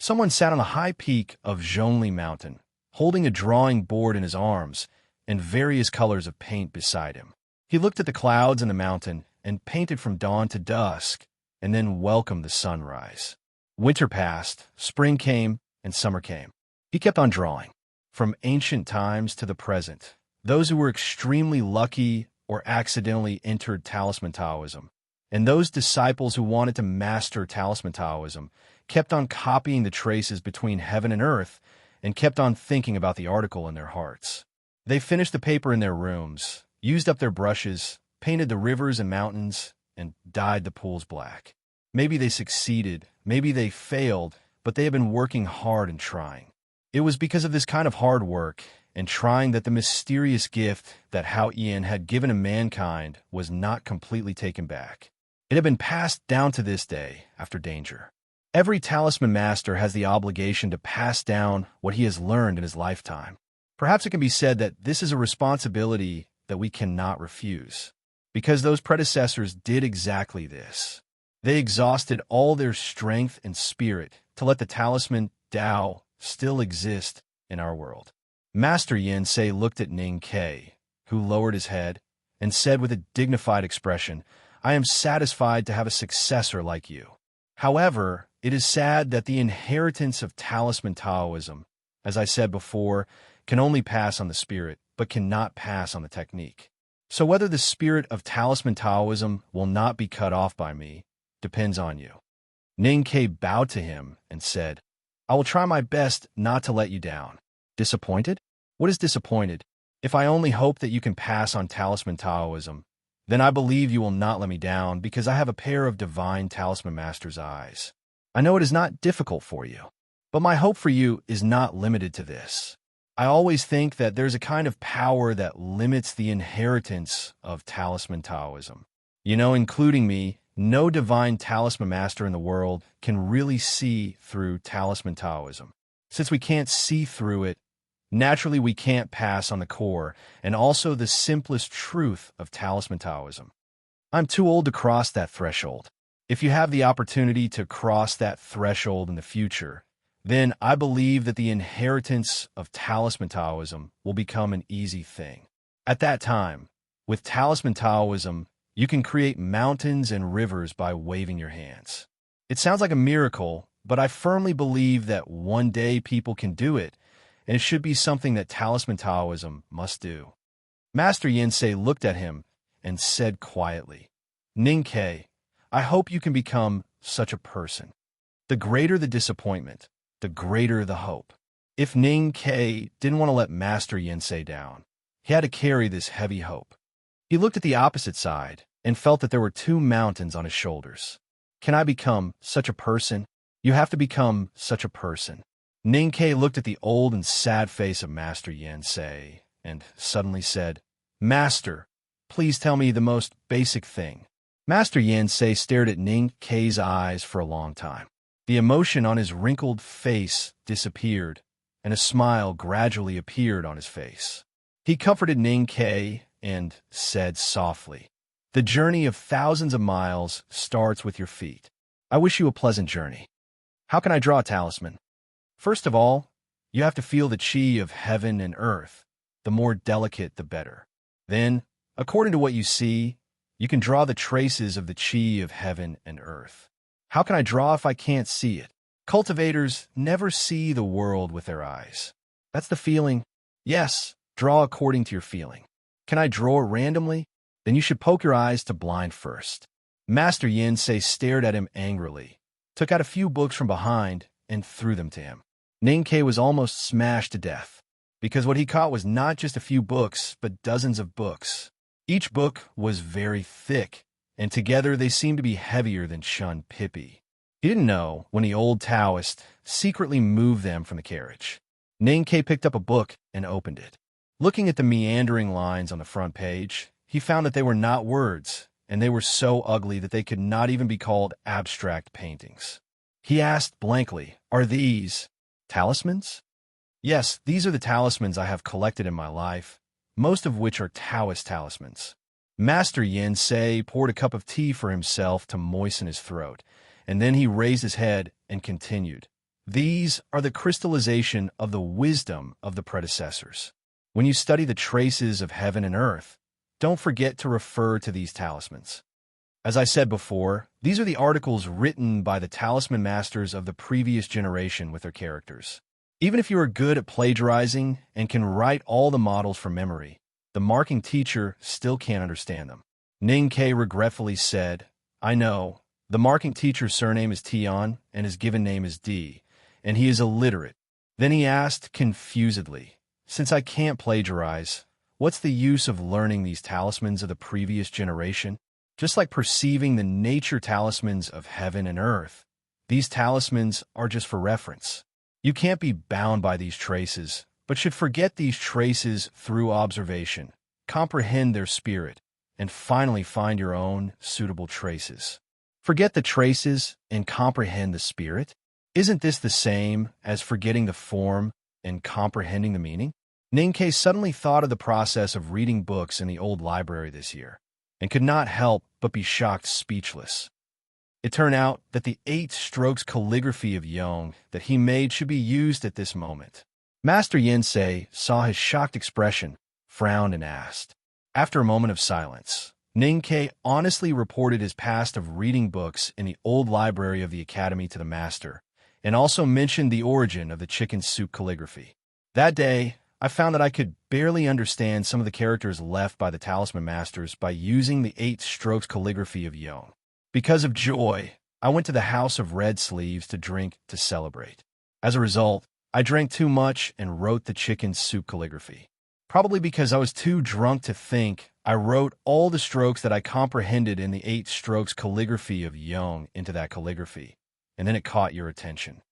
Speaker 1: Someone sat on a high peak of Zhongli Mountain, holding a drawing board in his arms and various colors of paint beside him. He looked at the clouds and the mountain and painted from dawn to dusk, and then welcomed the sunrise. Winter passed, spring came, and summer came. He kept on drawing. From ancient times to the present, those who were extremely lucky or accidentally entered Talisman Taoism, and those disciples who wanted to master Talisman Taoism kept on copying the traces between heaven and earth and kept on thinking about the article in their hearts. They finished the paper in their rooms, used up their brushes, painted the rivers and mountains, and dyed the pools black. Maybe they succeeded, maybe they failed, but they had been working hard and trying. It was because of this kind of hard work and trying that the mysterious gift that Hao Ian had given to mankind was not completely taken back. It had been passed down to this day after danger. Every talisman master has the obligation to pass down what he has learned in his lifetime. Perhaps it can be said that this is a responsibility that we cannot refuse, because those predecessors did exactly this. They exhausted all their strength and spirit to let the talisman Tao still exist in our world. Master Yin Sei looked at Ning Ke, who lowered his head and said with a dignified expression, "I am satisfied to have a successor like you. However, it is sad that the inheritance of Talisman Taoism, as I said before, can only pass on the spirit, but cannot pass on the technique. So whether the spirit of Talisman Taoism will not be cut off by me depends on you." Ning Ke bowed to him and said, "I will try my best not to let you down." Disappointed? What is disappointed? If I only hope that you can pass on Talisman Taoism, then I believe you will not let me down because I have a pair of divine Talisman Master's eyes. I know it is not difficult for you, but my hope for you is not limited to this. I always think that there's a kind of power that limits the inheritance of Talisman Taoism. Including me, no divine Talisman Master in the world can really see through Talisman Taoism. Since we can't see through it, naturally we can't pass on the core and also the simplest truth of Talisman Taoism. I'm too old to cross that threshold. If you have the opportunity to cross that threshold in the future, then I believe that the inheritance of Talisman Taoism will become an easy thing. At that time, with Talisman Taoism, you can create mountains and rivers by waving your hands. It sounds like a miracle, but I firmly believe that one day people can do it, and it should be something that Talisman Taoism must do. Master Yin Sei looked at him and said quietly, Ninkei, I hope you can become such a person. The greater the disappointment, the greater the hope. If Ninkei didn't want to let Master Yensei down, he had to carry this heavy hope. He looked at the opposite side and felt that there were two mountains on his shoulders. Can I become such a person? You have to become such a person. Ninkei looked at the old and sad face of Master Yensei and suddenly said, Master, please tell me the most basic thing. Master Yensei stared at Ninkei's eyes for a long time. The emotion on his wrinkled face disappeared, and a smile gradually appeared on his face. He comforted Ninkei and said softly, The journey of thousands of miles starts with your feet. I wish you a pleasant journey. How can I draw a talisman? First of all, you have to feel the chi of heaven and earth. The more delicate, the better. Then, according to what you see, you can draw the traces of the chi of heaven and earth. How can I draw if I can't see it? Cultivators never see the world with their eyes. That's the feeling. Yes, draw according to your feeling. Can I draw randomly? Then you should poke your eyes to blind first. Master Yensei stared at him angrily, took out a few books from behind, and threw them to him. Ninkei was almost smashed to death, because what he caught was not just a few books, but dozens of books. Each book was very thick, and together they seemed to be heavier than Shun Pippi. He didn't know when the old Taoist secretly moved them from the carriage. Ninkei picked up a book and opened it. Looking at the meandering lines on the front page, he found that they were not words, and they were so ugly that they could not even be called abstract paintings. He asked blankly, Are these talismans? Yes, these are the talismans I have collected in my life, most of which are Taoist talismans. Master Yensei poured a cup of tea for himself to moisten his throat, and then he raised his head and continued. These are the crystallization of the wisdom of the predecessors. When you study the traces of heaven and earth, don't forget to refer to these talismans. As I said before, these are the articles written by the talisman masters of the previous generation with their characters. Even if you are good at plagiarizing and can write all the models from memory, the marking teacher still can't understand them. Ninkei regretfully said, I know, the marking teacher's surname is Tion and his given name is D, and he is illiterate. Then he asked confusedly, Since I can't plagiarize, what's the use of learning these talismans of the previous generation? Just like perceiving the nature talismans of heaven and earth, these talismans are just for reference. You can't be bound by these traces, but should forget these traces through observation, comprehend their spirit, and finally find your own suitable traces. Forget the traces and comprehend the spirit? Isn't this the same as forgetting the form and comprehending the meaning? Ninkei suddenly thought of the process of reading books in the old library this year, and could not help but be shocked speechless. It turned out that the 8 strokes calligraphy of Yong that he made should be used at this moment. Master Yensei saw his shocked expression, frowned, and asked. After a moment of silence, Ninkei honestly reported his past of reading books in the old library of the academy to the master, and also mentioned the origin of the chicken soup calligraphy. That day, I found that I could barely understand some of the characters left by the talisman masters by using the 8 strokes calligraphy of Yong. Because of joy, I went to the House of Red Sleeves to drink to celebrate. As a result, I drank too much and wrote the chicken soup calligraphy. Probably because I was too drunk to think, I wrote all the strokes that I comprehended in the 8 strokes calligraphy of Yong into that calligraphy, and then it caught your attention.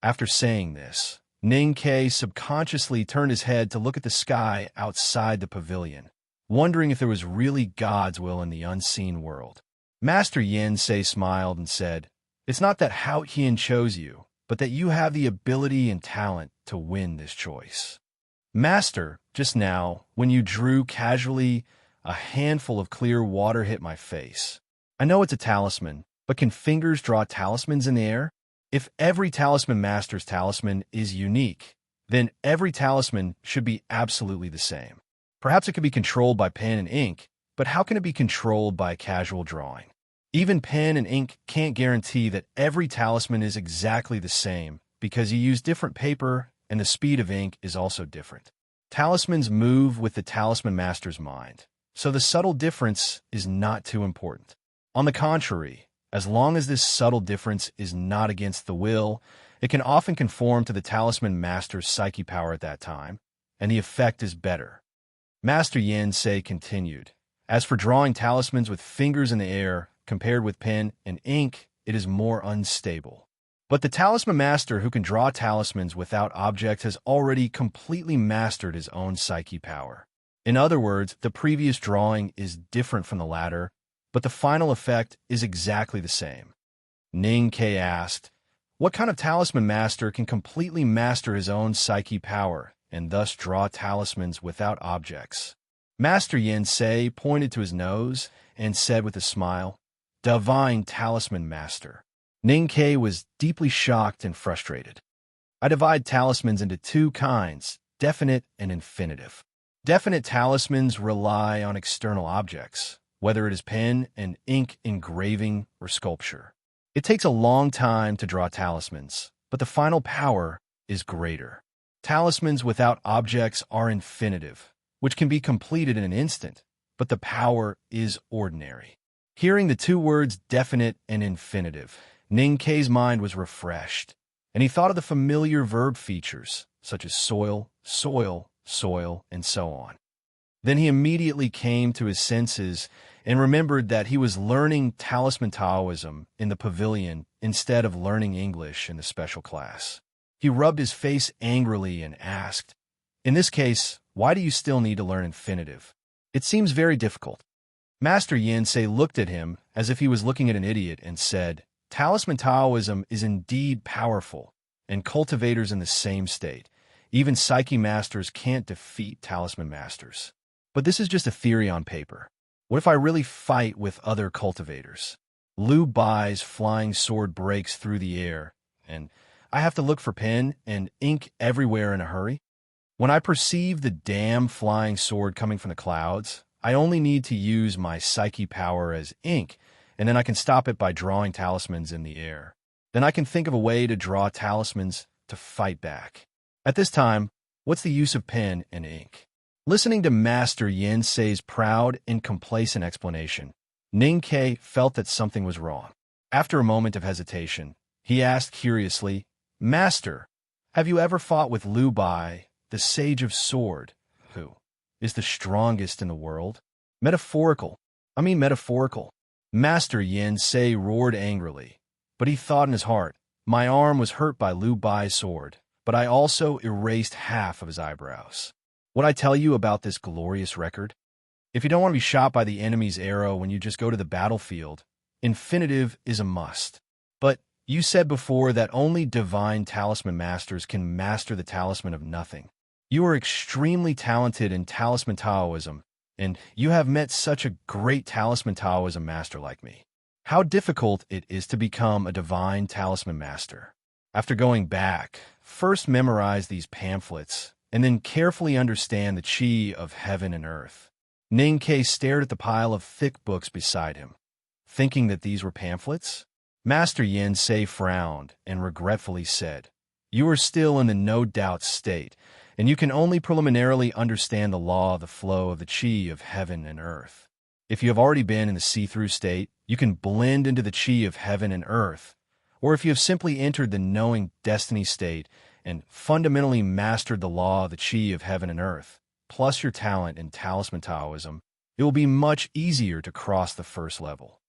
Speaker 1: After saying this, Ninkei subconsciously turned his head to look at the sky outside the pavilion, wondering if there was really God's will in the unseen world. Master Yensei smiled and said, It's not that Hao Hian chose you, but that you have the ability and talent to win this choice. Master, just now, when you drew casually, a handful of clear water hit my face. I know it's a talisman, but can fingers draw talismans in the air? If every talisman master's talisman is unique, then every talisman should be absolutely the same. Perhaps it could be controlled by pen and ink, but how can it be controlled by casual drawing? Even pen and ink can't guarantee that every talisman is exactly the same because you use different paper and the speed of ink is also different. Talismans move with the talisman master's mind, so the subtle difference is not too important. On the contrary, as long as this subtle difference is not against the will, it can often conform to the talisman master's psyche power at that time, and the effect is better. Master Yin Sei continued, as for drawing talismans with fingers in the air, compared with pen and ink, it is more unstable. But the talisman master who can draw talismans without objects has already completely mastered his own psyche power. In other words, the previous drawing is different from the latter, but the final effect is exactly the same. Ning Ke asked, what kind of talisman master can completely master his own psyche power and thus draw talismans without objects? Master Yin Sei pointed to his nose and said with a smile, Divine Talisman Master. Ning Ke was deeply shocked and frustrated. I divide talismans into two kinds, definite and infinitive. Definite talismans rely on external objects, whether it is pen and ink engraving or sculpture. It takes a long time to draw talismans, but the final power is greater. Talismans without objects are infinitive, which can be completed in an instant, but the power is ordinary. Hearing the two words definite and infinitive, Ning Ke's mind was refreshed, and he thought of the familiar verb features, such as soil, soil, soil, and so on. Then he immediately came to his senses and remembered that he was learning talisman Taoism in the pavilion instead of learning English in the special class. He rubbed his face angrily and asked, in this case, why do you still need to learn infinitive? It seems very difficult. Master Yin Sei looked at him as if he was looking at an idiot and said, Talisman Taoism is indeed powerful, and cultivators in the same state. Even psyche masters can't defeat talisman masters. But this is just a theory on paper. What if I really fight with other cultivators? Liu Bai's flying sword breaks through the air, and I have to look for pen and ink everywhere in a hurry? When I perceive the damn flying sword coming from the clouds, I only need to use my psyche power as ink, and then I can stop it by drawing talismans in the air. Then I can think of a way to draw talismans to fight back. At this time, what's the use of pen and ink? Listening to Master Yin Sei's proud and complacent explanation, Ning Ke felt that something was wrong. After a moment of hesitation, he asked curiously, Master, have you ever fought with Liu Bai, the Sage of Sword, who is the strongest in the world? Metaphorical. Master Yin Sei roared angrily, but he thought in his heart, my arm was hurt by Liu Bai's sword, but I also erased half of his eyebrows. Would I tell you about this glorious record? If you don't want to be shot by the enemy's arrow when you just go to the battlefield, infinitive is a must. But you said before that only divine talisman masters can master the talisman of nothing. You are extremely talented in talisman Taoism, and you have met such a great talisman Taoism master like me. How difficult it is to become a divine talisman master. After going back, first memorize these pamphlets, and then carefully understand the qi of heaven and earth. Ning Ke stared at the pile of thick books beside him, thinking that these were pamphlets. Master Yin Sei frowned and regretfully said, You are still in the no-doubt state, and you can only preliminarily understand the law of the flow of the qi of heaven and earth. If you have already been in the see-through state, you can blend into the qi of heaven and earth, or if you have simply entered the knowing destiny state and fundamentally mastered the law of the qi of heaven and earth, plus your talent in talisman Taoism, it will be much easier to cross the first level.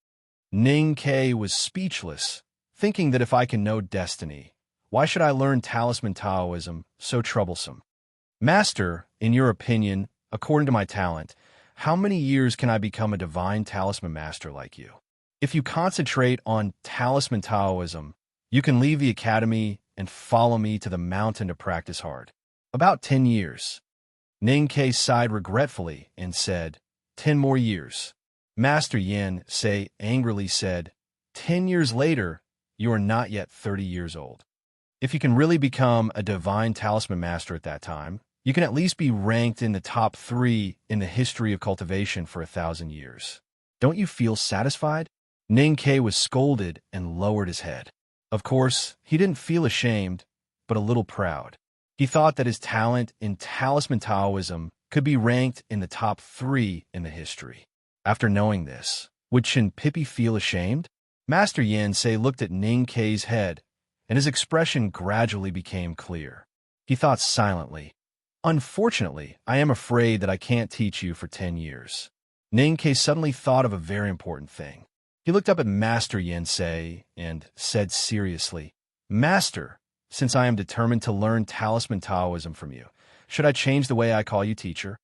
Speaker 1: Ning Ke was speechless, thinking that if I can know destiny, why should I learn talisman Taoism, so troublesome? Master, in your opinion, according to my talent, how many years can I become a divine talisman master like you? If you concentrate on talisman Taoism, you can leave the academy and follow me to the mountain to practice hard. About 10 years. Ning Ke sighed regretfully and said, 10 more years. Master Yin Sei angrily said, 10 years later, you are not yet 30 years old. If you can really become a divine talisman master at that time, you can at least be ranked in the top 3 in the history of cultivation for 1,000 years. Don't you feel satisfied? Ning Ke was scolded and lowered his head. Of course, he didn't feel ashamed, but a little proud. He thought that his talent in talisman Taoism could be ranked in the top 3 in the history. After knowing this, Would Chen Pippi feel ashamed? Master Yansei looked at Ning Kei's head, and his expression gradually became clear. He thought silently, "Unfortunately, I am afraid that I can't teach you for 10 years. Ning Kei suddenly thought of a very important thing. He looked up at Master Yansei and said seriously, "Master, since I am determined to learn talisman Taoism from you, should I change the way I call you teacher?"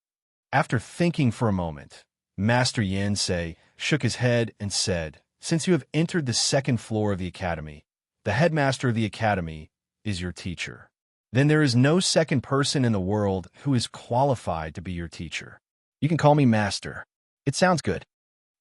Speaker 1: After thinking for a moment, Master Yansei shook his head and said, "Since you have entered the second floor of the academy, the headmaster of the academy is your teacher. Then there is no second person in the world who is qualified to be your teacher. You can call me Master. It sounds good."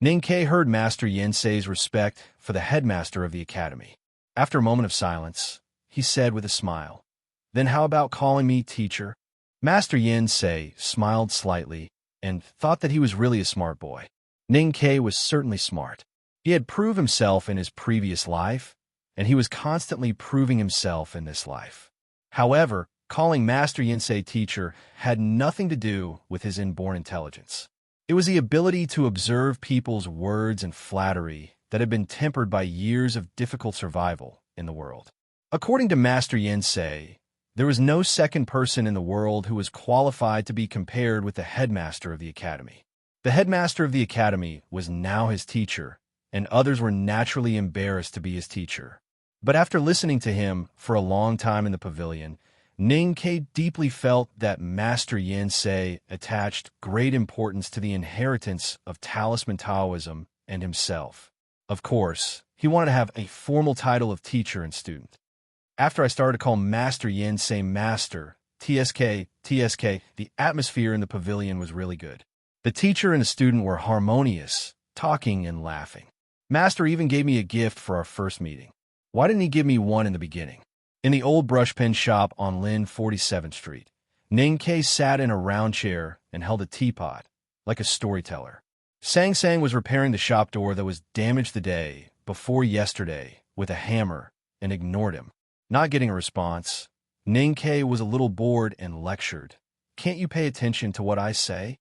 Speaker 1: Ning Kei heard Master Yansei's respect for the headmaster of the academy. After a moment of silence, he said with a smile, "Then how about calling me teacher?" Master Yansei smiled slightly and thought that he was really a smart boy. Ning Kei was certainly smart. He had proved himself in his previous life, and he was constantly proving himself in this life. However, calling Master Yansei teacher had nothing to do with his inborn intelligence. It was the ability to observe people's words and flattery that had been tempered by years of difficult survival in the world. According to Master Yansei, there was no second person in the world who was qualified to be compared with the headmaster of the academy. The headmaster of the academy was now his teacher, and others were naturally embarrassed to be his teacher. But after listening to him for a long time in the pavilion, Ning Kei deeply felt that Master Yansei attached great importance to the inheritance of talisman Taoism and himself. Of course, he wanted to have a formal title of teacher and student. After I started to call Master Yansei Master, TSK, the atmosphere in the pavilion was really good. The teacher and the student were harmonious, talking and laughing. Master even gave me a gift for our first meeting. Why didn't he give me one in the beginning? In the old brushpen shop on Lin 47th Street, Ning Kei sat in a round chair and held a teapot, like a storyteller. Sang Sang was repairing the shop door that was damaged the day before yesterday with a hammer and ignored him. Not getting a response, Ning Kei was a little bored and lectured. "Can't you pay attention to what I say?"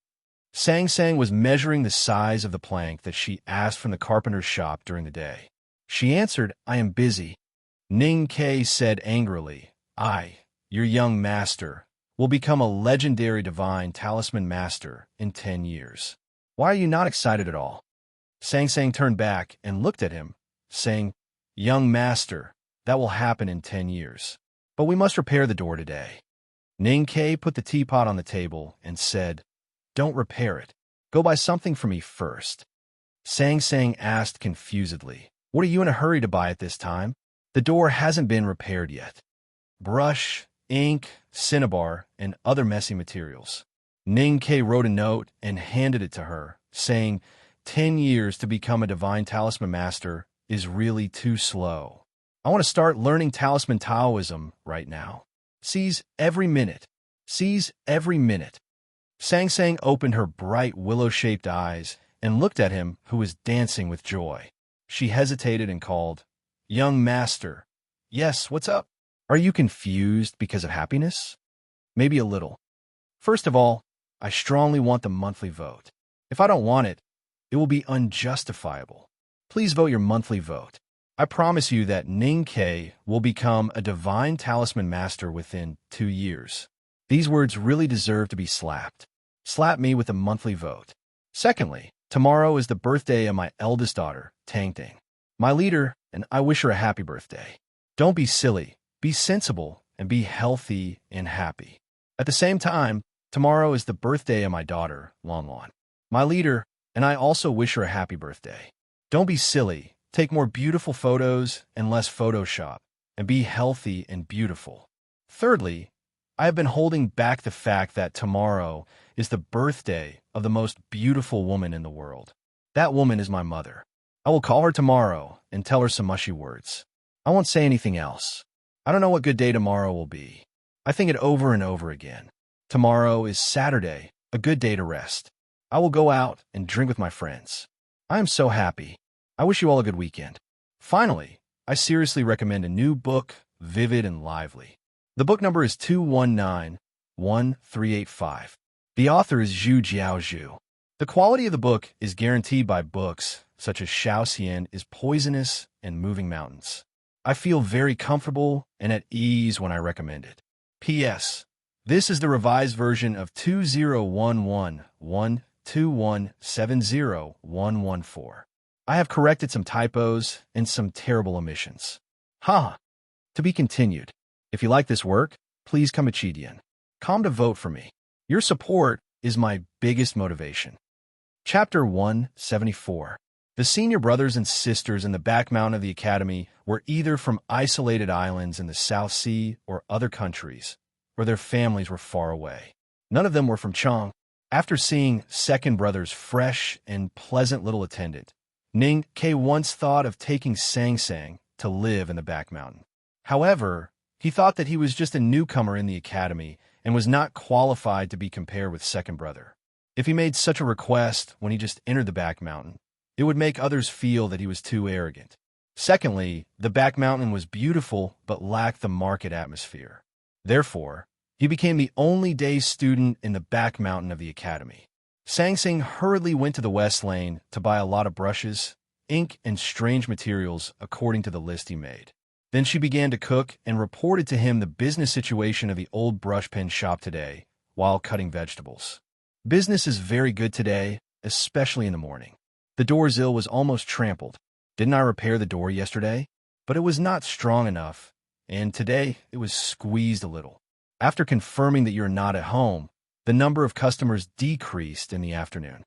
Speaker 1: Sang Sang was measuring the size of the plank that she asked from the carpenter's shop during the day. She answered, "I am busy." Ning Kei said angrily, "Your young master, will become a legendary divine talisman master in 10 years. Why are you not excited at all?" Sang Sang turned back and looked at him, saying, "Young master, that will happen in 10 years. But we must repair the door today." Ning Kei put the teapot on the table and said, "Don't repair it. Go buy something for me first." Sang Sang asked confusedly, "What are you in a hurry to buy at this time? The door hasn't been repaired yet." Brush, ink, cinnabar, and other messy materials. Ning Kei wrote a note and handed it to her, saying, 10 years to become a divine talisman master is really too slow. I want to start learning talisman Taoism right now. Seize every minute. Seize every minute." Sang Sang opened her bright willow-shaped eyes and looked at him, who was dancing with joy. She hesitated and called, "Young master." "Yes, what's up? Are you confused because of happiness?" "Maybe a little. First of all, I strongly want the monthly vote. If I don't want it, it will be unjustifiable. Please vote your monthly vote. I promise you that Ning Kei will become a divine talisman master within 2 years. These words really deserve to be slapped. Slap me with a monthly vote. Secondly, tomorrow is the birthday of my eldest daughter, Tang Ting, my leader, and I wish her a happy birthday. Don't be silly, be sensible, and be healthy and happy. At the same time, tomorrow is the birthday of my daughter, Lon Lon, my leader, and I also wish her a happy birthday. Don't be silly, take more beautiful photos and less Photoshop, and be healthy and beautiful. Thirdly, I have been holding back the fact that tomorrow is the birthday of the most beautiful woman in the world. That woman is my mother. I will call her tomorrow and tell her some mushy words. I won't say anything else. I don't know what good day tomorrow will be. I think it over and over again. Tomorrow is Saturday, a good day to rest. I will go out and drink with my friends. I am so happy. I wish you all a good weekend. Finally, I seriously recommend a new book, vivid and lively. The book number is 219-1385. The author is Zhu Jiaozhu. The quality of the book is guaranteed by books such as Shaoxian, is poisonous and moving mountains. I feel very comfortable and at ease when I recommend it. P.S. This is the revised version of 2011-121-70114. I have corrected some typos and some terrible omissions. Haha. To be continued. If you like this work, please come to vote for me. Your support is my biggest motivation. Chapter 174. The senior brothers and sisters in the back mountain of the academy were either from isolated islands in the South Sea or other countries, or their families were far away. None of them were from Chang. After seeing second brother's fresh and pleasant little attendant, Ning Ke once thought of taking Sang Sang to live in the back mountain. However, he thought that he was just a newcomer in the academy and was not qualified to be compared with second brother. If he made such a request when he just entered the back mountain, it would make others feel that he was too arrogant. Secondly, the back mountain was beautiful but lacked the market atmosphere. Therefore, he became the only day student in the back mountain of the academy. Sang Sang hurriedly went to the West Lane to buy a lot of brushes, ink, and strange materials according to the list he made. Then she began to cook and reported to him the business situation of the old brush pen shop today while cutting vegetables. Business is very good today, especially in the morning. The doorsill was almost trampled. Didn't I repair the door yesterday? But it was not strong enough, and today it was squeezed a little. After confirming that you're not at home, the number of customers decreased in the afternoon.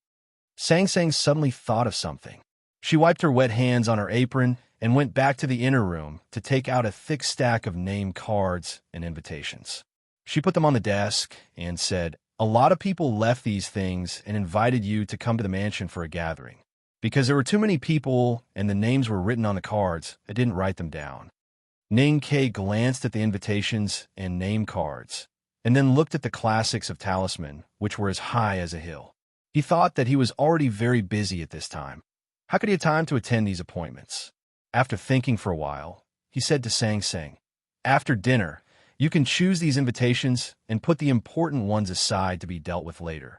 Speaker 1: Sang Sang suddenly thought of something. She wiped her wet hands on her apron and went back to the inner room to take out a thick stack of name cards and invitations. She put them on the desk and said, "A lot of people left these things and invited you to come to the mansion for a gathering. Because there were too many people and the names were written on the cards, I didn't write them down." Ning Ke glanced at the invitations and name cards, and then looked at the classics of Talisman, which were as high as a hill. He thought that he was already very busy at this time. How could he have time to attend these appointments? After thinking for a while, he said to Sang Sang, "After dinner, you can choose these invitations and put the important ones aside to be dealt with later."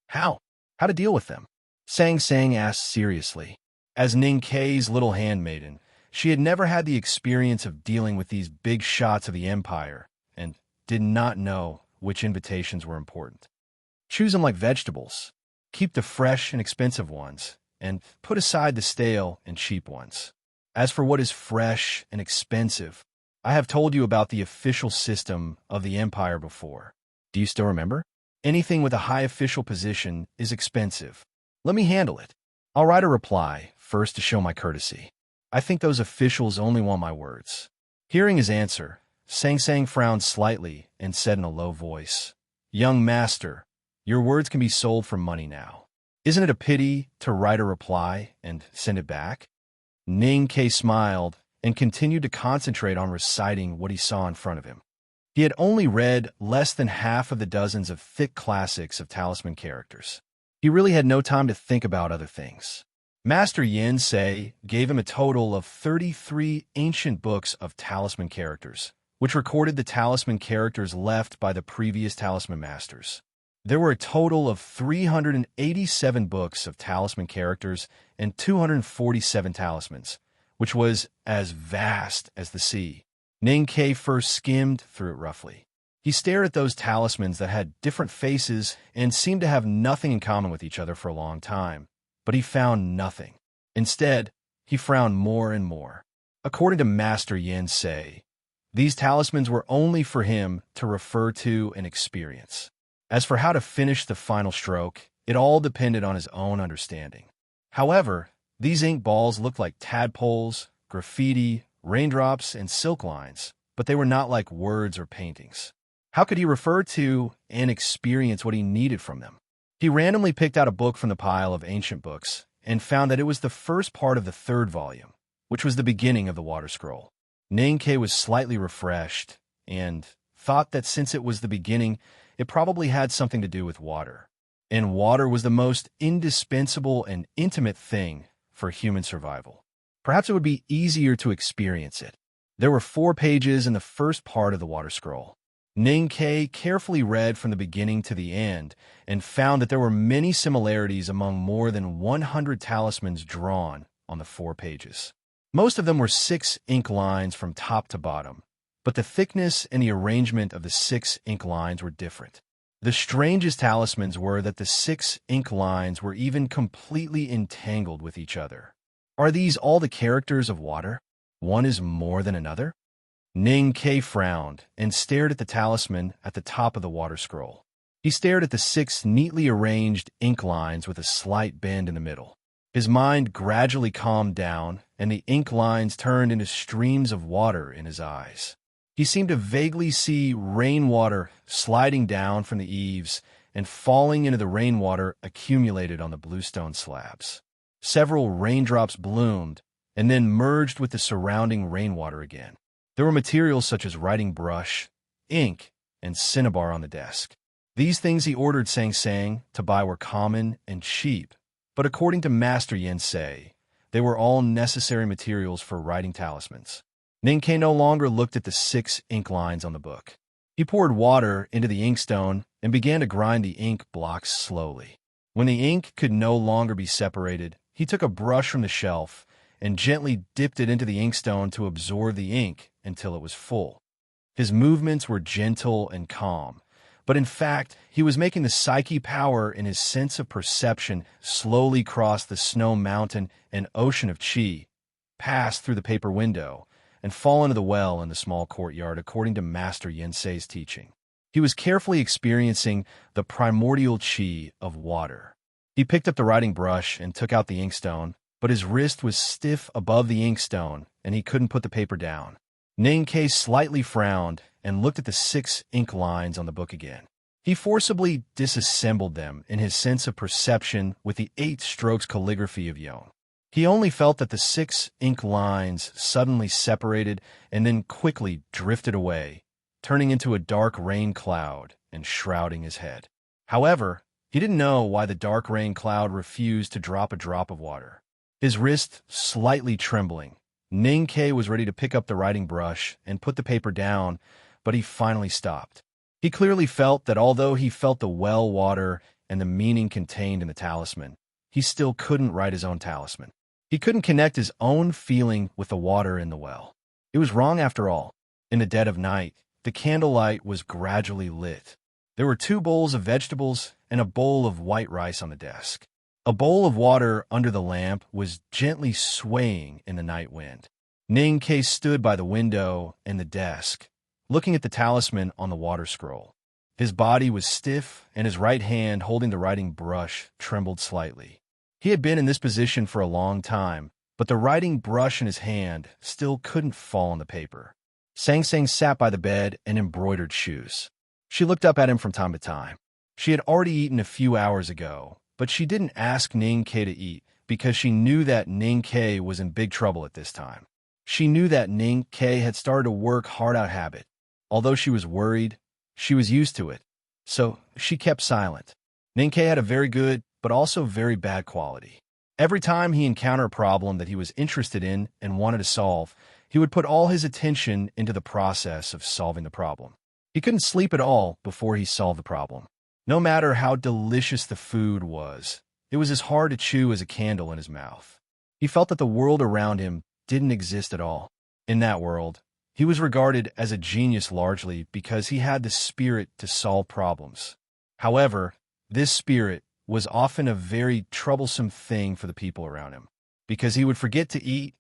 Speaker 1: How? How to deal with them? Sang Sang asked seriously. As Ning Ke's little handmaiden, she had never had the experience of dealing with these big shots of the empire and did not know which invitations were important. Choose them like vegetables. Keep the fresh and expensive ones, and put aside the stale and cheap ones. As for what is fresh and expensive, I have told you about the official system of the empire before. Do you still remember? Anything with a high official position is expensive. Let me handle it. I'll write a reply, first to show my courtesy. I think those officials only want my words. Hearing his answer, Sang Sang frowned slightly and said in a low voice, "Young master, your words can be sold for money now. Isn't it a pity to write a reply and send it back?" Ning Ke smiled and continued to concentrate on reciting what he saw in front of him. He had only read less than half of the dozens of thick classics of Talisman characters. He really had no time to think about other things. Master Yin Sei gave him a total of 33 ancient books of Talisman characters, which recorded the Talisman characters left by the previous Talisman masters. There were a total of 387 books of Talisman characters and 247 talismans, which was as vast as the sea. Ning Ke first skimmed through it roughly. He stared at those talismans that had different faces and seemed to have nothing in common with each other for a long time, but he found nothing. Instead, he frowned more and more. According to Master Yin Sei, these talismans were only for him to refer to and experience. As for how to finish the final stroke, it all depended on his own understanding. However, these ink balls looked like tadpoles, graffiti, raindrops, and silk lines, but they were not like words or paintings. How could he refer to and experience what he needed from them? He randomly picked out a book from the pile of ancient books and found that it was the first part of the third volume, which was the beginning of the water scroll. Ning Ke was slightly refreshed and thought that since it was the beginning, it probably had something to do with water. And water was the most indispensable and intimate thing for human survival. Perhaps it would be easier to experience it. There were 4 pages in the first part of the water scroll. Ning Ke carefully read from the beginning to the end and found that there were many similarities among more than 100 talismans drawn on the 4 pages. Most of them were 6 ink lines from top to bottom, but the thickness and the arrangement of the 6 ink lines were different. The strangest talismans were that the 6 ink lines were even completely entangled with each other. Are these all the characters of water? One is more than another? Ning Ke frowned and stared at the talisman at the top of the water scroll. He stared at the 6 neatly arranged ink lines with a slight bend in the middle. His mind gradually calmed down, and the ink lines turned into streams of water in his eyes. He seemed to vaguely see rainwater sliding down from the eaves and falling into the rainwater accumulated on the bluestone slabs. Several raindrops bloomed and then merged with the surrounding rainwater again. There were materials such as writing brush, ink, and cinnabar on the desk. These things he ordered Sang Sang to buy were common and cheap, but according to Master Yen Sei, they were all necessary materials for writing talismans. Ning Ke no longer looked at the 6 ink lines on the book. He poured water into the inkstone and began to grind the ink blocks slowly. When the ink could no longer be separated, he took a brush from the shelf and gently dipped it into the inkstone to absorb the ink until it was full. His movements were gentle and calm, but in fact, he was making the psyche power in his sense of perception slowly cross the snow mountain and ocean of qi, pass through the paper window, and fall into the well in the small courtyard according to Master Yen Sei's teaching. He was carefully experiencing the primordial qi of water. He picked up the writing brush and took out the inkstone, but his wrist was stiff above the inkstone, and he couldn't put the paper down. Ning Ke slightly frowned and looked at the 6 ink lines on the book again. He forcibly disassembled them in his sense of perception with the 8 strokes calligraphy of Yon. He only felt that the 6 ink lines suddenly separated and then quickly drifted away, turning into a dark rain cloud and shrouding his head. However, he didn't know why the dark rain cloud refused to drop a drop of water. His wrist slightly trembling, Ning Ke was ready to pick up the writing brush and put the paper down, but he finally stopped. He clearly felt that although he felt the well water and the meaning contained in the talisman, he still couldn't write his own talisman. He couldn't connect his own feeling with the water in the well. It was wrong after all. In the dead of night, the candlelight was gradually lit. There were 2 bowls of vegetables and a bowl of white rice on the desk. A bowl of water under the lamp was gently swaying in the night wind. Ning Ke stood by the window and the desk, looking at the talisman on the water scroll. His body was stiff, and his right hand holding the writing brush trembled slightly. He had been in this position for a long time, but the writing brush in his hand still couldn't fall on the paper. Sang Sang sat by the bed and embroidered shoes. She looked up at him from time to time. She had already eaten a few hours ago, but she didn't ask Ning Ke to eat because she knew that Ning Ke was in big trouble at this time. She knew that Ning Ke had started a work hard-out habit. Although she was worried, she was used to it, so she kept silent. Ning Ke had a very good, but also very bad quality. Every time he encountered a problem that he was interested in and wanted to solve, he would put all his attention into the process of solving the problem. He couldn't sleep at all before he solved the problem. No matter how delicious the food was, it was as hard to chew as a candle in his mouth. He felt that the world around him didn't exist at all. In that world, he was regarded as a genius largely because he had the spirit to solve problems. However, this spirit was often a very troublesome thing for the people around him, because he would forget to eat,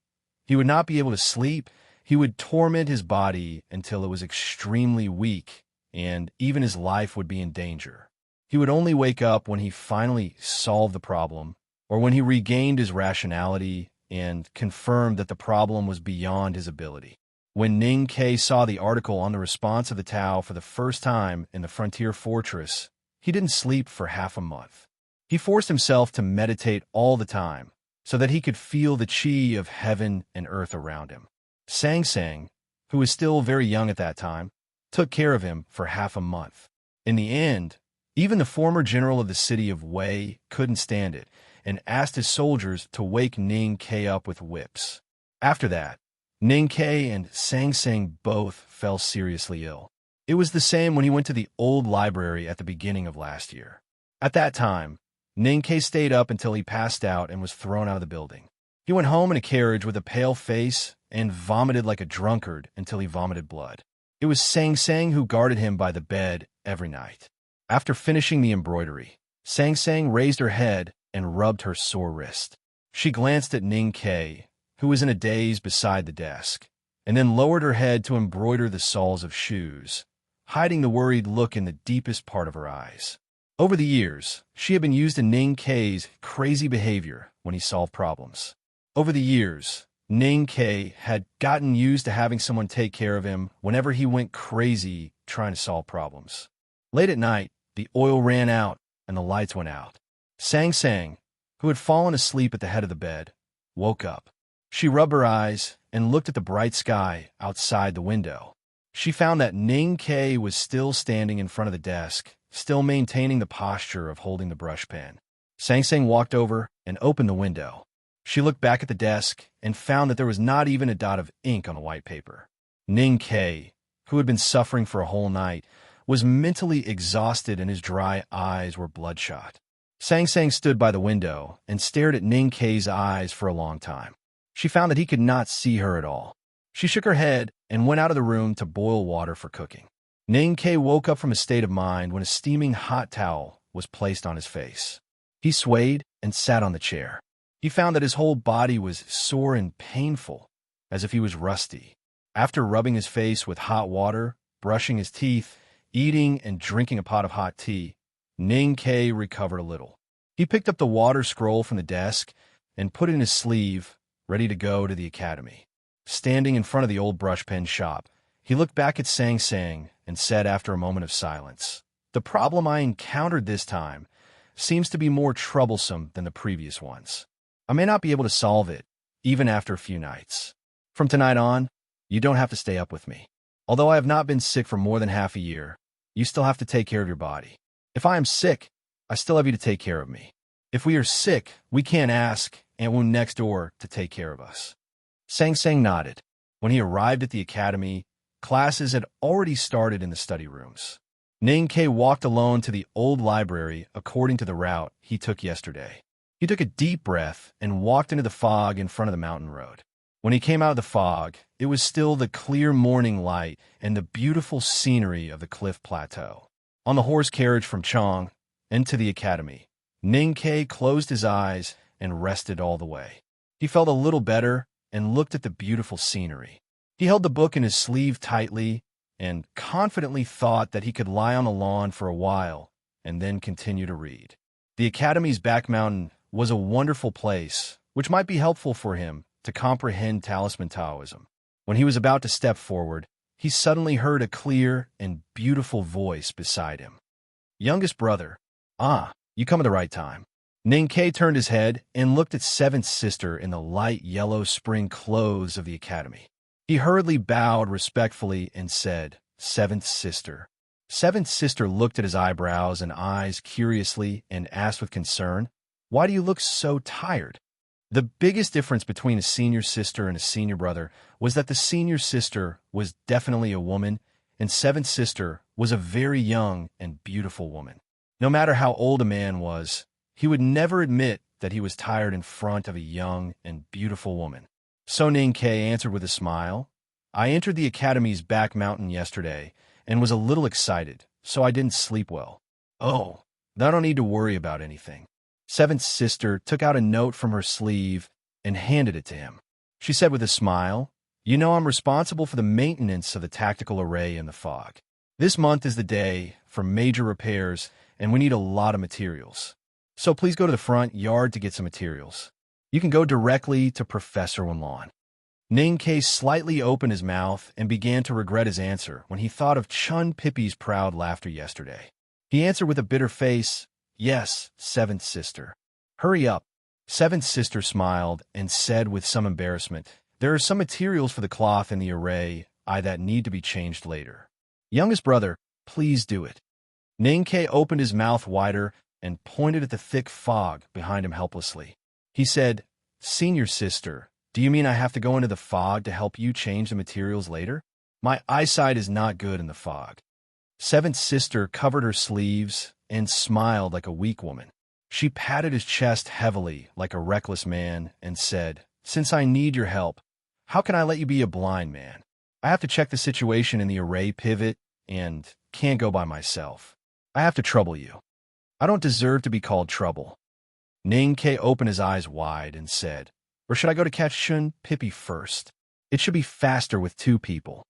Speaker 1: he would not be able to sleep, he would torment his body until it was extremely weak, and even his life would be in danger. He would only wake up when he finally solved the problem, or when he regained his rationality and confirmed that the problem was beyond his ability. When Ning Ke saw the article on the response of the Tao for the first time in the frontier fortress, he didn't sleep for half a month. He forced himself to meditate all the time so that he could feel the qi of heaven and earth around him. Sang Sang, who was still very young at that time, took care of him for half a month. In the end, even the former general of the city of Wei couldn't stand it and asked his soldiers to wake Ning Ke up with whips. After that, Ning Ke and Sang Sang both fell seriously ill. It was the same when he went to the old library at the beginning of last year. At that time, Ninkei stayed up until he passed out and was thrown out of the building. He went home in a carriage with a pale face and vomited like a drunkard until he vomited blood. It was Sang Sang who guarded him by the bed every night. After finishing the embroidery, Sang Sang raised her head and rubbed her sore wrist. She glanced at Ninkei, who was in a daze beside the desk, and then lowered her head to embroider the soles of shoes, hiding the worried look in the deepest part of her eyes. Over the years, she had been used to Ninkei's crazy behavior when he solved problems. Over the years, Ninkei had gotten used to having someone take care of him whenever he went crazy trying to solve problems. Late at night, the oil ran out and the lights went out. Sang Sang, who had fallen asleep at the head of the bed, woke up. She rubbed her eyes and looked at the bright sky outside the window. She found that Ninkei was still standing in front of the desk, still maintaining the posture of holding the brush pen. Sang Sang walked over and opened the window. She looked back at the desk and found that there was not even a dot of ink on the white paper. Ninkei, who had been suffering for a whole night, was mentally exhausted and his dry eyes were bloodshot. Sang Sang stood by the window and stared at Ninkei's eyes for a long time. She found that he could not see her at all. She shook her head and went out of the room to boil water for cooking. Ninkei woke up from a state of mind when a steaming hot towel was placed on his face. He swayed and sat on the chair. He found that his whole body was sore and painful, as if he was rusty. After rubbing his face with hot water, brushing his teeth, eating and drinking a pot of hot tea, Ninkei recovered a little. He picked up the water scroll from the desk and put it in his sleeve, ready to go to the academy. Standing in front of the old brush pen shop, he looked back at Sang Sang and said after a moment of silence, "The problem I encountered this time seems to be more troublesome than the previous ones. I may not be able to solve it, even after a few nights. From tonight on, you don't have to stay up with me. Although I have not been sick for more than half a year, you still have to take care of your body. If I am sick, I still have you to take care of me. If we are sick, we can't ask Aunt Wu next door to take care of us." Sang Sang nodded. When he arrived at the academy, classes had already started in the study rooms. Ninkei walked alone to the old library according to the route he took yesterday. He took a deep breath and walked into the fog in front of the mountain road. When he came out of the fog, it was still the clear morning light and the beautiful scenery of the cliff plateau. On the horse carriage from Chong into the academy, Ninkei closed his eyes and rested all the way. He felt a little better and looked at the beautiful scenery. He held the book in his sleeve tightly and confidently thought that he could lie on the lawn for a while and then continue to read. The academy's back mountain was a wonderful place, which might be helpful for him to comprehend talisman Taoism. When he was about to step forward, he suddenly heard a clear and beautiful voice beside him. "Youngest brother, you come at the right time." Ninkei turned his head and looked at Seventh Sister in the light yellow spring clothes of the academy. He hurriedly bowed respectfully and said, "Seventh Sister." Seventh Sister looked at his eyebrows and eyes curiously and asked with concern, "Why do you look so tired?" The biggest difference between a senior sister and a senior brother was that the senior sister was definitely a woman, and Seventh Sister was a very young and beautiful woman. No matter how old a man was, he would never admit that he was tired in front of a young and beautiful woman. So Ninkei answered with a smile, "I entered the academy's back mountain yesterday and was a little excited, so I didn't sleep well." "Oh, I don't need to worry about anything." Seventh Sister took out a note from her sleeve and handed it to him. She said with a smile, "You know I'm responsible for the maintenance of the tactical array in the fog. This month is the day for major repairs, and we need a lot of materials. So please go to the front yard to get some materials. You can go directly to Professor Wenlon." Ninkei slightly opened his mouth and began to regret his answer when he thought of Chun Pippi's proud laughter yesterday. He answered with a bitter face, "Yes, Seventh Sister." "Hurry up." Seventh Sister smiled and said with some embarrassment, "There are some materials for the cloth in the array that need to be changed later. Youngest brother, please do it." Ninkei opened his mouth wider and pointed at the thick fog behind him helplessly. He said, "Senior Sister, do you mean I have to go into the fog to help you change the materials later? My eyesight is not good in the fog." Seventh sister covered her sleeves and smiled like a weak woman. She patted his chest heavily like a reckless man and said, "Since I need your help, how can I let you be a blind man? I have to check the situation in the array pivot and can't go by myself. I have to trouble you. I don't deserve to be called trouble." Ning-Ke opened his eyes wide and said, "Or should I go to catch Shun Pippi first? It should be faster with two people."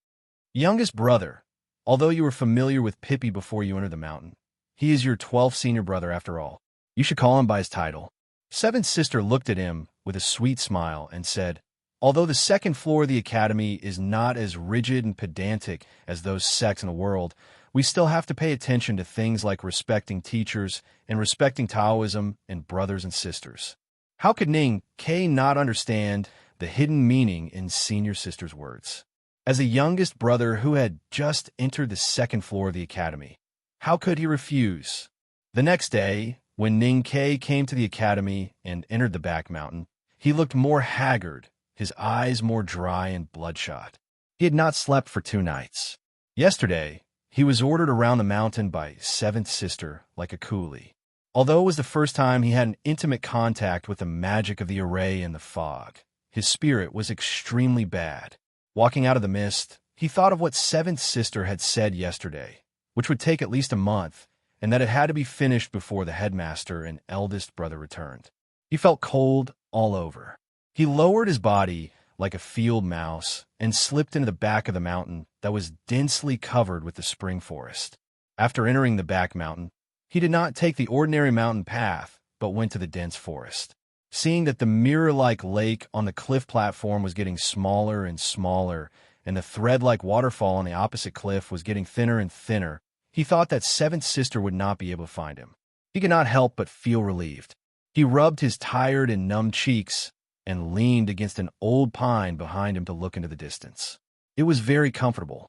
Speaker 1: Youngest brother, although you were familiar with Pippi before you entered the mountain, he is your 12th senior brother after all. You should call him by his title. Seventh sister looked at him with a sweet smile and said, "Although the second floor of the academy is not as rigid and pedantic as those sects in the world, we still have to pay attention to things like respecting teachers and respecting Taoism and brothers and sisters." How could Ning-Ke not understand the hidden meaning in senior sister's words? As a youngest brother who had just entered the second floor of the academy, how could he refuse? The next day, when Ning-Ke came to the academy and entered the back mountain, he looked more haggard, his eyes more dry and bloodshot. He had not slept for 2 nights. Yesterday, he was ordered around the mountain by seventh sister like a coolie. Although it was the first time he had an intimate contact with the magic of the array and the fog, his spirit was extremely bad. Walking out of the mist, he thought of what seventh sister had said yesterday, which would take at least a month, and that it had to be finished before the headmaster and eldest brother returned. He felt cold all over. He lowered his body like a field mouse and slipped into the back of the mountain that was densely covered with the spring forest. After entering the back mountain, he did not take the ordinary mountain path, but went to the dense forest. Seeing that the mirror-like lake on the cliff platform was getting smaller and smaller, and the thread-like waterfall on the opposite cliff was getting thinner and thinner, he thought that seventh sister would not be able to find him. He could not help but feel relieved. He rubbed his tired and numb cheeks and leaned against an old pine behind him to look into the distance. It was very comfortable.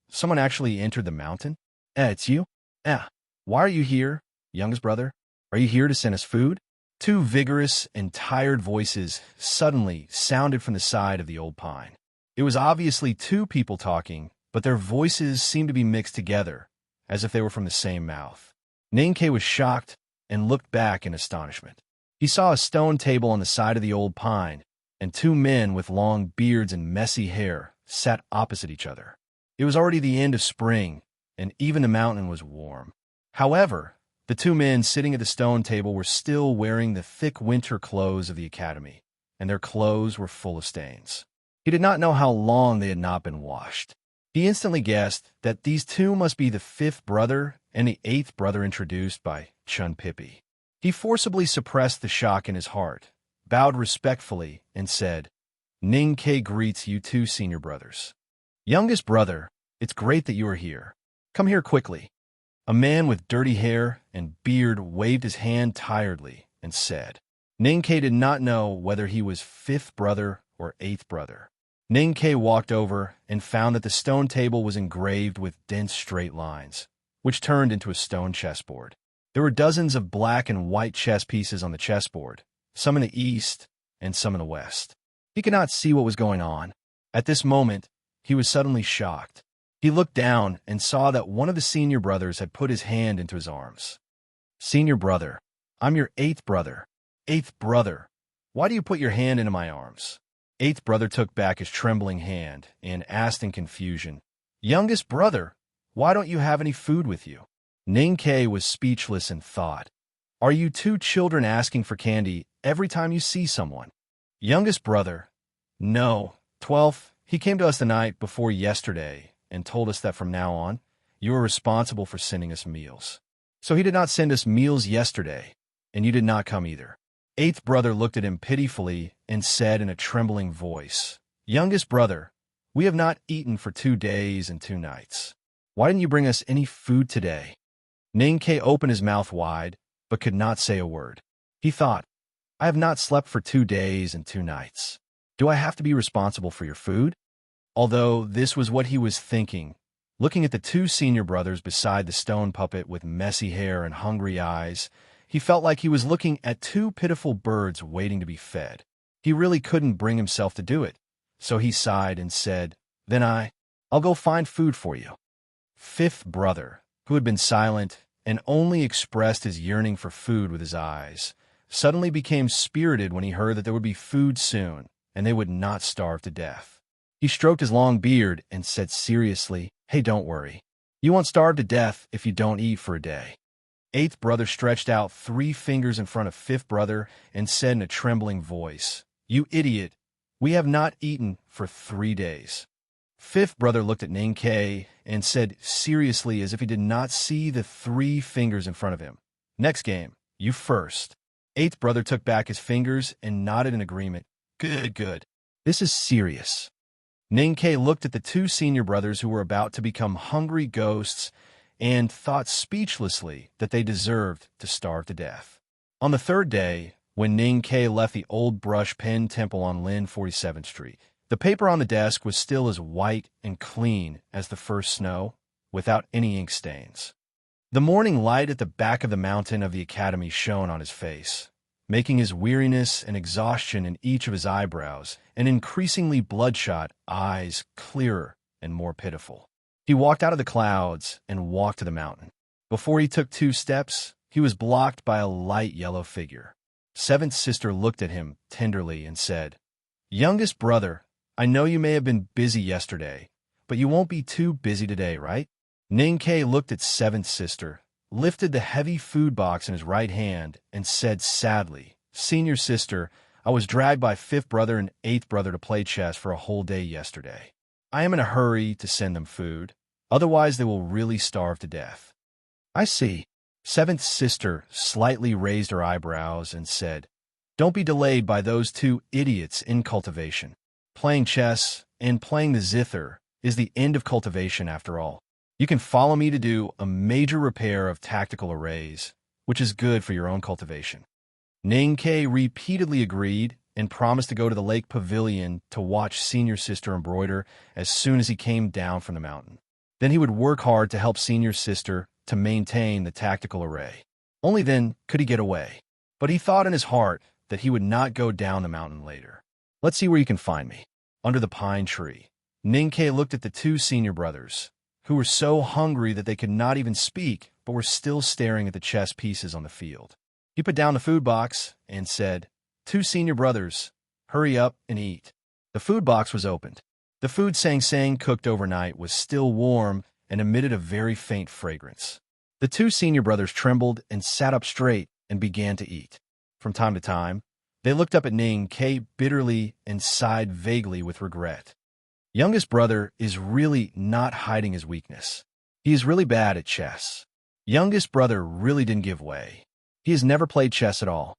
Speaker 1: Someone actually entered the mountain? It's you? Why are you here, youngest brother? Are you here to send us food? 2 vigorous and tired voices suddenly sounded from the side of the old pine. It was obviously 2 people talking, but their voices seemed to be mixed together, as if they were from the same mouth. Ning-Ke was shocked and looked back in astonishment. He saw a stone table on the side of the old pine, and 2 men with long beards and messy hair sat opposite each other. It was already the end of spring, and even the mountain was warm. However, the 2 men sitting at the stone table were still wearing the thick winter clothes of the academy, and their clothes were full of stains. He did not know how long they had not been washed. He instantly guessed that these 2 must be the 5th brother and the 8th brother introduced by Shun Pippi. He forcibly suppressed the shock in his heart, bowed respectfully, and said, "Ning-Ke greets you 2 senior brothers. Youngest brother, it's great that you are here. Come here quickly." A man with dirty hair and beard waved his hand tiredly and said. Ning-Ke did not know whether he was 5th brother or 8th brother. Ning-Ke walked over and found that the stone table was engraved with dense straight lines, which turned into a stone chessboard. There were dozens of black and white chess pieces on the chessboard, some in the east and some in the west. He could not see what was going on. At this moment, he was suddenly shocked. He looked down and saw that one of the senior brothers had put his hand into his arms. "Senior brother, I'm your 8th brother. 8th brother, why do you put your hand into my arms?" 8th brother took back his trembling hand and asked in confusion, "Youngest brother, why don't you have any food with you?" Ning-Ke was speechless and thought, "Are you 2 children asking for candy every time you see someone?" Youngest brother, "No, 12th, he came to us the night before yesterday and told us that from now on, you are responsible for sending us meals. So he did not send us meals yesterday, and you did not come either." 8th brother looked at him pitifully and said in a trembling voice, "Youngest brother, we have not eaten for 2 days and 2 nights. Why didn't you bring us any food today?" Ning-Ke opened his mouth wide, but could not say a word. He thought, "I have not slept for 2 days and 2 nights. Do I have to be responsible for your food?" Although this was what he was thinking, looking at the 2 senior brothers beside the stone puppet with messy hair and hungry eyes, he felt like he was looking at 2 pitiful birds waiting to be fed. He really couldn't bring himself to do it, so he sighed and said, "Then I'll go find food for you." fifth brother, who had been silent and only expressed his yearning for food with his eyes, suddenly became spirited when he heard that there would be food soon, and they would not starve to death. He stroked his long beard and said seriously, "Hey, don't worry. You won't starve to death if you don't eat for a day." Eighth brother stretched out 3 fingers in front of fifth brother and said in a trembling voice, "You idiot, we have not eaten for 3 days." Fifth brother looked at Ninkei and said seriously as if he did not see the 3 fingers in front of him, "Next game, you first." Eighth brother took back his fingers and nodded in agreement. "Good, good. This is serious." Ninkei looked at the 2 senior brothers who were about to become hungry ghosts and thought speechlessly that they deserved to starve to death. On the 3rd day, when Ninkei left the old brush pen temple on Lynn 47th Street, the paper on the desk was still as white and clean as the first snow, without any ink stains. The morning light at the back of the mountain of the academy shone on his face, making his weariness and exhaustion in each of his eyebrows and increasingly bloodshot eyes clearer and more pitiful. He walked out of the clouds and walked to the mountain. Before he took 2 steps, he was blocked by a light yellow figure. Seventh sister looked at him tenderly and said, "Youngest brother, I know you may have been busy yesterday, but you won't be too busy today, right?" Ninkei looked at seventh sister, lifted the heavy food box in his right hand, and said sadly, "Senior sister, I was dragged by fifth brother and eighth brother to play chess for a whole day yesterday. I am in a hurry to send them food, otherwise they will really starve to death." "I see." Seventh sister slightly raised her eyebrows and said, "Don't be delayed by those 2 idiots in cultivation. Playing chess and playing the zither is the end of cultivation after all. You can follow me to do a major repair of tactical arrays, which is good for your own cultivation." Ninkei repeatedly agreed and promised to go to the lake pavilion to watch senior sister embroider as soon as he came down from the mountain. Then he would work hard to help senior sister to maintain the tactical array. Only then could he get away. But he thought in his heart that he would not go down the mountain later. "Let's see where you can find me." Under the pine tree, Ninkei looked at the 2 senior brothers, who were so hungry that they could not even speak, but were still staring at the chess pieces on the field. He put down the food box and said, "2 senior brothers, hurry up and eat." The food box was opened. The food Sang cooked overnight was still warm and emitted a very faint fragrance. The 2 senior brothers trembled and sat up straight and began to eat. From time to time, they looked up at Ninkei bitterly and sighed vaguely with regret. Youngest brother is really not hiding his weakness. He is really bad at chess. Youngest brother really didn't give way. He has never played chess at all.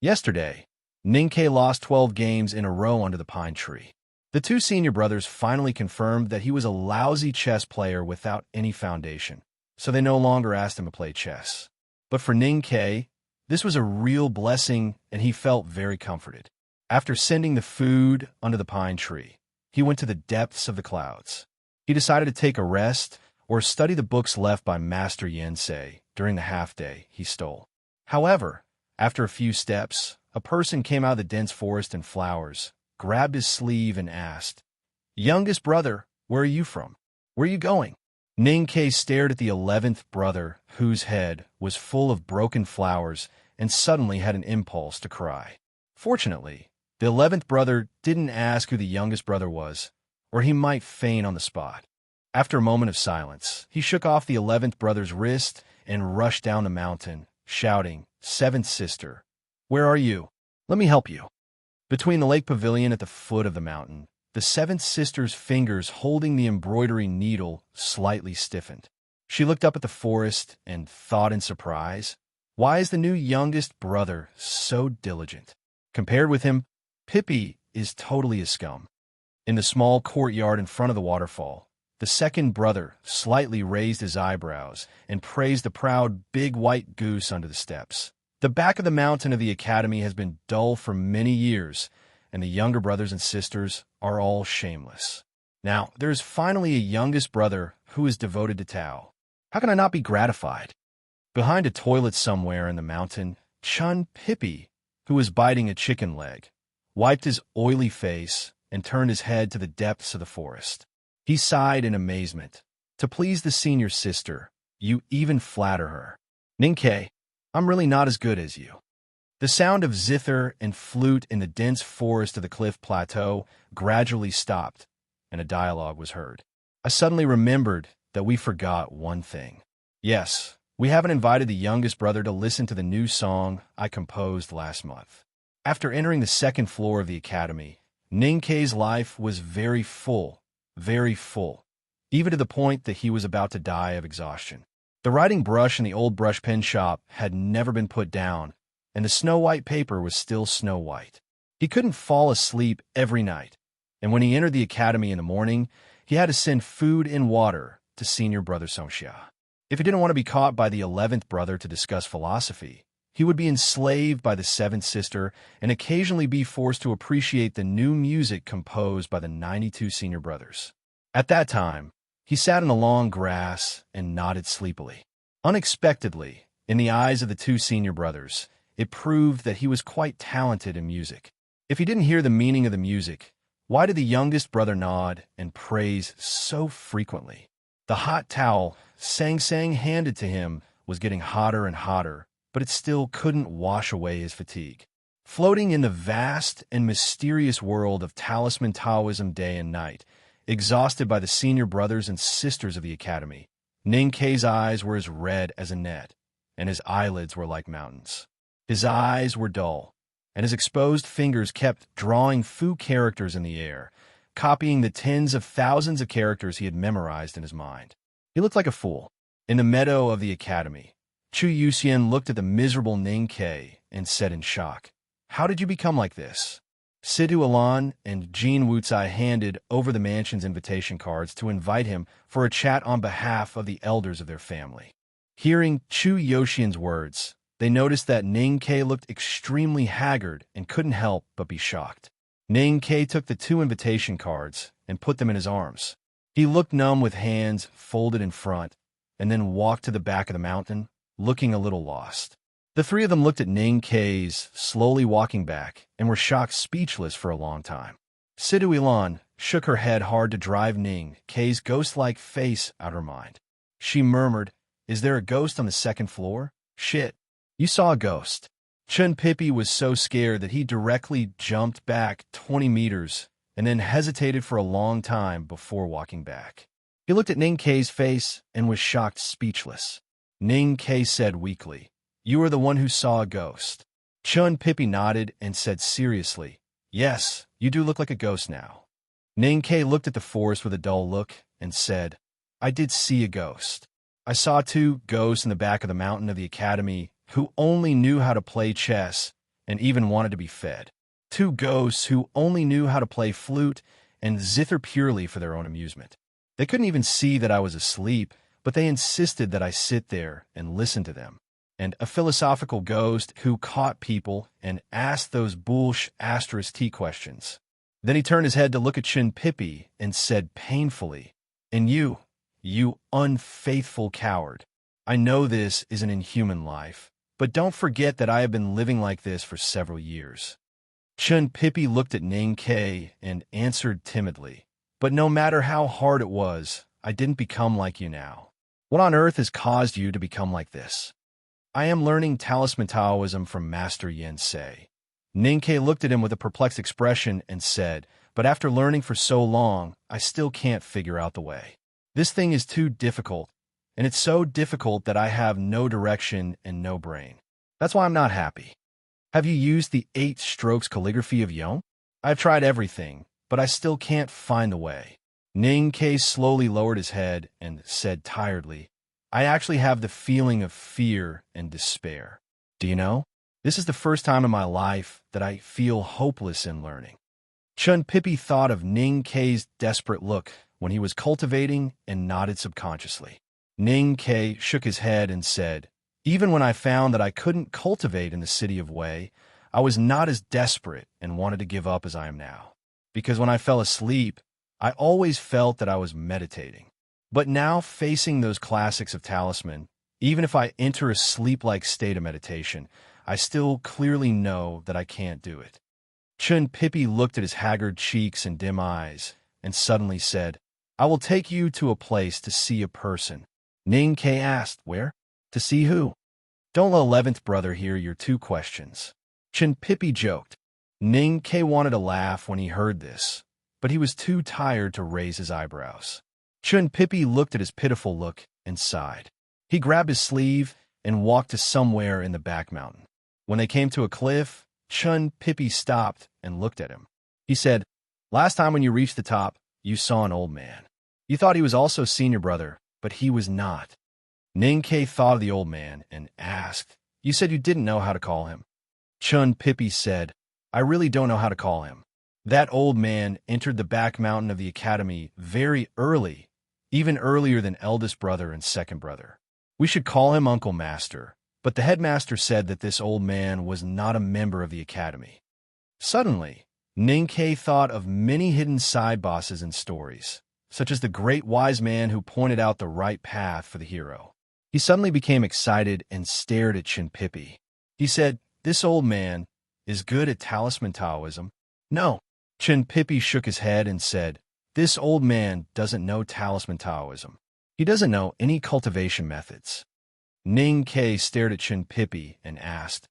Speaker 1: Yesterday, Ninkei lost 12 games in a row under the pine tree. The 2 senior brothers finally confirmed that he was a lousy chess player without any foundation, so they no longer asked him to play chess. But for Ninkei, this was a real blessing, and he felt very comforted. After sending the food under the pine tree, he went to the depths of the clouds. He decided to take a rest or study the books left by Master Yensei during the half-day he stole. However, after a few steps, a person came out of the dense forest and flowers, grabbed his sleeve, and asked, "Youngest brother, where are you from? Where are you going?" Ninkei stared at the 11th brother, whose head was full of broken flowers, and suddenly had an impulse to cry. Fortunately, the 11th brother didn't ask who the youngest brother was, or he might faint on the spot. After a moment of silence, he shook off the 11th brother's wrist and rushed down the mountain, shouting, "Seventh sister, where are you? Let me help you." Between the lake pavilion at the foot of the mountain, the 7th sister's fingers holding the embroidery needle slightly stiffened. She looked up at the forest and thought in surprise, "Why is the new youngest brother so diligent? Compared with him, Pippi is totally a scum." In the small courtyard in front of the waterfall, the 2nd brother slightly raised his eyebrows and praised the proud big white goose under the steps. The back of the mountain of the academy has been dull for many years, and the younger brothers and sisters are all shameless. Now, there is finally a youngest brother who is devoted to Tao. How can I not be gratified? Behind a toilet somewhere in the mountain, Chun Pippi, who was biting a chicken leg, wiped his oily face and turned his head to the depths of the forest. He sighed in amazement. To please the senior sister, you even flatter her. Ninkei, I'm really not as good as you. The sound of zither and flute in the dense forest of the cliff plateau gradually stopped, and a dialogue was heard. I suddenly remembered that we forgot one thing. Yes, we haven't invited the youngest brother to listen to the new song I composed last month. After entering the second floor of the academy, Ninkei's life was very full, even to the point that he was about to die of exhaustion. The writing brush in the old brush pen shop had never been put down, and the snow-white paper was still snow-white. He couldn't fall asleep every night, and when he entered the academy in the morning, he had to send food and water to senior brother Songxia. If he didn't want to be caught by the 11th brother to discuss philosophy, he would be enslaved by the 7th sister and occasionally be forced to appreciate the new music composed by the 92 senior brothers. At that time, he sat in the long grass and nodded sleepily. Unexpectedly, in the eyes of the 2 senior brothers, it proved that he was quite talented in music. If he didn't hear the meaning of the music, why did the youngest brother nod and praise so frequently? The hot towel Sang handed to him was getting hotter and hotter, but it still couldn't wash away his fatigue. Floating in the vast and mysterious world of talisman Taoism day and night, exhausted by the senior brothers and sisters of the academy, Ninkei's eyes were as red as a net, and his eyelids were like mountains. His eyes were dull, and his exposed fingers kept drawing fu characters in the air, copying the tens of thousands of characters he had memorized in his mind. He looked like a fool. In the meadow of the academy, Chu Yuxian looked at the miserable Ninkei and said in shock, "How did you become like this?" Sidu Alan and Jean Wucai handed over the mansion's invitation cards to invite him for a chat on behalf of the elders of their family. Hearing Chu Yuxian's words, they noticed that Ninkei looked extremely haggard and couldn't help but be shocked. Ninkei took the 2 invitation cards and put them in his arms. He looked numb with hands folded in front, and then walked to the back of the mountain, looking a little lost. The 3 of them looked at Ninkei's slowly walking back and were shocked speechless for a long time. Sidu Ilan shook her head hard to drive Ninkei's ghost-like face out of her mind. She murmured, "Is there a ghost on the 2nd floor? Shit, you saw a ghost." Chun Pippi was so scared that he directly jumped back 20 meters and then hesitated for a long time before walking back. He looked at Ninkei's face and was shocked speechless. Ninkei said weakly, "You are the one who saw a ghost." Chun Pippi nodded and said seriously, "Yes, you do look like a ghost now." Ninkei looked at the forest with a dull look and said, "I did see a ghost. I saw 2 ghosts in the back of the mountain of the academy who only knew how to play chess and even wanted to be fed. 2 ghosts who only knew how to play flute and zither purely for their own amusement. They couldn't even see that I was asleep, but they insisted that I sit there and listen to them. And a philosophical ghost who caught people and asked those **T questions. Then he turned his head to look at Chun Pippi and said painfully, "And you unfaithful coward. I know this is an inhuman life, but don't forget that I have been living like this for several years." Chun Pippi looked at Ninkei and answered timidly, "But no matter how hard it was, I didn't become like you now. What on earth has caused you to become like this?" "I am learning talisman Taoism from Master Yen Sei." Ninkei looked at him with a perplexed expression and said, "But after learning for so long, I still can't figure out the way. This thing is too difficult, and it's so difficult that I have no direction and no brain. That's why I'm not happy." "Have you used the 8 strokes calligraphy of Yom?" "I've tried everything, but I still can't find the way." Ninkei slowly lowered his head and said tiredly, "I actually have the feeling of fear and despair. Do you know? This is the first time in my life that I feel hopeless in learning." Chun Pippi thought of Ninkei's desperate look when he was cultivating and nodded subconsciously. Ninkei shook his head and said, "Even when I found that I couldn't cultivate in the city of Wei, I was not as desperate and wanted to give up as I am now. Because when I fell asleep, I always felt that I was meditating. But now, facing those classics of talisman, even if I enter a sleep-like state of meditation, I still clearly know that I can't do it." Chun Pippi looked at his haggard cheeks and dim eyes, and suddenly said, I will take you to a place to see a person. Ning Ke asked, Where? To see who? Don't let 11th brother hear your two questions. Chen Pippi joked. Ning Ke wanted to laugh when he heard this, but he was too tired to raise his eyebrows. Chen Pippi looked at his pitiful look and sighed. He grabbed his sleeve and walked to somewhere in the back mountain. When they came to a cliff, Chen Pippi stopped and looked at him. He said, Last time when you reached the top, you saw an old man. You thought he was also senior brother, but he was not. Ning Ke thought of the old man and asked, You said you didn't know how to call him. Chen Pippi said, I really don't know how to call him. That old man entered the back mountain of the academy very early, even earlier than eldest brother and second brother. We should call him Uncle Master, but the headmaster said that this old man was not a member of the academy. Suddenly, Ning Ke thought of many hidden side bosses in stories, such as the great wise man who pointed out the right path for the hero. He suddenly became excited and stared at Chen Pippi. He said, This old man is good at talisman Taoism. No. Chen Pippi shook his head and said, This old man doesn't know talisman Taoism. He doesn't know any cultivation methods. Ning Ke stared at Chen Pippi and asked,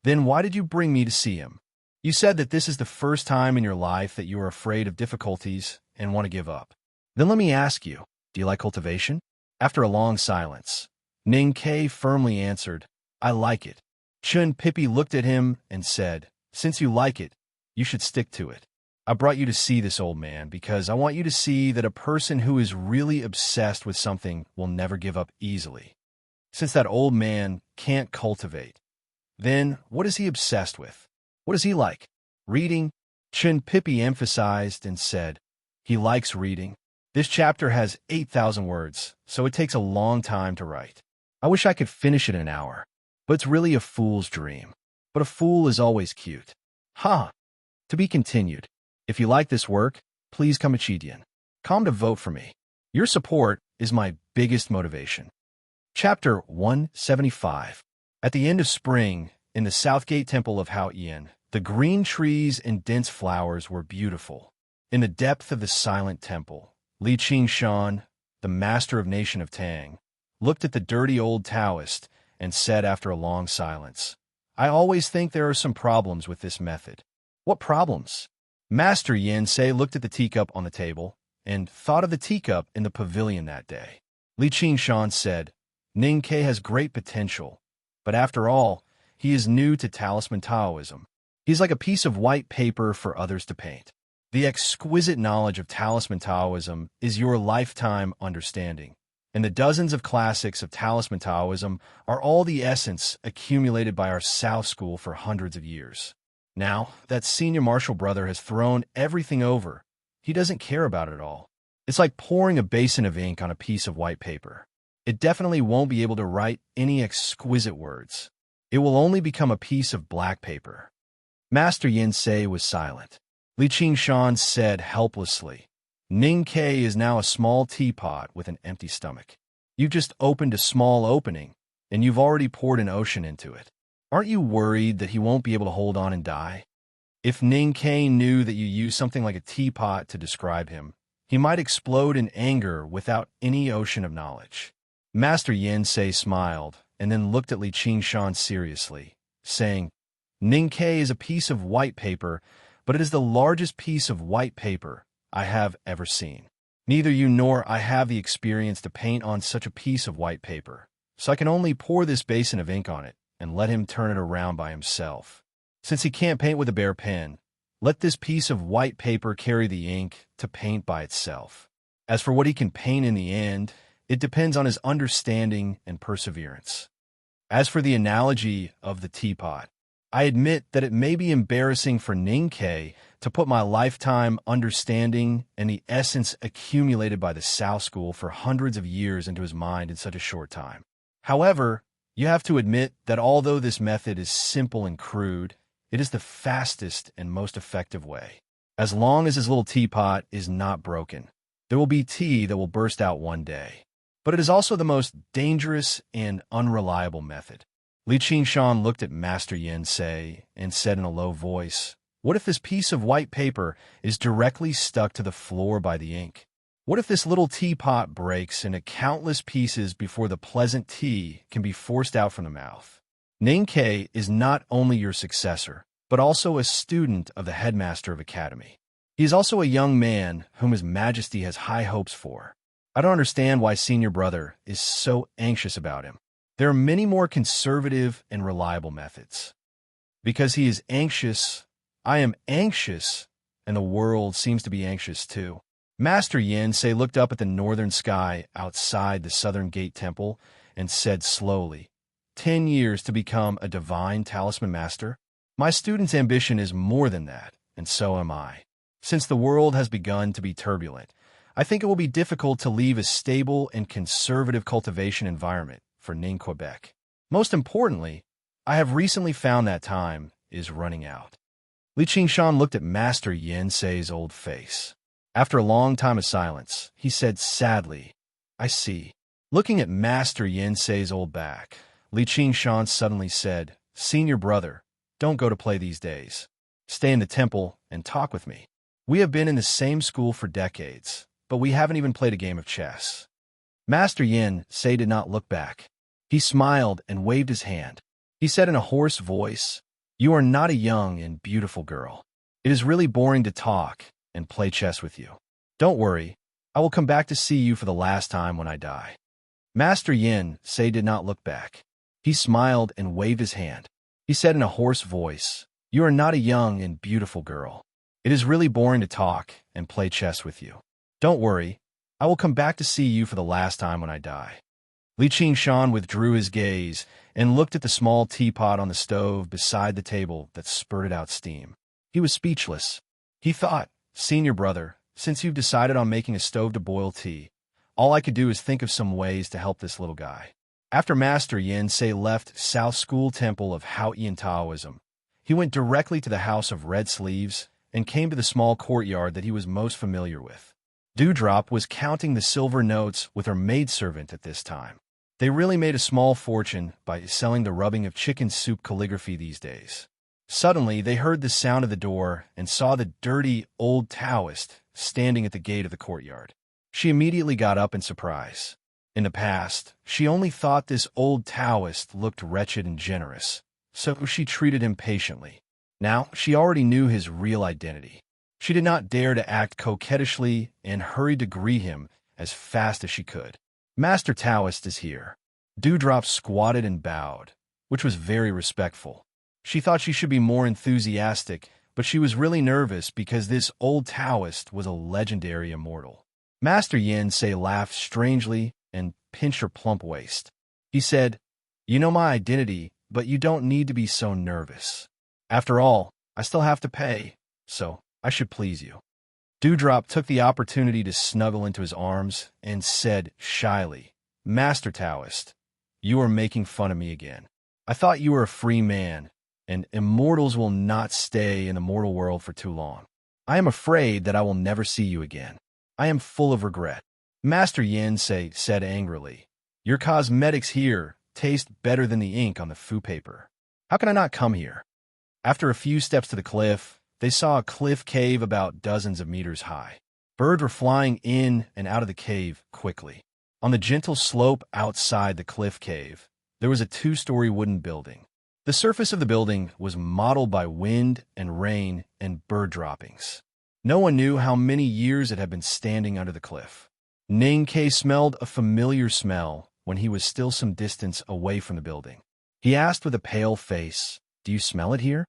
Speaker 1: Then why did you bring me to see him? You said that this is the first time in your life that you are afraid of difficulties and want to give up. Then let me ask you, do you like cultivation? After a long silence, Ning Ke firmly answered, I like it. Chen Pippi looked at him and said, Since you like it, you should stick to it. I brought you to see this old man because I want you to see that a person who is really obsessed with something will never give up easily. Since that old man can't cultivate, then what is he obsessed with? What does he like? Reading? Chen Pippi emphasized and said, He likes reading. This chapter has 8,000 words, so it takes a long time to write. I wish I could finish it in an hour, but it's really a fool's dream. But a fool is always cute. Ha! To be continued. If you like this work, please come to vote for me. Your support is my biggest motivation. Chapter 175. At the end of spring, in the Southgate Temple of Haoyan, the green trees and dense flowers were beautiful. In the depth of the silent temple, Li Qingshan, the master of nation of Tang, looked at the dirty old Taoist and said after a long silence, I always think there are some problems with this method. What problems? Master Yin Sei looked at the teacup on the table and thought of the teacup in the pavilion that day. Li Qingshan said, Ning Ke has great potential, but after all, he is new to talisman Taoism. He's like a piece of white paper for others to paint. The exquisite knowledge of talisman Taoism is your lifetime understanding, and the dozens of classics of talisman Taoism are all the essence accumulated by our South School for hundreds of years. Now, that senior martial brother has thrown everything over. He doesn't care about it all. It's like pouring a basin of ink on a piece of white paper. It definitely won't be able to write any exquisite words. It will only become a piece of black paper. Master Yin Sei was silent. Li Qingshan said helplessly, Ning Ke is now a small teapot with an empty stomach. You've just opened a small opening, and you've already poured an ocean into it. Aren't you worried that he won't be able to hold on and die? If Ning Ke knew that you used something like a teapot to describe him, he might explode in anger without any ocean of knowledge. Master Yin Sei smiled and then looked at Li Qingshan seriously, saying, Ning Ke is a piece of white paper, but it is the largest piece of white paper I have ever seen. Neither you nor I have the experience to paint on such a piece of white paper, so I can only pour this basin of ink on it and let him turn it around by himself. Since he can't paint with a bare pen, let this piece of white paper carry the ink to paint by itself. As for what he can paint in the end, it depends on his understanding and perseverance. As for the analogy of the teapot, I admit that it may be embarrassing for Ning Ke to put my lifetime understanding and the essence accumulated by the South School for hundreds of years into his mind in such a short time. However, you have to admit that although this method is simple and crude, it is the fastest and most effective way. As long as his little teapot is not broken, there will be tea that will burst out one day. But it is also the most dangerous and unreliable method. Li Qingshan looked at Master Yin Sei and said in a low voice, What if this piece of white paper is directly stuck to the floor by the ink? What if this little teapot breaks into countless pieces before the pleasant tea can be forced out from the mouth? Ninkei is not only your successor, but also a student of the headmaster of Academy. He is also a young man whom His Majesty has high hopes for. I don't understand why senior brother is so anxious about him. There are many more conservative and reliable methods. Because he is anxious, I am anxious, and the world seems to be anxious too. Master Yin-sei looked up at the northern sky outside the Southern Gate Temple and said slowly, 10 years to become a divine talisman master? My student's ambition is more than that, and so am I. Since the world has begun to be turbulent, I think it will be difficult to leave a stable and conservative cultivation environment for Ning Quebec. Most importantly, I have recently found that time is running out. Li Qingshan looked at Master Yin-sei's old face. After a long time of silence, he said sadly, I see. Looking at Master Yin-sei's old back, Li Qingshan suddenly said, Senior brother, don't go to play these days. Stay in the temple and talk with me. We have been in the same school for decades, but we haven't even played a game of chess. Master Yin-sei did not look back. He smiled and waved his hand. He said in a hoarse voice, You are not a young and beautiful girl. It is really boring to talk and play chess with you. Don't worry, I will come back to see you for the last time when I die. Master Yin-sei did not look back. He smiled and waved his hand. He said in a hoarse voice, You are not a young and beautiful girl. It is really boring to talk and play chess with you. Don't worry, I will come back to see you for the last time when I die. Li Qingshan withdrew his gaze and looked at the small teapot on the stove beside the table that spurted out steam. He was speechless. He thought, Senior brother, since you've decided on making a stove to boil tea, all I could do is think of some ways to help this little guy. After Master Yin-sei left South School Temple of Haotian Taoism, he went directly to the House of Red Sleeves and came to the small courtyard that he was most familiar with. Dewdrop was counting the silver notes with her maidservant at this time. They really made a small fortune by selling the rubbing of chicken soup calligraphy these days. Suddenly, they heard the sound of the door and saw the dirty old Taoist standing at the gate of the courtyard. She immediately got up in surprise. In the past, she only thought this old Taoist looked wretched and generous, so she treated him patiently. Now, she already knew his real identity. She did not dare to act coquettishly and hurried to greet him as fast as she could. Master Taoist is here. Dewdrop squatted and bowed, which was very respectful. She thought she should be more enthusiastic, but she was really nervous because this old Taoist was a legendary immortal. Master Yin-sei laughed strangely and pinched her plump waist. He said, You know my identity, but you don't need to be so nervous. After all, I still have to pay, so I should please you. Dewdrop took the opportunity to snuggle into his arms and said shyly, Master Taoist, you are making fun of me again. I thought you were a free man, and immortals will not stay in the mortal world for too long. I am afraid that I will never see you again. I am full of regret. Master Yin-sei said angrily, Your cosmetics here taste better than the ink on the fu paper. How can I not come here? After a few steps to the cliff, they saw a cliff cave about dozens of meters high. Birds were flying in and out of the cave quickly. On the gentle slope outside the cliff cave, there was a 2-story wooden building. The surface of the building was mottled by wind and rain and bird droppings. No one knew how many years it had been standing under the cliff. Ninkei smelled a familiar smell when he was still some distance away from the building. He asked with a pale face, Do you smell it here?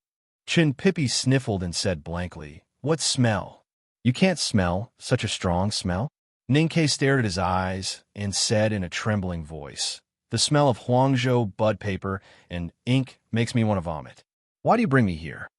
Speaker 1: Chin Pippi sniffled and said blankly, What smell? You can't smell such a strong smell. Ninkei stared at his eyes and said in a trembling voice, The smell of Huangzhou bud paper and ink makes me want to vomit. Why do you bring me here?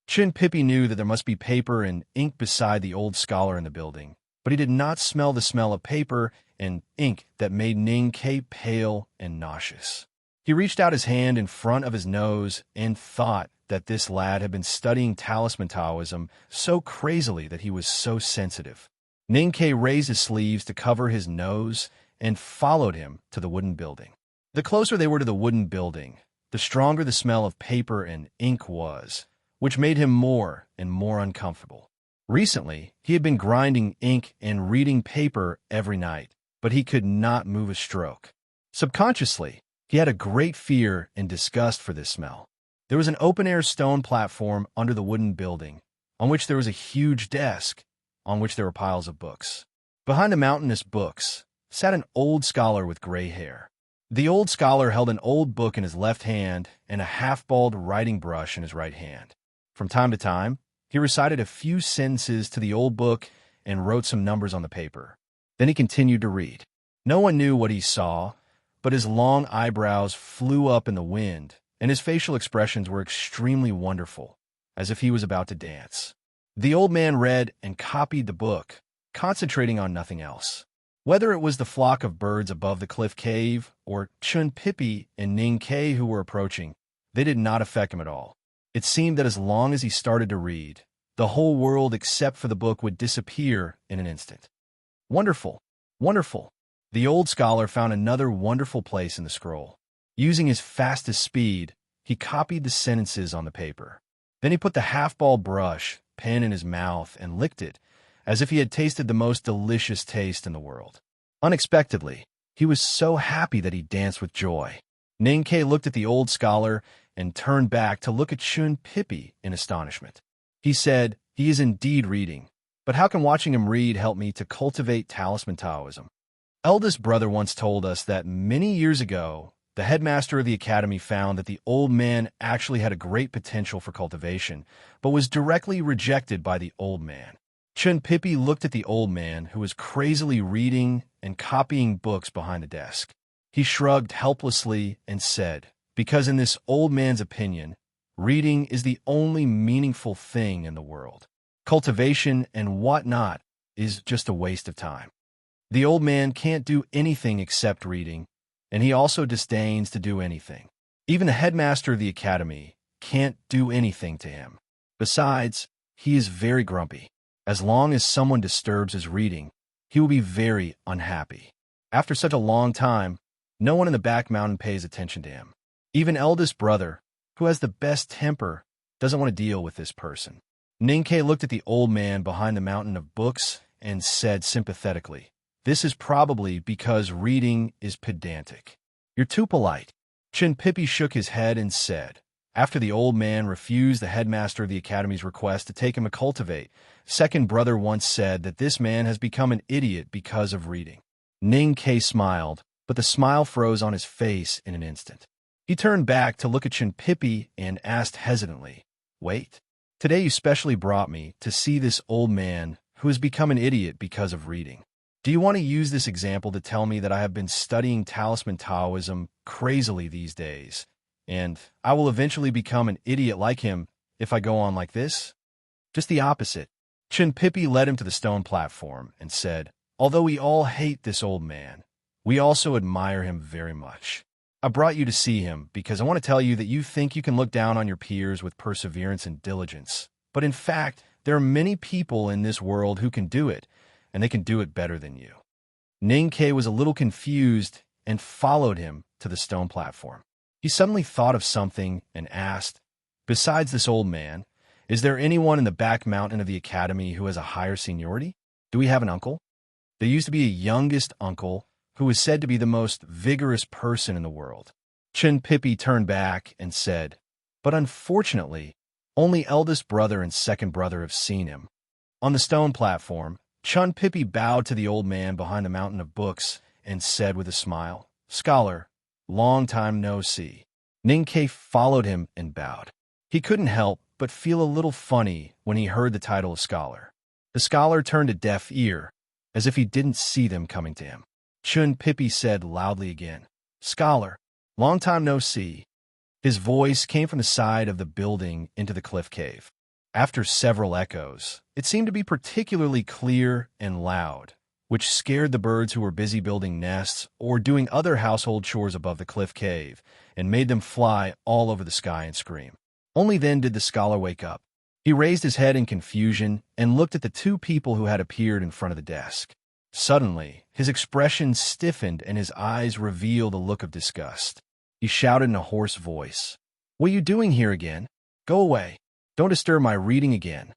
Speaker 1: Chin Pippi knew that there must be paper and ink beside the old scholar in the building, but he did not smell the smell of paper and ink that made Ninkei pale and nauseous. He reached out his hand in front of his nose and thought that this lad had been studying talisman Taoism so crazily that he was so sensitive. Ninkei raised his sleeves to cover his nose and followed him to the wooden building. The closer they were to the wooden building, the stronger the smell of paper and ink was, which made him more and more uncomfortable. Recently, he had been grinding ink and reading paper every night, but he could not move a stroke. Subconsciously, he had a great fear and disgust for this smell. There was an open-air stone platform under the wooden building, on which there was a huge desk, on which there were piles of books. Behind the mountainous books sat an old scholar with gray hair. The old scholar held an old book in his left hand and a half-balled writing brush in his right hand. From time to time, he recited a few sentences to the old book and wrote some numbers on the paper. Then he continued to read. No one knew what he saw, but his long eyebrows flew up in the wind, and his facial expressions were extremely wonderful, as if he was about to dance. The old man read and copied the book, concentrating on nothing else. Whether it was the flock of birds above the cliff cave or Chun Pippi and Ning Kei who were approaching, they did not affect him at all. It seemed that as long as he started to read, the whole world except for the book would disappear in an instant. Wonderful, wonderful. The old scholar found another wonderful place in the scroll. Using his fastest speed, he copied the sentences on the paper. Then he put the half-ball brush, pen in his mouth and licked it, as if he had tasted the most delicious taste in the world. Unexpectedly, he was so happy that he danced with joy. Ning Kei looked at the old scholar and turned back to look at Chun Pippi in astonishment. He said, "He is indeed reading, but how can watching him read help me to cultivate talisman Taoism?" Eldest brother once told us that many years ago, the headmaster of the academy found that the old man actually had a great potential for cultivation, but was directly rejected by the old man. Chun Pippi looked at the old man, who was crazily reading and copying books behind the desk. He shrugged helplessly and said, "Because in this old man's opinion, reading is the only meaningful thing in the world. Cultivation and whatnot is just a waste of time. The old man can't do anything except reading, and he also disdains to do anything. Even the headmaster of the academy can't do anything to him. Besides, he is very grumpy. As long as someone disturbs his reading, he will be very unhappy. After such a long time, no one in the back mountain pays attention to him. Even eldest brother, who has the best temper, doesn't want to deal with this person." Ning Kei looked at the old man behind the mountain of books and said sympathetically, "This is probably because reading is pedantic. You're too polite." Chun Pippi shook his head and said, "After the old man refused the headmaster of the academy's request to take him to cultivate, second brother once said that this man has become an idiot because of reading." Ning Kei smiled, but the smile froze on his face in an instant. He turned back to look at Chun Pippi and asked hesitantly, "Wait, today you specially brought me to see this old man who has become an idiot because of reading. Do you want to use this example to tell me that I have been studying talisman Taoism crazily these days, and I will eventually become an idiot like him if I go on like this?" "Just the opposite." Chun Pippi led him to the stone platform and said, "Although we all hate this old man, we also admire him very much. I brought you to see him because I want to tell you that you think you can look down on your peers with perseverance and diligence. But in fact, there are many people in this world who can do it, and they can do it better than you." Ning Kei was a little confused and followed him to the stone platform. He suddenly thought of something and asked, "Besides this old man, is there anyone in the back mountain of the academy who has a higher seniority? Do we have an uncle?" There used to be a youngest uncle who was said to be the most vigorous person in the world. Chun Pippi turned back and said, "But unfortunately, only eldest brother and second brother have seen him." On the stone platform, Chun Pippi bowed to the old man behind the mountain of books and said with a smile, "Scholar, long time no see." Ning Kei followed him and bowed. He couldn't help but feel a little funny when he heard the title of scholar. The scholar turned a deaf ear, as if he didn't see them coming to him. Chun Pippi said loudly again, "Scholar, long time no see." His voice came from the side of the building into the cliff cave. After several echoes, it seemed to be particularly clear and loud, which scared the birds who were busy building nests or doing other household chores above the cliff cave and made them fly all over the sky and scream. Only then did the scholar wake up. He raised his head in confusion and looked at the two people who had appeared in front of the desk. Suddenly, his expression stiffened and his eyes revealed a look of disgust. He shouted in a hoarse voice, "What are you doing here again? Go away. Don't disturb my reading again."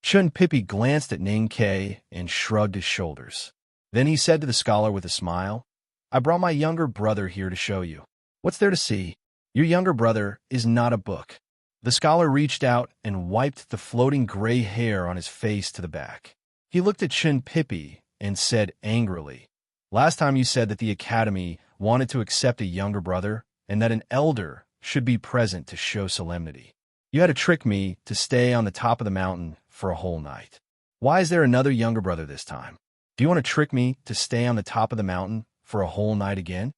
Speaker 1: Chun Pippi glanced at Ning Ke and shrugged his shoulders. Then he said to the scholar with a smile, I brought my younger brother here to show you. What's there to see? Your younger brother is not a book. The scholar reached out and wiped the floating gray hair on his face to the back. He looked at Chun Pippi and said angrily, Last time you said that the Academy wanted to accept a younger brother and that an elder should be present to show solemnity. You had to trick me to stay on the top of the mountain for a whole night. Why is there another younger brother this time? Do you want to trick me to stay on the top of the mountain for a whole night again?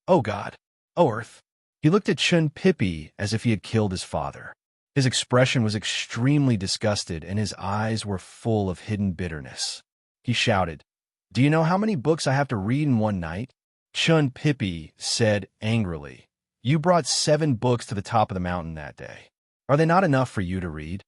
Speaker 1: Oh God! Oh Earth! He looked at Chun Pippi as if he had killed his father. His expression was extremely disgusted and his eyes were full of hidden bitterness. He shouted, Do you know how many books I have to read in one night? Chun Pippi said angrily, You brought 7 books to the top of the mountain that day. Are they not enough for you to read?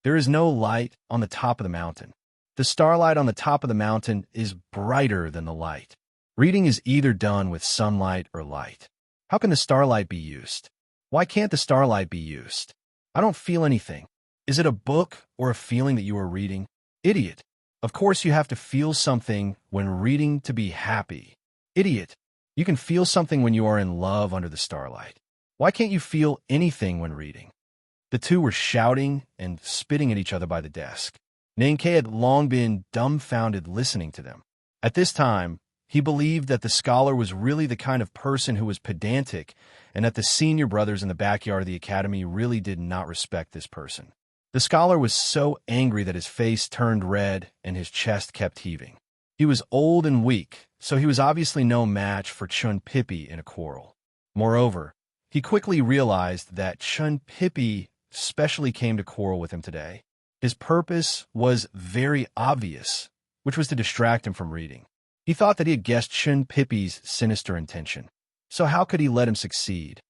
Speaker 1: There is no light on the top of the mountain. The starlight on the top of the mountain is brighter than the light. Reading is either done with sunlight or light. How can the starlight be used? Why can't the starlight be used? I don't feel anything. Is it a book or a feeling that you are reading? Idiot. Of course you have to feel something when reading to be happy. Idiot. You can feel something when you are in love under the starlight. Why can't you feel anything when reading? The two were shouting and spitting at each other by the desk. Ning Ke had long been dumbfounded listening to them. At this time, he believed that the scholar was really the kind of person who was pedantic and that the senior brothers in the backyard of the academy really did not respect this person. The scholar was so angry that his face turned red and his chest kept heaving. He was old and weak, so he was obviously no match for Chun Pippi in a quarrel. Moreover, he quickly realized that Chun Pippi specially came to quarrel with him today. His purpose was very obvious, which was to distract him from reading. He thought that he had guessed Chun Pippi's sinister intention. So how could he let him succeed?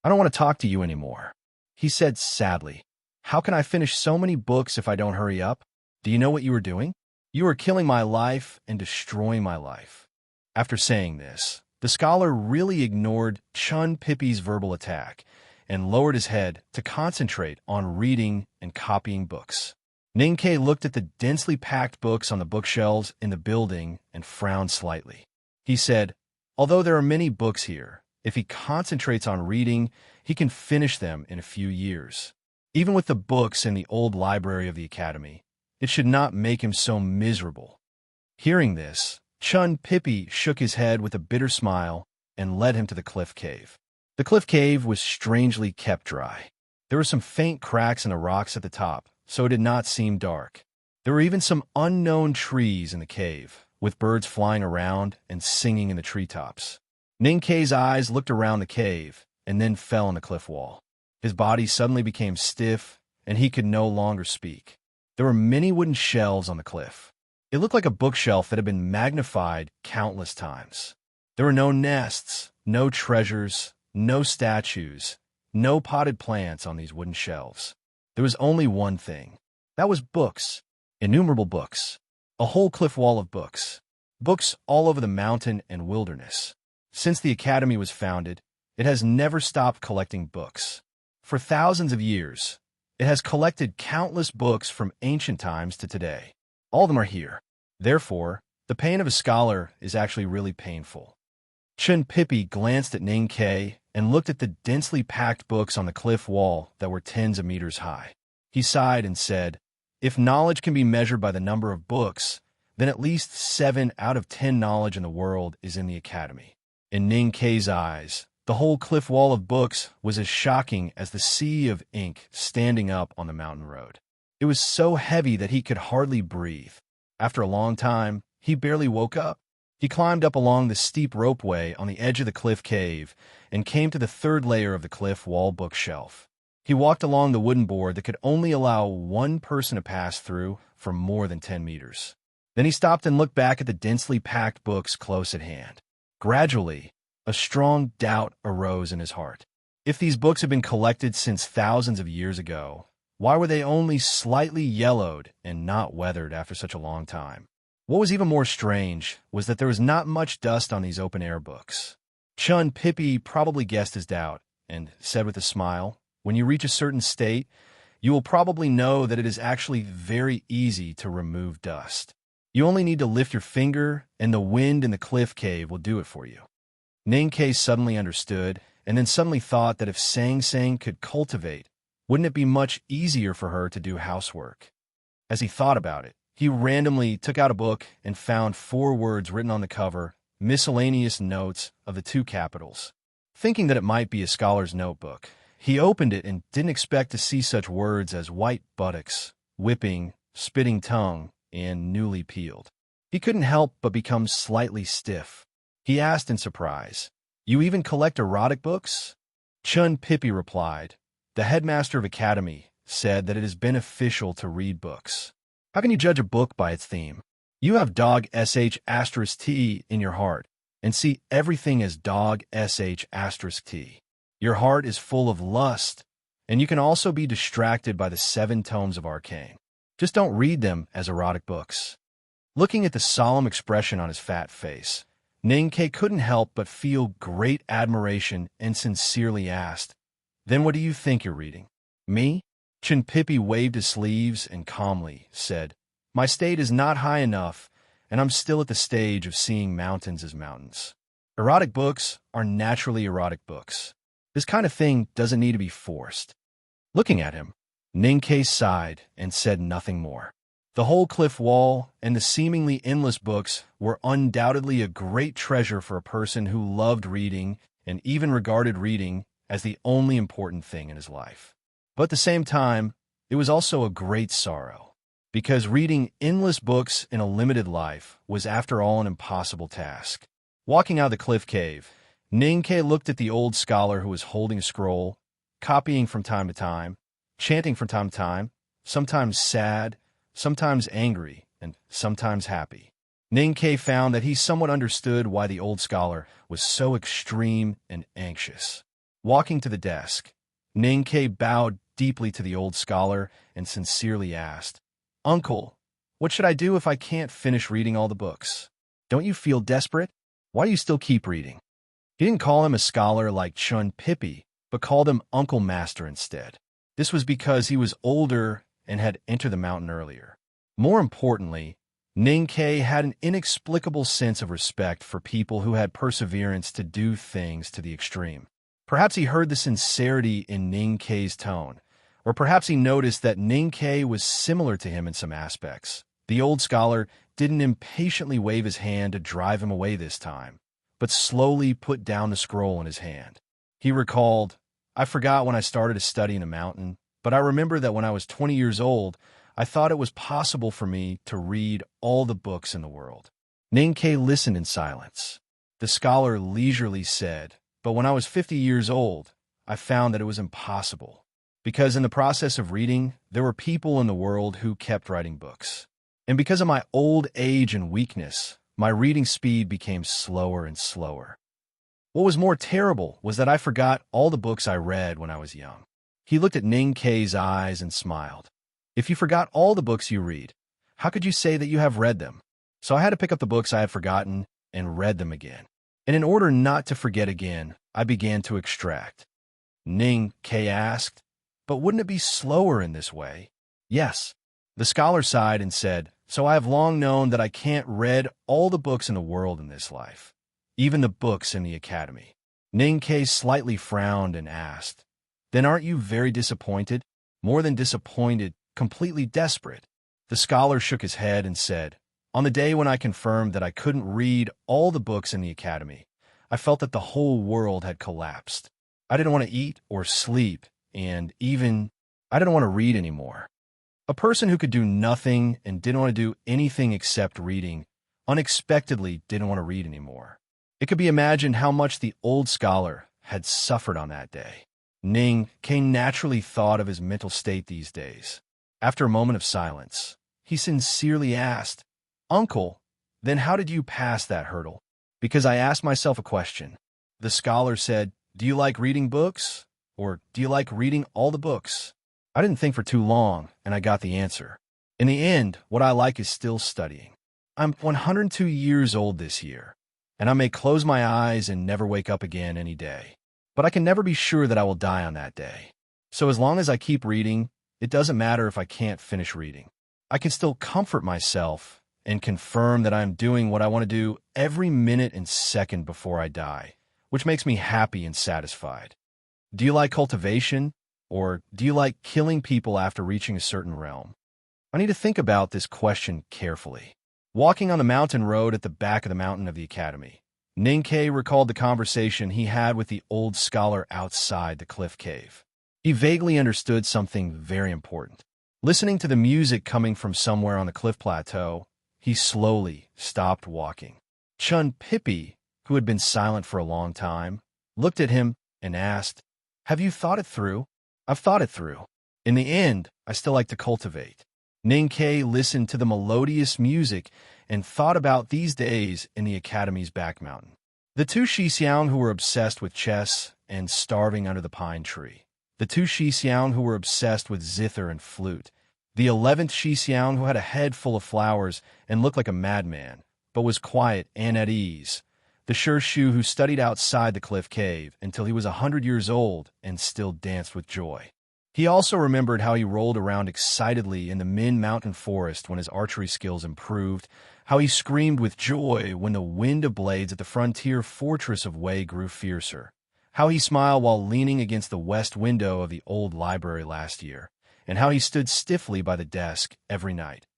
Speaker 1: I don't want to talk to you anymore, he said sadly. How can I finish so many books if I don't hurry up? Do you know what you are doing? You are killing my life and destroying my life. After saying this, the scholar really ignored Chun Pippi's verbal attack and lowered his head to concentrate on reading and copying books. Ning Ke looked at the densely packed books on the bookshelves in the building and frowned slightly. He said, Although there are many books here, if he concentrates on reading, he can finish them in a few years. Even with the books in the old library of the academy, it should not make him so miserable. Hearing this, Chun Pippi shook his head with a bitter smile and led him to the cliff cave. The cliff cave was strangely kept dry. There were some faint cracks in the rocks at the top, so it did not seem dark. There were even some unknown trees in the cave, with birds flying around and singing in the treetops. Ning Ke's eyes looked around the cave and then fell on the cliff wall. His body suddenly became stiff, and he could no longer speak. There were many wooden shelves on the cliff. It looked like a bookshelf that had been magnified countless times. There were no nests, no treasures, no statues, no potted plants on these wooden shelves. There was only one thing. That was books. Innumerable books. A whole cliff wall of books. Books all over the mountain and wilderness. Since the academy was founded, it has never stopped collecting books. For thousands of years, it has collected countless books from ancient times to today. All of them are here. Therefore, the pain of a scholar is actually really painful. Chun Pippi glanced at Ning Ke and looked at the densely packed books on the cliff wall that were tens of meters high. He sighed and said, If knowledge can be measured by the number of books, then at least 7 out of 10 knowledge in the world is in the academy. In Ning Ke's eyes, the whole cliff wall of books was as shocking as the sea of ink standing up on the mountain road. It was so heavy that he could hardly breathe. After a long time, he barely woke up. He climbed up along the steep ropeway on the edge of the cliff cave and came to the 3rd layer of the cliff wall bookshelf. He walked along the wooden board that could only allow one person to pass through for more than 10 meters. Then he stopped and looked back at the densely packed books close at hand. Gradually, a strong doubt arose in his heart. If these books had been collected since thousands of years ago, why were they only slightly yellowed and not weathered after such a long time? What was even more strange was that there was not much dust on these open-air books. Chun Pippi probably guessed his doubt and said with a smile, When you reach a certain state, you will probably know that it is actually very easy to remove dust. You only need to lift your finger, and the wind in the cliff cave will do it for you. Ninkei suddenly understood, and then suddenly thought that if Sang Sang could cultivate, wouldn't it be much easier for her to do housework? As he thought about it, he randomly took out a book and found 4 words written on the cover, miscellaneous notes of the 2 capitals. Thinking that it might be a scholar's notebook, he opened it and didn't expect to see such words as white buttocks, whipping, spitting tongue, and newly peeled. He couldn't help but become slightly stiff. He asked in surprise, "You even collect erotic books?" Chun Pippi replied, "The headmaster of academy said that it is beneficial to read books. How can you judge a book by its theme? You have dog sh*t in your heart, and see everything as dog sh*t. Your heart is full of lust, and you can also be distracted by the 7 tomes of arcane. Just don't read them as erotic books." Looking at the solemn expression on his fat face, Ninkei couldn't help but feel great admiration and sincerely asked, "Then what do you think you're reading?" "Me?" Chun Pippi waved his sleeves and calmly said, "My state is not high enough, and I'm still at the stage of seeing mountains as mountains. Erotic books are naturally erotic books. This kind of thing doesn't need to be forced." Looking at him, Ninkei sighed and said nothing more. The whole cliff wall and the seemingly endless books were undoubtedly a great treasure for a person who loved reading and even regarded reading as the only important thing in his life. But at the same time, it was also a great sorrow, because reading endless books in a limited life was after all an impossible task. Walking out of the cliff cave, Ninkei looked at the old scholar who was holding a scroll, copying from time to time, chanting from time to time, sometimes sad, sometimes angry, and sometimes happy. Ninkei found that he somewhat understood why the old scholar was so extreme and anxious. Walking to the desk, Ninkei bowed deeply to the old scholar and sincerely asked, "Uncle, what should I do if I can't finish reading all the books? Don't you feel desperate? Why do you still keep reading?" He didn't call him a scholar like Chun Pippi, but called him Uncle Master instead. This was because he was older and had entered the mountain earlier. More importantly, Ninkei had an inexplicable sense of respect for people who had perseverance to do things to the extreme. Perhaps he heard the sincerity in Ninkei's tone, or perhaps he noticed that Ninkei was similar to him in some aspects. The old scholar didn't impatiently wave his hand to drive him away this time, but slowly put down the scroll in his hand. He recalled, "I forgot when I started to study in a mountain, but I remember that when I was 20 years old, I thought it was possible for me to read all the books in the world." Ninkei listened in silence. The scholar leisurely said, "But when I was 50 years old, I found that it was impossible, because in the process of reading, there were people in the world who kept writing books. And because of my old age and weakness, my reading speed became slower and slower. What was more terrible was that I forgot all the books I read when I was young." He looked at Ninkei's eyes and smiled. "If you forgot all the books you read, how could you say that you have read them?" So I had to pick up the books I had forgotten and read them again. And in order not to forget again, I began to extract. Ninkei asked, "But wouldn't it be slower in this way?" "Yes." The scholar sighed and said, "So I have long known that I can't read all the books in the world in this life, even the books in the academy." Ninkei slightly frowned and asked, "Then aren't you very disappointed? More than disappointed, completely desperate?" The scholar shook his head and said, "On the day when I confirmed that I couldn't read all the books in the academy, I felt that the whole world had collapsed. I didn't want to eat or sleep, and even I didn't want to read anymore." A person who could do nothing and didn't want to do anything except reading unexpectedly didn't want to read anymore. It could be imagined how much the old scholar had suffered on that day. Ninkei naturally thought of his mental state these days. After a moment of silence, he sincerely asked, "Uncle, then how did you pass that hurdle?" "Because I asked myself a question." The scholar said, "Do you like reading books? Or do you like reading all the books?" I didn't think for too long, and I got the answer. In the end, what I like is still studying. I'm 102 years old this year, and I may close my eyes and never wake up again any day. But I can never be sure that I will die on that day. So as long as I keep reading, it doesn't matter if I can't finish reading. I can still comfort myself and confirm that I am doing what I want to do every minute and second before I die, which makes me happy and satisfied. Do you like cultivation, or do you like killing people after reaching a certain realm? I need to think about this question carefully. Walking on the mountain road at the back of the mountain of the academy, Ninkei recalled the conversation he had with the old scholar outside the cliff cave. He vaguely understood something very important. Listening to the music coming from somewhere on the cliff plateau, he slowly stopped walking. Chun Pippi, who had been silent for a long time, looked at him and asked, "Have you thought it through?" "I've thought it through. In the end, I still like to cultivate." Ninkei listened to the melodious music and thought about these days in the academy's back mountain. The two Shixiang who were obsessed with chess and starving under the pine tree. The two Shixiang who were obsessed with zither and flute. The 11th Shixiang who had a head full of flowers and looked like a madman, but was quiet and at ease. The Shu who studied outside the cliff cave until he was 100 years old and still danced with joy. He also remembered how he rolled around excitedly in the Min Mountain forest when his archery skills improved, how he screamed with joy when the wind of blades at the frontier fortress of Wei grew fiercer, how he smiled while leaning against the west window of the old library last year, and how he stood stiffly by the desk every night.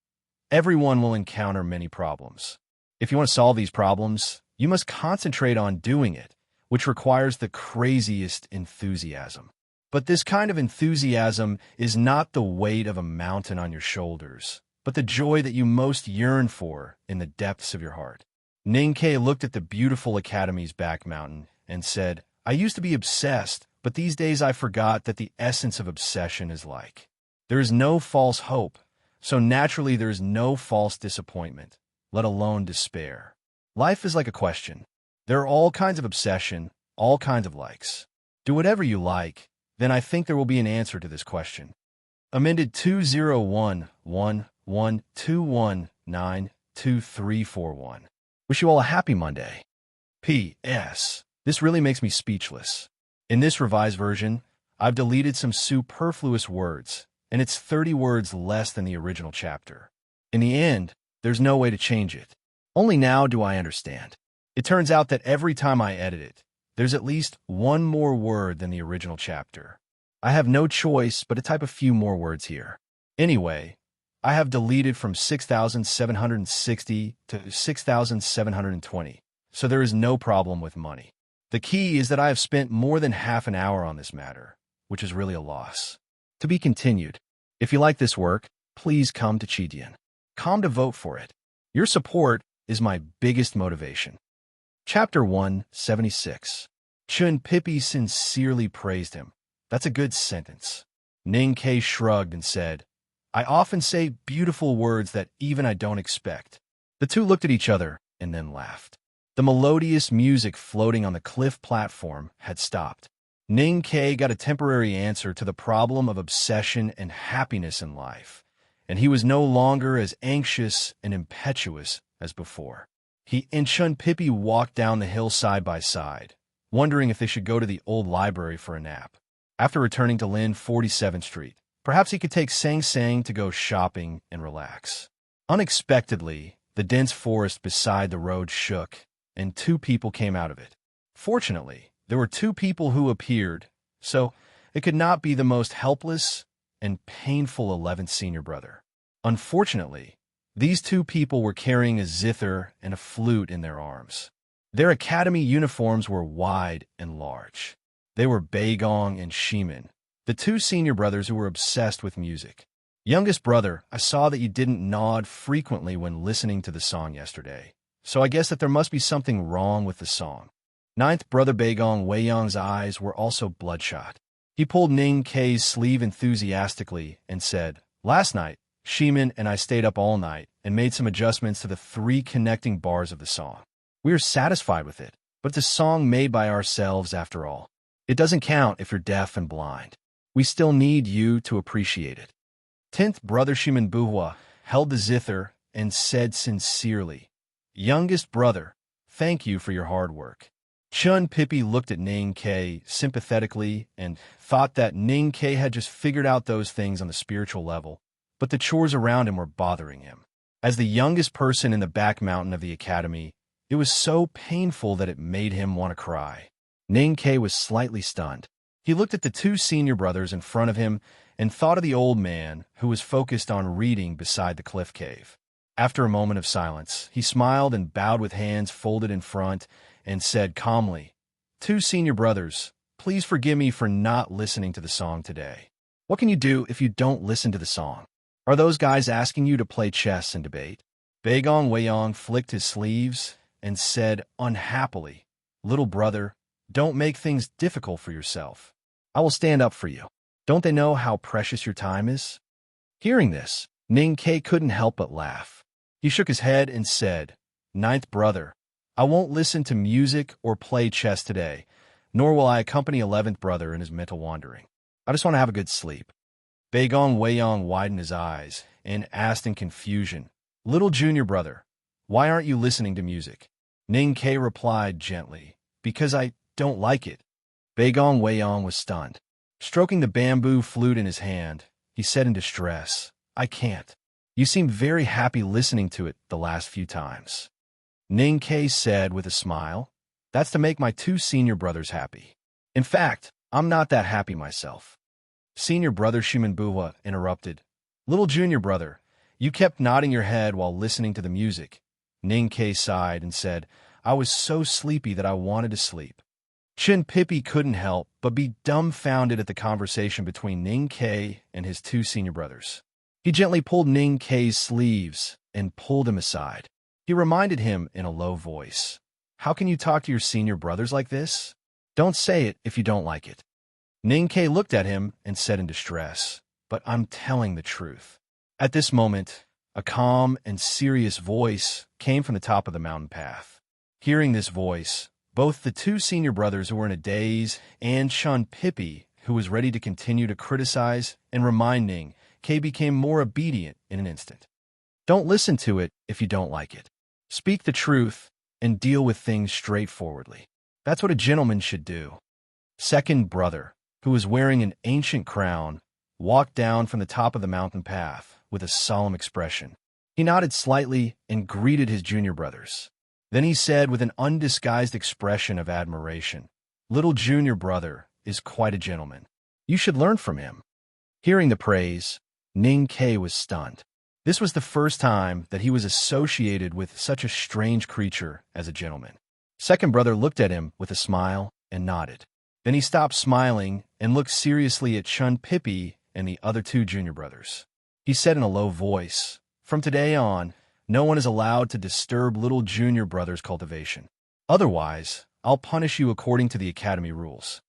Speaker 1: Everyone will encounter many problems. If you want to solve these problems, you must concentrate on doing it, which requires the craziest enthusiasm. But this kind of enthusiasm is not the weight of a mountain on your shoulders, but the joy that you most yearn for in the depths of your heart. Ninkei looked at the beautiful academy's back mountain and said, "I used to be obsessed, but these days I forgot that the essence of obsession is like. There is no false hope, so naturally there is no false disappointment, let alone despair. Life is like a question. There are all kinds of obsession, all kinds of likes. Do whatever you like, then I think there will be an answer to this question." Amended 201112192341. Wish you all a happy Monday. P.S. This really makes me speechless. In this revised version, I've deleted some superfluous words, and it's 30 words less than the original chapter. In the end, there's no way to change it. Only now do I understand. It turns out that every time I edit it, there's at least one more word than the original chapter. I have no choice but to type a few more words here. Anyway, I have deleted from 6,760 to 6,720, so there is no problem with money. The key is that I have spent more than half an hour on this matter, which is really a loss. To be continued. If you like this work, please come to Chidian. Come to vote for it. Your support is my biggest motivation. Chapter 176. Chun Pippi sincerely praised him. That's a good sentence. Ninkei shrugged and said, "I often say beautiful words that even I don't expect." The two looked at each other and then laughed. The melodious music floating on the cliff platform had stopped. Ninkei got a temporary answer to the problem of obsession and happiness in life, and he was no longer as anxious and impetuous as before. He and Chun Pippi walked down the hill side by side, wondering if they should go to the old library for a nap. After returning to Lin 47th Street, perhaps he could take Sang Sang to go shopping and relax. Unexpectedly, the dense forest beside the road shook, and two people came out of it. Fortunately, there were two people who appeared, so it could not be the most helpless and painful 11th senior brother. Unfortunately, these two people were carrying a zither and a flute in their arms. Their academy uniforms were wide and large. They were Beigong and Shimin, the two senior brothers who were obsessed with music. "Youngest brother, I saw that you didn't nod frequently when listening to the song yesterday, so I guess that there must be something wrong with the song." Ninth brother Beigong Weiyang's eyes were also bloodshot. He pulled Ning Kei's sleeve enthusiastically and said, "Last night, Shimin and I stayed up all night and made some adjustments to the 3 connecting bars of the song. We are satisfied with it, but it's a song made by ourselves after all. It doesn't count if you're deaf and blind. We still need you to appreciate it." 10th brother Shimin Buhua held the zither and said sincerely, "Youngest brother, thank you for your hard work. Chun Pippi looked at Ning K sympathetically and thought that Ning K had just figured out those things on the spiritual level, but the chores around him were bothering him. As the youngest person in the back mountain of the academy, it was so painful that it made him want to cry. Ning K was slightly stunned. He looked at the two senior brothers in front of him and thought of the old man who was focused on reading beside the cliff cave. After a moment of silence, he smiled and bowed with hands folded in front and said calmly, "Two senior brothers, please forgive me for not listening to the song today. What can you do if you don't listen to the song? Are those guys asking you to play chess and debate?" Baigong Weiyong flicked his sleeves and said unhappily, "Little brother, don't make things difficult for yourself. I will stand up for you. Don't they know how precious your time is?" Hearing this, Ning K couldn't help but laugh. He shook his head and said, "Ninth brother, I won't listen to music or play chess today, nor will I accompany 11th brother in his mental wandering. I just want to have a good sleep." Baigong Weiyong widened his eyes and asked in confusion, "Little junior brother, why aren't you listening to music?" Ning K replied gently, "Because I don't like it." Baigong Weiyong was stunned. Stroking the bamboo flute in his hand, he said in distress, "I can't. You seem very happy listening to it the last few times." Ning K said with a smile, "That's to make my two senior brothers happy. In fact, I'm not that happy myself." Senior brother Shimanbua interrupted, "Little junior brother, you kept nodding your head while listening to the music." Ning K sighed and said, "I was so sleepy that I wanted to sleep." Chun Pippi couldn't help but be dumbfounded at the conversation between Ning K and his two senior brothers. He gently pulled Ning K's sleeves and pulled him aside. He reminded him in a low voice, "How can you talk to your senior brothers like this? Don't say it if you don't like it." Ning K looked at him and said in distress, "But I'm telling the truth." At this moment, a calm and serious voice came from the top of the mountain path. Hearing this voice, both the two senior brothers who were in a daze and Chun Pippi, who was ready to continue to criticize and remind Ning K, became more obedient in an instant. "Don't listen to it if you don't like it. Speak the truth and deal with things straightforwardly. That's what a gentleman should do." Second brother, who was wearing an ancient crown, walked down from the top of the mountain path with a solemn expression. He nodded slightly and greeted his junior brothers. Then he said with an undisguised expression of admiration, "Little junior brother is quite a gentleman. You should learn from him." Hearing the praise, Ning K was stunned. This was the first time that he was associated with such a strange creature as a gentleman. Second brother looked at him with a smile and nodded. Then he stopped smiling and looked seriously at Chun Pippi and the other two junior brothers. He said in a low voice, "From today on, no one is allowed to disturb little junior brother's cultivation. Otherwise, I'll punish you according to the academy rules."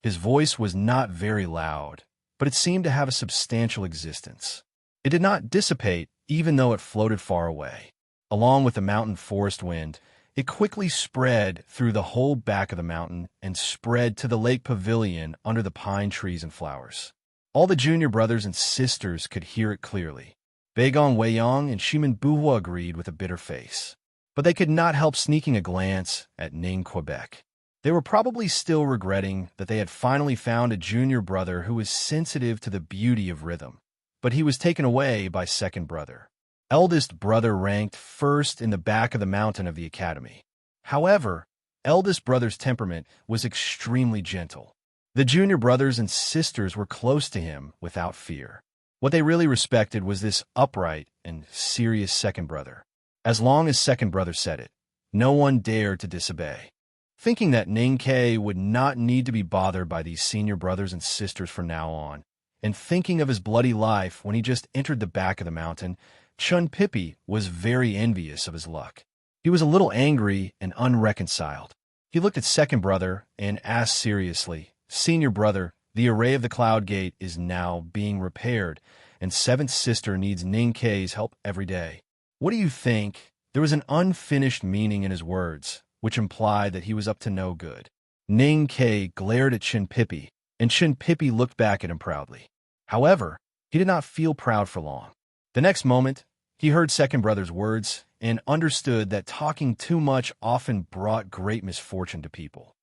Speaker 1: His voice was not very loud, but it seemed to have a substantial existence. It did not dissipate even though it floated far away. Along with the mountain forest wind, it quickly spread through the whole back of the mountain and spread to the lake pavilion under the pine trees and flowers. All the junior brothers and sisters could hear it clearly. Baigong Weiyong and Shiman Buhua agreed with a bitter face, but they could not help sneaking a glance at Ning Quebec. They were probably still regretting that they had finally found a junior brother who was sensitive to the beauty of rhythm, but he was taken away by second brother. Eldest brother ranked first in the back of the mountain of the academy. However, eldest brother's temperament was extremely gentle. The junior brothers and sisters were close to him without fear. What they really respected was this upright and serious second brother. As long as second brother said it, no one dared to disobey. Thinking that Ning K would not need to be bothered by these senior brothers and sisters from now on, and thinking of his bloody life when he just entered the back of the mountain, Chun Pippi was very envious of his luck. He was a little angry and unreconciled. He looked at second brother and asked seriously, "Senior brother, the array of the cloud gate is now being repaired, and seventh sister needs Ning K's help every day. What do you think?" There was an unfinished meaning in his words, which implied that he was up to no good. Ning K glared at Chun Pippi, and Chun Pippi looked back at him proudly. However, he did not feel proud for long. The next moment, He heard second brother's words and understood that talking too much often brought great misfortune to people.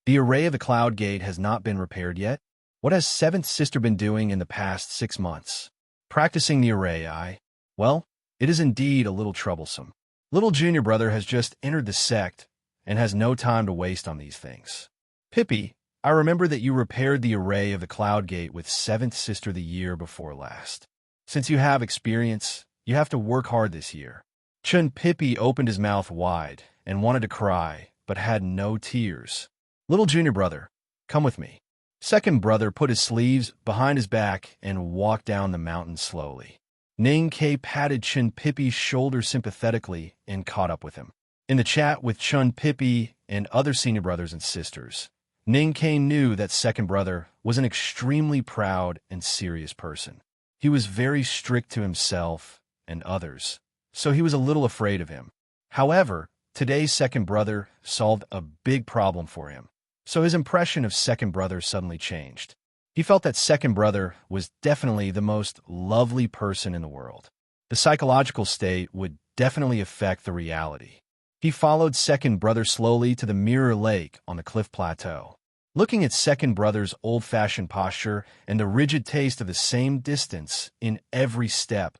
Speaker 1: The array of the cloud gate has not been repaired yet. What has seventh sister been doing in the past 6 months? Practicing the array, Well, it is indeed a little troublesome. Little junior brother has just entered the sect and has no time to waste on these things. Pippi, I remember that you repaired the array of the cloud gate with seventh sister the year before last. Since you have experience, you have to work hard this year. Chun Pippi opened his mouth wide and wanted to cry, but had no tears. Little junior brother, come with me. Second brother put his sleeves behind his back and walked down the mountain slowly. Ning Ke patted Chun Pippi's shoulder sympathetically and caught up with him. In the chat with Chun Pippi and other senior brothers and sisters, Ning Ke knew that second brother was an extremely proud and serious person. He was very strict to himself and others, so he was a little afraid of him. However, today's second brother solved a big problem for him, so his impression of second brother suddenly changed. He felt that second brother was definitely the most lovely person in the world. The psychological state would definitely affect the reality. He followed second brother slowly to the mirror lake on the cliff plateau. Looking at second brother's old-fashioned posture and the rigid taste of the same distance in every step,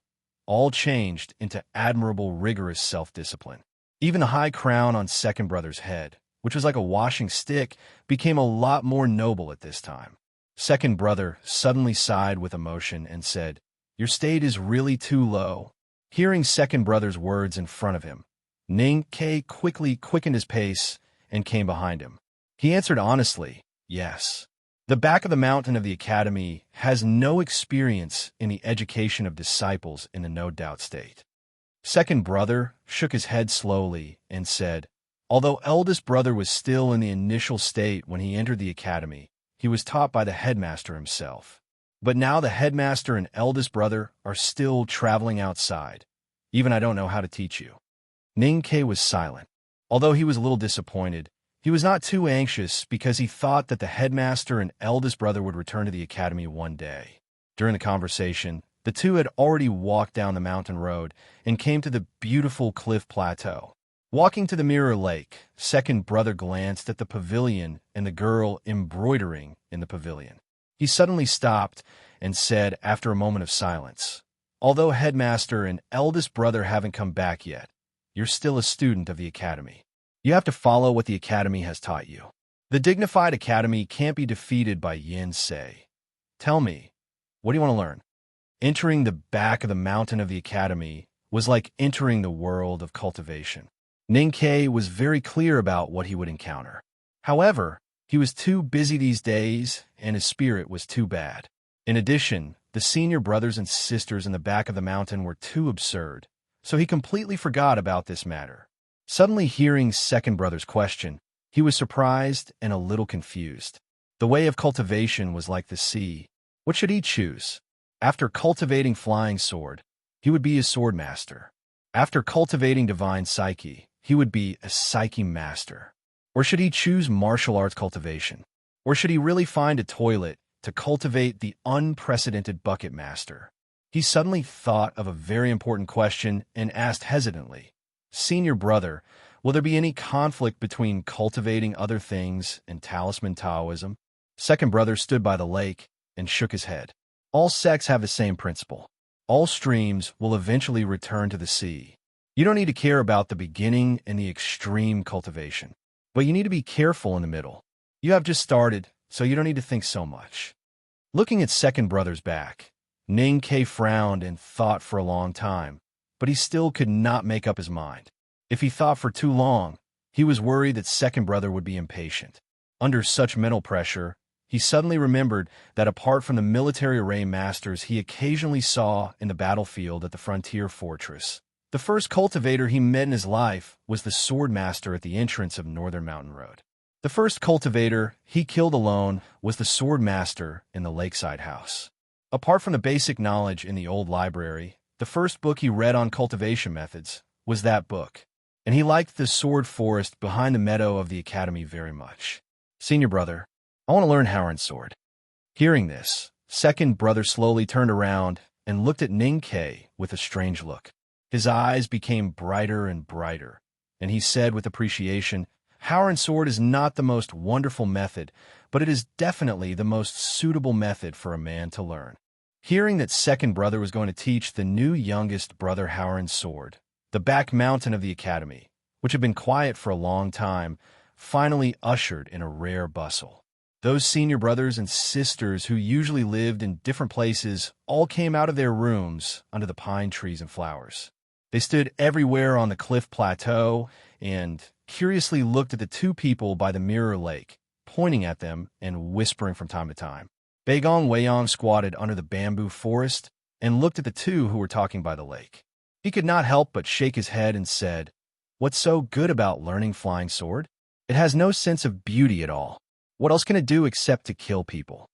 Speaker 1: all changed into admirable, rigorous self-discipline. Even the high crown on second brother's head, which was like a washing stick, became a lot more noble at this time. Second brother suddenly sighed with emotion and said, "Your state is really too low." Hearing second brother's words in front of him, Ning Ke quickly quickened his pace and came behind him. He answered honestly, "Yes. The back of the mountain of the academy has no experience in the education of disciples in the no-doubt state." Second brother shook his head slowly and said, although eldest brother was still in the initial state when he entered the academy, he was taught by the headmaster himself. But now the headmaster and eldest brother are still traveling outside. Even I don't know how to teach you. Ning Ke was silent. Although he was a little disappointed, he was not too anxious because he thought that the headmaster and eldest brother would return to the academy one day. During the conversation, the two had already walked down the mountain road and came to the beautiful cliff plateau. Walking to the mirror lake, second brother glanced at the pavilion and the girl embroidering in the pavilion. He suddenly stopped and said after a moment of silence, "Although headmaster and eldest brother haven't come back yet, you're still a student of the academy. You have to follow what the academy has taught you. The dignified academy can't be defeated by yin say. Tell me, what do you want to learn?" Entering the back of the mountain of the academy was like entering the world of cultivation. Ning Ke was very clear about what he would encounter. However, he was too busy these days, and his spirit was too bad. In addition, the senior brothers and sisters in the back of the mountain were too absurd, so he completely forgot about this matter. Suddenly hearing second brother's question, he was surprised and a little confused. The way of cultivation was like the sea. What should he choose? After cultivating flying sword, he would be a sword master. After cultivating divine psyche, he would be a psyche master. Or should he choose martial arts cultivation? Or should he really find a toilet to cultivate the unprecedented bucket master? He suddenly thought of a very important question and asked hesitantly, "Senior brother, will there be any conflict between cultivating other things and talisman Taoism?" Second brother stood by the lake and shook his head. All sects have the same principle. All streams will eventually return to the sea. You don't need to care about the beginning and the extreme cultivation, but you need to be careful in the middle. You have just started, so you don't need to think so much. Looking at second brother's back, Ning Ke frowned and thought for a long time, but he still could not make up his mind. If he thought for too long, he was worried that second brother would be impatient. Under such mental pressure, he suddenly remembered that apart from the military array masters he occasionally saw in the battlefield at the frontier fortress, the first cultivator he met in his life was the sword master at the entrance of Northern Mountain Road. The first cultivator he killed alone was the sword master in the lakeside house. Apart from the basic knowledge in the old library, the first book he read on cultivation methods was that book, and he liked the sword forest behind the meadow of the academy very much. "Senior brother, I want to learn Howrun sword." Hearing this, second brother slowly turned around and looked at Ning Ke with a strange look. His eyes became brighter and brighter, and he said with appreciation, Howard sword is not the most wonderful method, but it is definitely the most suitable method for a man to learn. Hearing that second brother was going to teach the new youngest brother Howard sword, the back mountain of the academy, which had been quiet for a long time, finally ushered in a rare bustle. Those senior brothers and sisters who usually lived in different places all came out of their rooms under the pine trees and flowers. They stood everywhere on the cliff plateau and curiously looked at the two people by the mirror lake, pointing at them and whispering from time to time. Baigong Weiyang squatted under the bamboo forest and looked at the two who were talking by the lake. He could not help but shake his head and said, "What's so good about learning flying sword? It has no sense of beauty at all. What else can it do except to kill people?"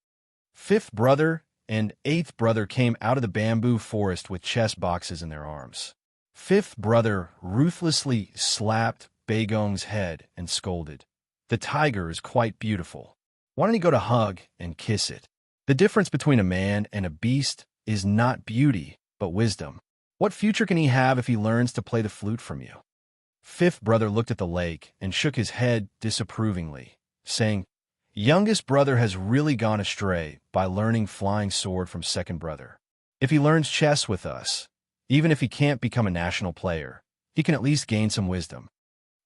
Speaker 1: Fifth brother and eighth brother came out of the bamboo forest with chest boxes in their arms. Fifth brother ruthlessly slapped Baigong's head and scolded, "The tiger is quite beautiful. Why don't you go to hug and kiss it? The difference between a man and a beast is not beauty, but wisdom. What future can he have if he learns to play the flute from you?" Fifth brother looked at the lake and shook his head disapprovingly, saying, "Youngest brother has really gone astray by learning flying sword from second brother. If he learns chess with us, even if he can't become a national player, he can at least gain some wisdom."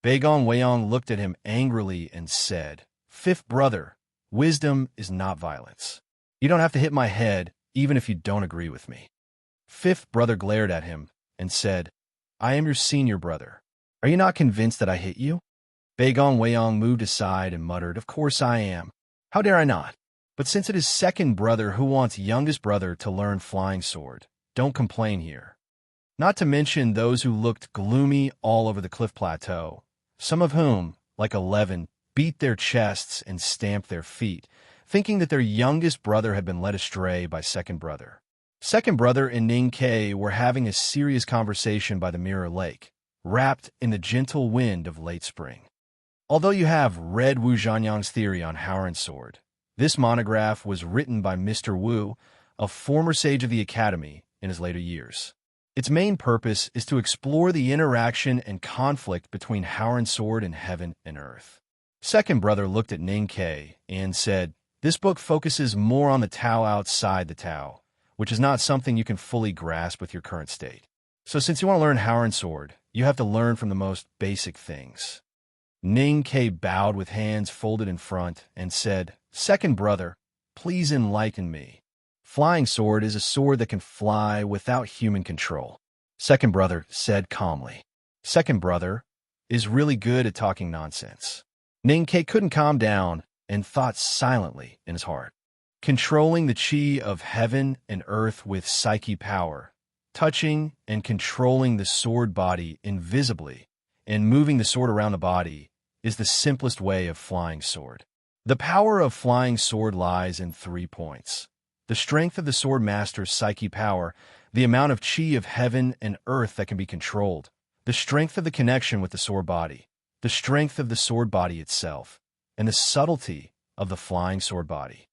Speaker 1: Baigong Weiyang looked at him angrily and said, "Fifth brother, wisdom is not violence. You don't have to hit my head even if you don't agree with me." Fifth brother glared at him and said, "I am your senior brother. Are you not convinced that I hit you?" Baigong Weiyang moved aside and muttered, "Of course I am. How dare I not? But since it is second brother who wants youngest brother to learn flying sword, don't complain here." Not to mention those who looked gloomy all over the cliff plateau, some of whom, like 11, beat their chests and stamped their feet, thinking that their youngest brother had been led astray by second brother. Second brother and Ning Kei were having a serious conversation by the mirror lake, wrapped in the gentle wind of late spring. Although you have read Wu Zhanyang's theory on Howard sword, this monograph was written by Mr. Wu, a former sage of the academy in his later years. Its main purpose is to explore the interaction and conflict between Howard sword and heaven and earth. Second brother looked at Ning Kei and said, "This book focuses more on the Tao outside the Tao, which is not something you can fully grasp with your current state. So since you want to learn Howard sword, you have to learn from the most basic things." Ning Kei bowed with hands folded in front and said, "Second brother, please enlighten me. Flying sword is a sword that can fly without human control." Second brother said calmly. Second brother is really good at talking nonsense. Ning Kei couldn't calm down and thought silently in his heart. Controlling the chi of heaven and earth with psyche power, touching and controlling the sword body invisibly, and moving the sword around the body is the simplest way of flying sword. The power of flying sword lies in 3 points: the strength of the sword master's psyche power, the amount of chi of heaven and earth that can be controlled, the strength of the connection with the sword body, the strength of the sword body itself, and the subtlety of the flying sword body.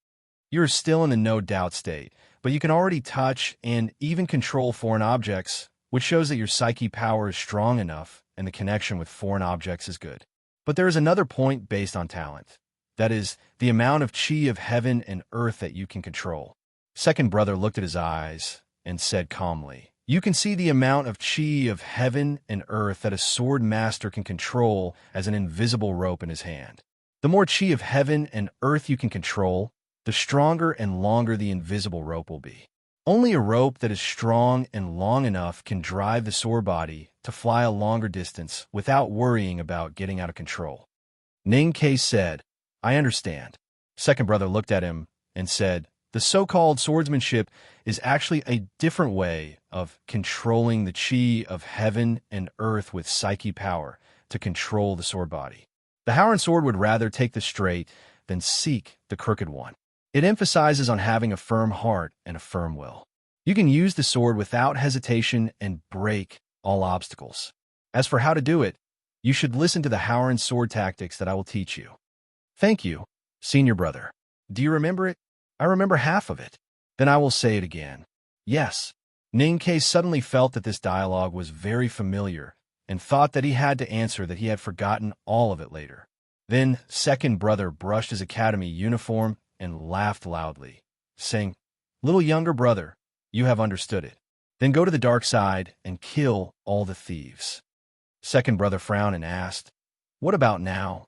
Speaker 1: You are still in the no-doubt state, but you can already touch and even control foreign objects, which shows that your psyche power is strong enough and the connection with foreign objects is good. But there is another point based on talent. That is, the amount of chi of heaven and earth that you can control. Second brother looked at his eyes and said calmly, "You can see the amount of chi of heaven and earth that a sword master can control as an invisible rope in his hand. The more chi of heaven and earth you can control, the stronger and longer the invisible rope will be. Only a rope that is strong and long enough can drive the sword body to fly a longer distance without worrying about getting out of control." Ning Kei said, "I understand." Second brother looked at him and said, "The so-called swordsmanship is actually a different way of controlling the chi of heaven and earth with psyche power to control the sword body. The Howard sword would rather take the straight than seek the crooked one. It emphasizes on having a firm heart and a firm will. You can use the sword without hesitation and break all obstacles. As for how to do it, you should listen to the Howard sword tactics that I will teach you." "Thank you, senior brother. Do you remember it?" "I remember half of it." "Then I will say it again." "Yes." Ninkei suddenly felt that this dialogue was very familiar and thought that he had to answer that he had forgotten all of it later. Then second brother brushed his academy uniform and laughed loudly, saying, "Little younger brother, you have understood it. Then go to the dark side and kill all the thieves." Second brother frowned and asked, "What about now?"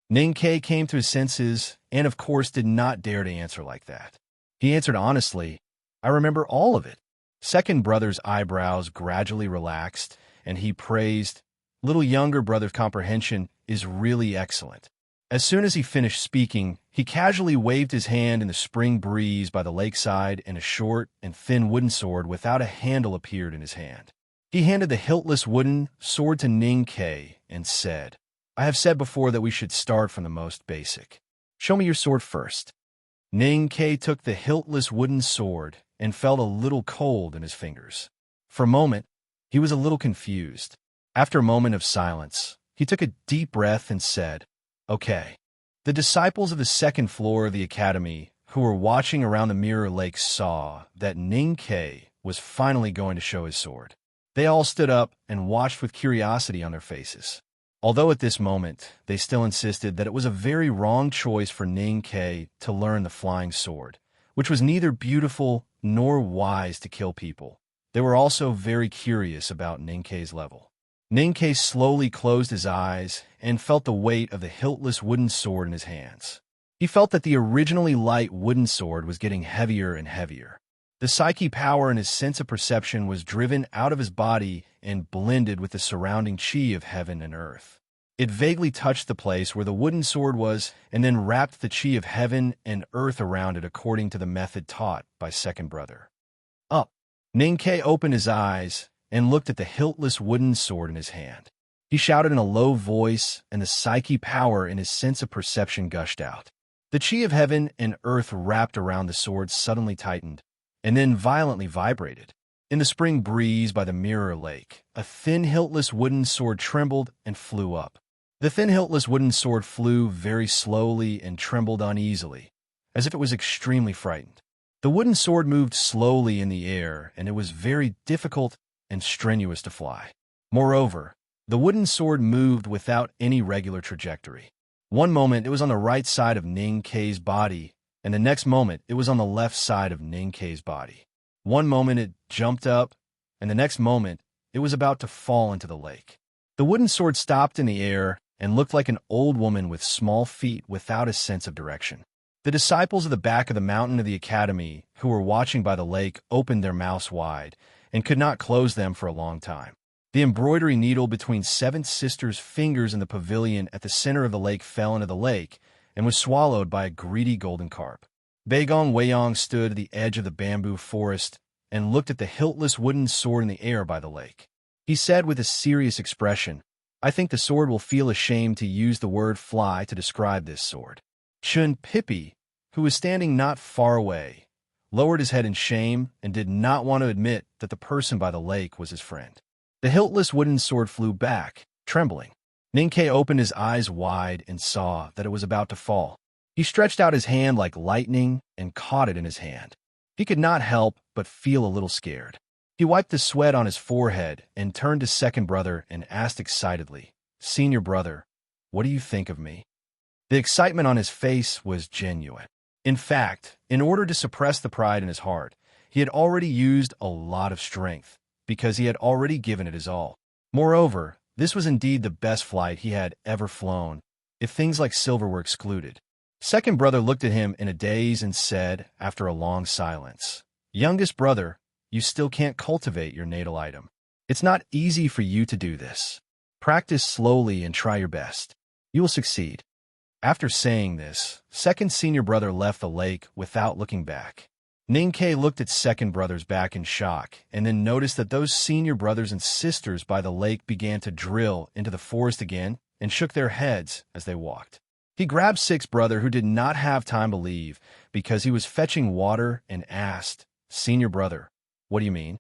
Speaker 1: Ninkei came to his senses and of course did not dare to answer like that. He answered honestly, "I remember all of it." Second brother's eyebrows gradually relaxed and he praised, "Little younger brother's comprehension is really excellent." As soon as he finished speaking, he casually waved his hand in the spring breeze by the lakeside and a short and thin wooden sword without a handle appeared in his hand. He handed the hiltless wooden sword to Ninkei and said, "I have said before that we should start from the most basic. Show me your sword first." Ninkei took the hiltless wooden sword and felt a little cold in his fingers. For a moment, he was a little confused. After a moment of silence, he took a deep breath and said, "Okay." The disciples of the second floor of the academy who were watching around the mirror lake saw that Ninkei was finally going to show his sword. They all stood up and watched with curiosity on their faces. Although at this moment, they still insisted that it was a very wrong choice for Ninkei to learn the flying sword, which was neither beautiful nor wise to kill people. They were also very curious about Ninkei's level. Ninkei slowly closed his eyes and felt the weight of the hiltless wooden sword in his hands. He felt that the originally light wooden sword was getting heavier and heavier. The psyche power in his sense of perception was driven out of his body and blended with the surrounding chi of heaven and earth. It vaguely touched the place where the wooden sword was and then wrapped the chi of heaven and earth around it according to the method taught by second brother. Up. Ninkei opened his eyes and looked at the hiltless wooden sword in his hand. He shouted in a low voice, and the psyche power in his sense of perception gushed out. The chi of heaven and earth wrapped around the sword suddenly tightened, and then violently vibrated. In the spring breeze by the mirror lake, a thin hiltless wooden sword trembled and flew up. The thin hiltless wooden sword flew very slowly and trembled uneasily, as if it was extremely frightened. The wooden sword moved slowly in the air, and it was very difficult and strenuous to fly. Moreover, the wooden sword moved without any regular trajectory. One moment it was on the right side of Ninkei's body, and the next moment it was on the left side of Ninkei's body. One moment it jumped up, and the next moment it was about to fall into the lake. The wooden sword stopped in the air and looked like an old woman with small feet without a sense of direction. The disciples at the back of the mountain of the academy, who were watching by the lake, opened their mouths wide and could not close them for a long time. The embroidery needle between Seventh Sister's fingers in the pavilion at the center of the lake fell into the lake and was swallowed by a greedy golden carp. Baigong Weiyong stood at the edge of the bamboo forest and looked at the hiltless wooden sword in the air by the lake. He said with a serious expression, "I think the sword will feel ashamed to use the word fly to describe this sword." Chun Pippi, who was standing not far away, lowered his head in shame and did not want to admit that the person by the lake was his friend. The hiltless wooden sword flew back, trembling. Ninkei opened his eyes wide and saw that it was about to fall. He stretched out his hand like lightning and caught it in his hand. He could not help but feel a little scared. He wiped the sweat on his forehead and turned to second brother and asked excitedly, "Senior brother, what do you think of me?" The excitement on his face was genuine. In fact, in order to suppress the pride in his heart, he had already used a lot of strength, because he had already given it his all. Moreover, this was indeed the best flight he had ever flown, if things like silver were excluded. Second brother looked at him in a daze and said, after a long silence, "Youngest brother, you still can't cultivate your natal item. It's not easy for you to do this. Practice slowly and try your best. You will succeed." After saying this, second senior brother left the lake without looking back. Ninkei looked at second brother's back in shock and then noticed that those senior brothers and sisters by the lake began to drill into the forest again and shook their heads as they walked. He grabbed sixth brother, who did not have time to leave because he was fetching water, and asked, "Senior brother, what do you mean?"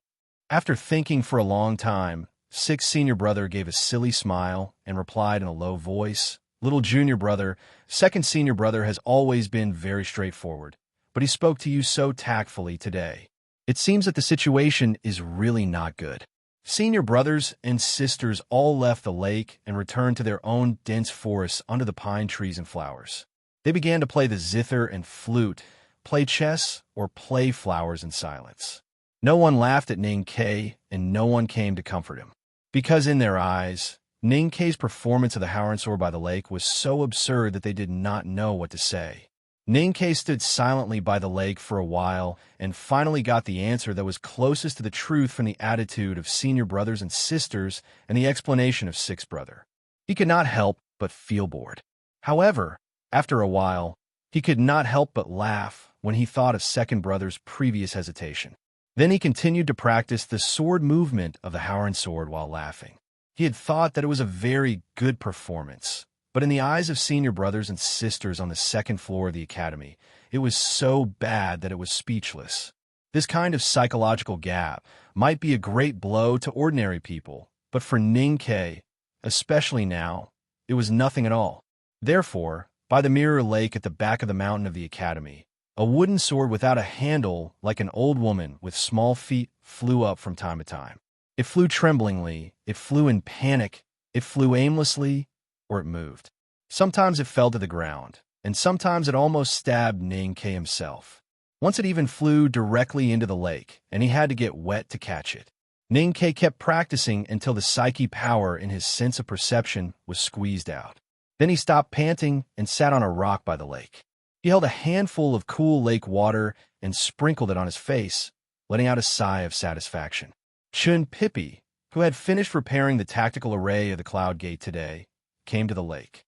Speaker 1: After thinking for a long time, sixth senior brother gave a silly smile and replied in a low voice, "Little junior brother, second senior brother has always been very straightforward, but he spoke to you so tactfully today. It seems that the situation is really not good. Senior brothers and sisters all left the lake and returned to their own dense forests under the pine trees and flowers. They began to play the zither and flute, play chess, or play flowers in silence. No one laughed at Ning Ke, and no one came to comfort him. Because in their eyes, Ning Ke's performance of the Howensor by the lake was so absurd that they did not know what to say. Ning Ke stood silently by the lake for a while and finally got the answer that was closest to the truth from the attitude of senior brothers and sisters and the explanation of sixth brother. He could not help but feel bored. However, after a while, he could not help but laugh when he thought of second brother's previous hesitation. Then he continued to practice the sword movement of the Howren sword while laughing. He had thought that it was a very good performance, but in the eyes of senior brothers and sisters on the second floor of the academy, it was so bad that it was speechless. This kind of psychological gap might be a great blow to ordinary people, but for Ning Ke, especially now, it was nothing at all. Therefore, by the mirror lake at the back of the mountain of the academy, a wooden sword without a handle like an old woman with small feet flew up from time to time. It flew tremblingly, it flew in panic, it flew aimlessly, or it moved. Sometimes it fell to the ground, and sometimes it almost stabbed Ning Ke himself. Once it even flew directly into the lake, and he had to get wet to catch it. Ning Ke kept practicing until the psyche power in his sense of perception was squeezed out. Then he stopped panting and sat on a rock by the lake. He held a handful of cool lake water and sprinkled it on his face, letting out a sigh of satisfaction. Chun Pippi, who had finished repairing the tactical array of the Cloud Gate today, came to the lake.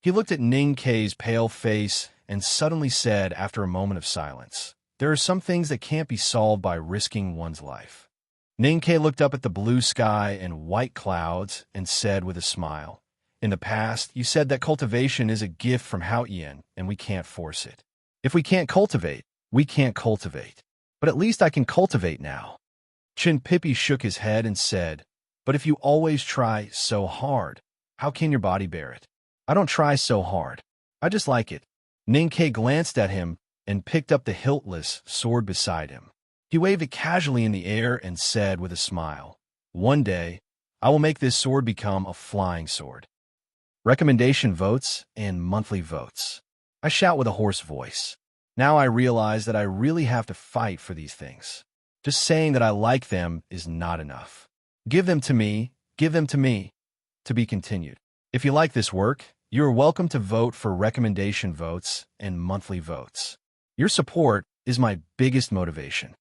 Speaker 1: He looked at Ning Ke's pale face and suddenly said after a moment of silence, "There are some things that can't be solved by risking one's life." Ning Ke looked up at the blue sky and white clouds and said with a smile, "In the past, you said that cultivation is a gift from Haotian and we can't force it. If we can't cultivate, we can't cultivate. But at least I can cultivate now." Chun Pippi shook his head and said, "But if you always try so hard, how can your body bear it?" "I don't try so hard. I just like it." Ning Ke glanced at him and picked up the hiltless sword beside him. He waved it casually in the air and said with a smile, "One day, I will make this sword become a flying sword." Recommendation votes and monthly votes. I shout with a hoarse voice. Now I realize that I really have to fight for these things. Just saying that I like them is not enough. Give them to me, give them to me. To be continued. If you like this work, you are welcome to vote for recommendation votes and monthly votes. Your support is my biggest motivation.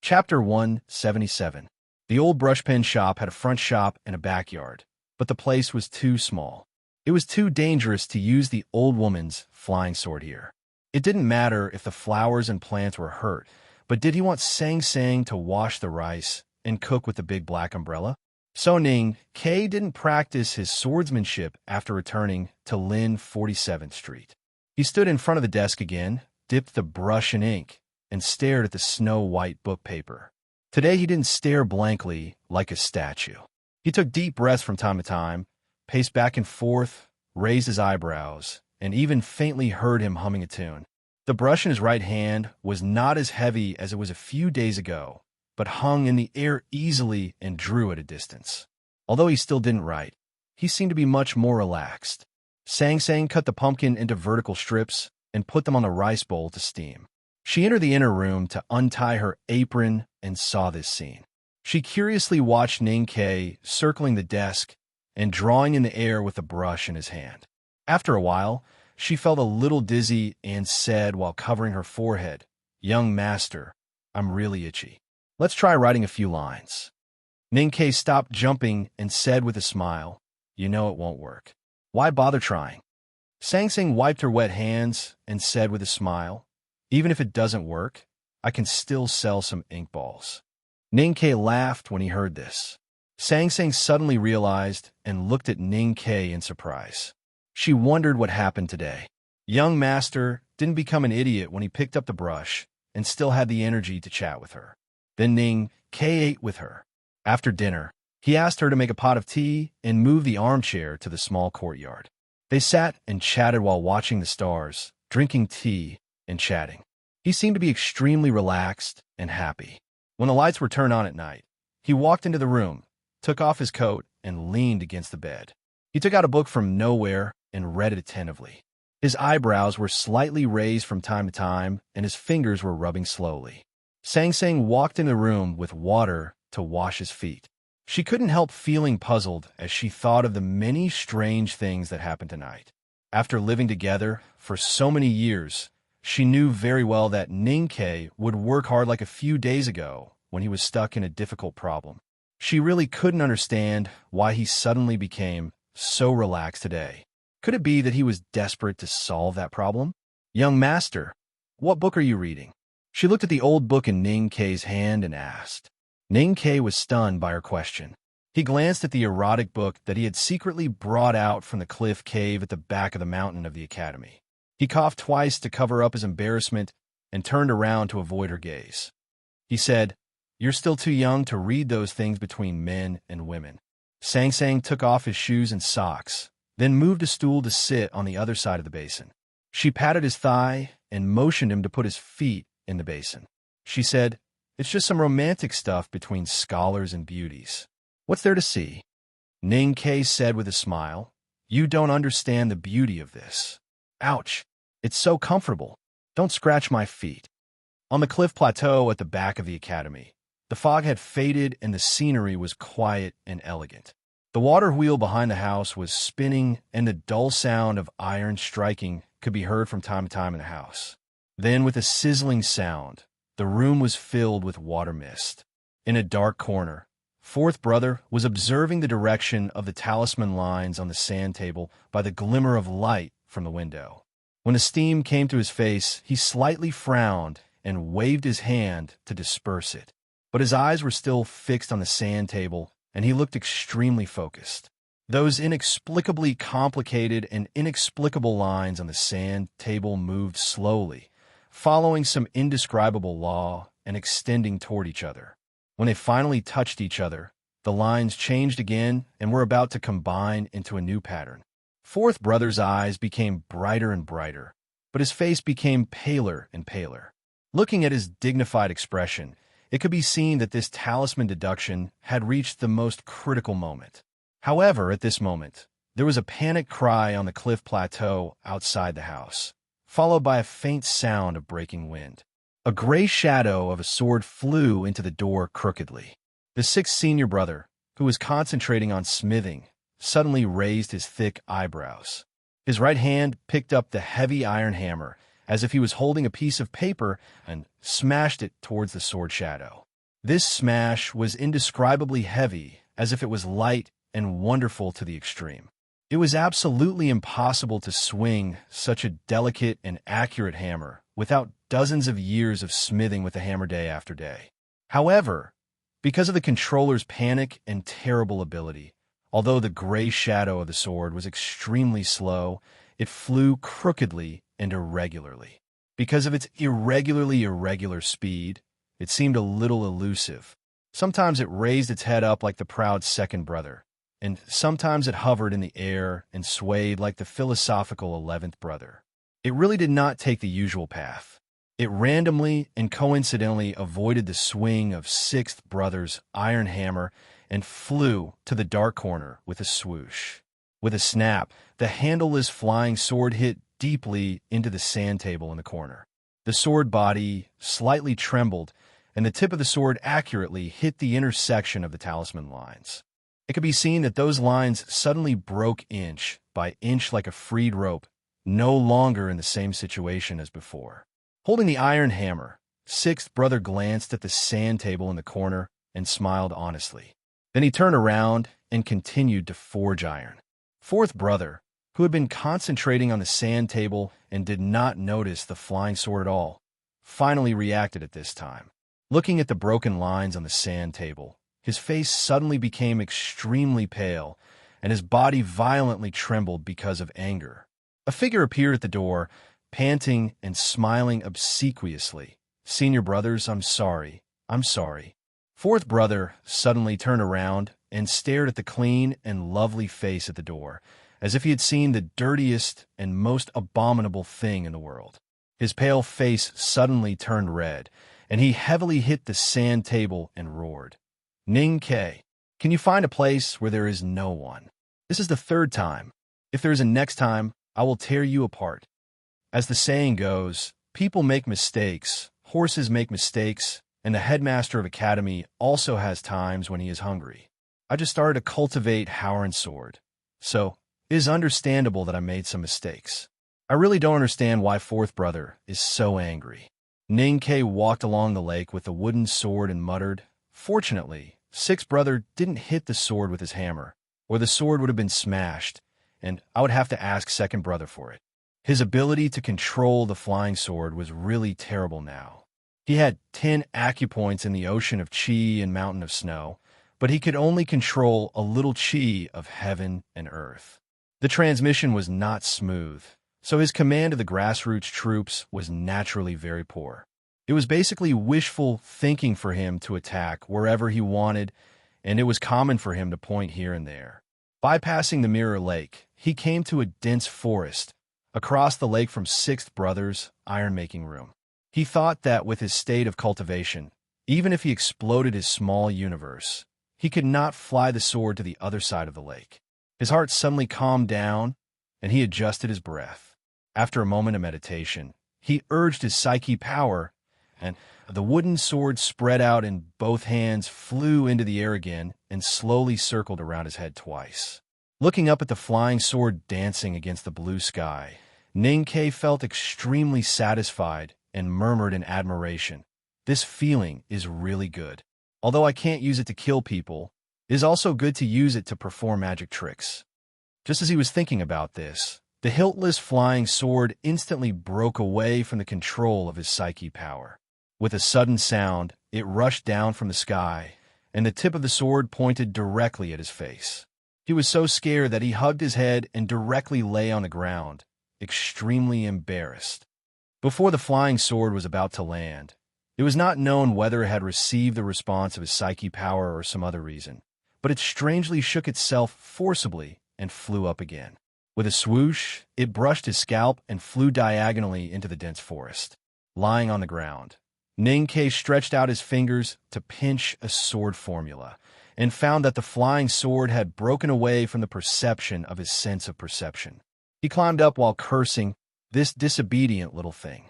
Speaker 1: Chapter 177. The old brushpen shop had a front shop and a backyard, but the place was too small. It was too dangerous to use the old woman's flying sword here. It didn't matter if the flowers and plants were hurt, but did he want Sang Sang to wash the rice and cook with the big black umbrella? So Ning Ke didn't practice his swordsmanship after returning to Lin 47th Street. He stood in front of the desk again, dipped the brush in ink, and stared at the snow-white book paper. Today he didn't stare blankly like a statue. He took deep breaths from time to time, paced back and forth, raised his eyebrows, and even faintly heard him humming a tune. The brush in his right hand was not as heavy as it was a few days ago, but hung in the air easily and drew at a distance. Although he still didn't write, he seemed to be much more relaxed. Sang Sang cut the pumpkin into vertical strips and put them on the rice bowl to steam. She entered the inner room to untie her apron and saw this scene. She curiously watched Ning Ke circling the desk and drawing in the air with a brush in his hand. After a while, she felt a little dizzy and said while covering her forehead, "Young master, I'm really itchy. Let's try writing a few lines." Ning Ke stopped jumping and said with a smile, "You know it won't work. Why bother trying?" Sang Sang wiped her wet hands and said with a smile, "Even if it doesn't work, I can still sell some ink balls." Ning Ke laughed when he heard this. Sang Sang suddenly realized and looked at Ning Ke in surprise. She wondered what happened today. Young master didn't become an idiot when he picked up the brush and still had the energy to chat with her. Then Ning Ke ate with her. After dinner, he asked her to make a pot of tea and move the armchair to the small courtyard. They sat and chatted while watching the stars, drinking tea and chatting. He seemed to be extremely relaxed and happy. When the lights were turned on at night, he walked into the room, took off his coat, and leaned against the bed. He took out a book from nowhere and read it attentively. His eyebrows were slightly raised from time to time, and his fingers were rubbing slowly. Sang Sang walked in the room with water to wash his feet. She couldn't help feeling puzzled as she thought of the many strange things that happened tonight. After living together for so many years, she knew very well that Ning-Ke would work hard like a few days ago when he was stuck in a difficult problem. She really couldn't understand why he suddenly became so relaxed today. Could it be that he was desperate to solve that problem? Young master, what book are you reading? She looked at the old book in Ning-Ke's hand and asked. Ning-Ke was stunned by her question. He glanced at the erotic book that he had secretly brought out from the cliff cave at the back of the mountain of the academy. He coughed twice to cover up his embarrassment and turned around to avoid her gaze. He said, "You're still too young to read those things between men and women." Sang Sang took off his shoes and socks, then moved a stool to sit on the other side of the basin. She patted his thigh and motioned him to put his feet in the basin. She said, "It's just some romantic stuff between scholars and beauties. What's there to see?" Ning-Ke said with a smile, "You don't understand the beauty of this. Ouch, it's so comfortable. Don't scratch my feet." On the cliff plateau at the back of the academy, the fog had faded and the scenery was quiet and elegant. The water wheel behind the house was spinning and the dull sound of iron striking could be heard from time to time in the house. Then, with a sizzling sound, the room was filled with water mist. In a dark corner, fourth brother was observing the direction of the talisman lines on the sand table by the glimmer of light from the window. When the steam came to his face, he slightly frowned and waved his hand to disperse it. But his eyes were still fixed on the sand table, and he looked extremely focused. Those inexplicably complicated and inexplicable lines on the sand table moved slowly, following some indescribable law and extending toward each other. When they finally touched each other, the lines changed again and were about to combine into a new pattern. Fourth brother's eyes became brighter and brighter, but his face became paler and paler. Looking at his dignified expression, it could be seen that this talisman deduction had reached the most critical moment. However, at this moment, there was a panic cry on the cliff plateau outside the house, followed by a faint sound of breaking wind. A gray shadow of a sword flew into the door crookedly. The sixth senior brother, who was concentrating on smithing, suddenly raised his thick eyebrows. His right hand picked up the heavy iron hammer as if he was holding a piece of paper and smashed it towards the sword shadow. This smash was indescribably heavy, as if it was light and wonderful to the extreme. It was absolutely impossible to swing such a delicate and accurate hammer without dozens of years of smithing with the hammer day after day. However, because of the controller's panic and terrible ability, although the gray shadow of the sword was extremely slow, it flew crookedly and irregularly. Because of its irregular speed, it seemed a little elusive. Sometimes it raised its head up like the proud second brother, and sometimes it hovered in the air and swayed like the philosophical 11th brother. It really did not take the usual path. It randomly and coincidentally avoided the swing of 6th brother's iron hammer and flew to the dark corner with a swoosh. With a snap, the handleless flying sword hit deeply into the sand table in the corner. The sword body slightly trembled, and the tip of the sword accurately hit the intersection of the talisman lines. It could be seen that those lines suddenly broke inch by inch like a freed rope, no longer in the same situation as before. Holding the iron hammer, 6th brother glanced at the sand table in the corner and smiled honestly. Then he turned around and continued to forge iron. 4th brother, who had been concentrating on the sand table and did not notice the flying sword at all, finally reacted at this time. Looking at the broken lines on the sand table, his face suddenly became extremely pale, and his body violently trembled because of anger. A figure appeared at the door, panting and smiling obsequiously. "Senior brothers, I'm sorry. 4th brother suddenly turned around and stared at the clean and lovely face at the door, as if he had seen the dirtiest and most abominable thing in the world. His pale face suddenly turned red, and he heavily hit the sand table and roared, "Ning Ke, can you find a place where there is no one? This is the third time. If there is a next time, I will tear you apart." As the saying goes, people make mistakes, horses make mistakes, and the headmaster of academy also has times when he is hungry. I just started to cultivate Howren's sword, so it is understandable that I made some mistakes. I really don't understand why fourth brother is so angry. Ning Ke walked along the lake with the wooden sword and muttered, "Fortunately, sixth brother didn't hit the sword with his hammer, or the sword would have been smashed, and I would have to ask second brother for it." His ability to control the flying sword was really terrible now. He had 10 acupoints in the ocean of chi and mountain of snow, but he could only control a little chi of heaven and earth. The transmission was not smooth, so his command of the grassroots troops was naturally very poor. It was basically wishful thinking for him to attack wherever he wanted, and it was common for him to point here and there. Bypassing the Mirror Lake, he came to a dense forest, across the lake from sixth brother's iron-making room. He thought that with his state of cultivation, even if he exploded his small universe, he could not fly the sword to the other side of the lake. His heart suddenly calmed down, and he adjusted his breath. After a moment of meditation, he urged his psyche power, and the wooden sword spread out in both hands, flew into the air again, and slowly circled around his head twice. Looking up at the flying sword dancing against the blue sky, Ning Ke felt extremely satisfied and murmured in admiration, "This feeling is really good. Although I can't use it to kill people, it is also good to use it to perform magic tricks." Just as he was thinking about this, the hiltless flying sword instantly broke away from the control of his psyche power. With a sudden sound, it rushed down from the sky, and the tip of the sword pointed directly at his face. He was so scared that he hugged his head and directly lay on the ground, extremely embarrassed. Before the flying sword was about to land, it was not known whether it had received the response of his psyche power or some other reason, but it strangely shook itself forcibly and flew up again. With a swoosh, it brushed his scalp and flew diagonally into the dense forest. Lying on the ground, Ning Ke stretched out his fingers to pinch a sword formula, and found that the flying sword had broken away from the perception of his sense of perception. He climbed up while cursing, "This disobedient little thing."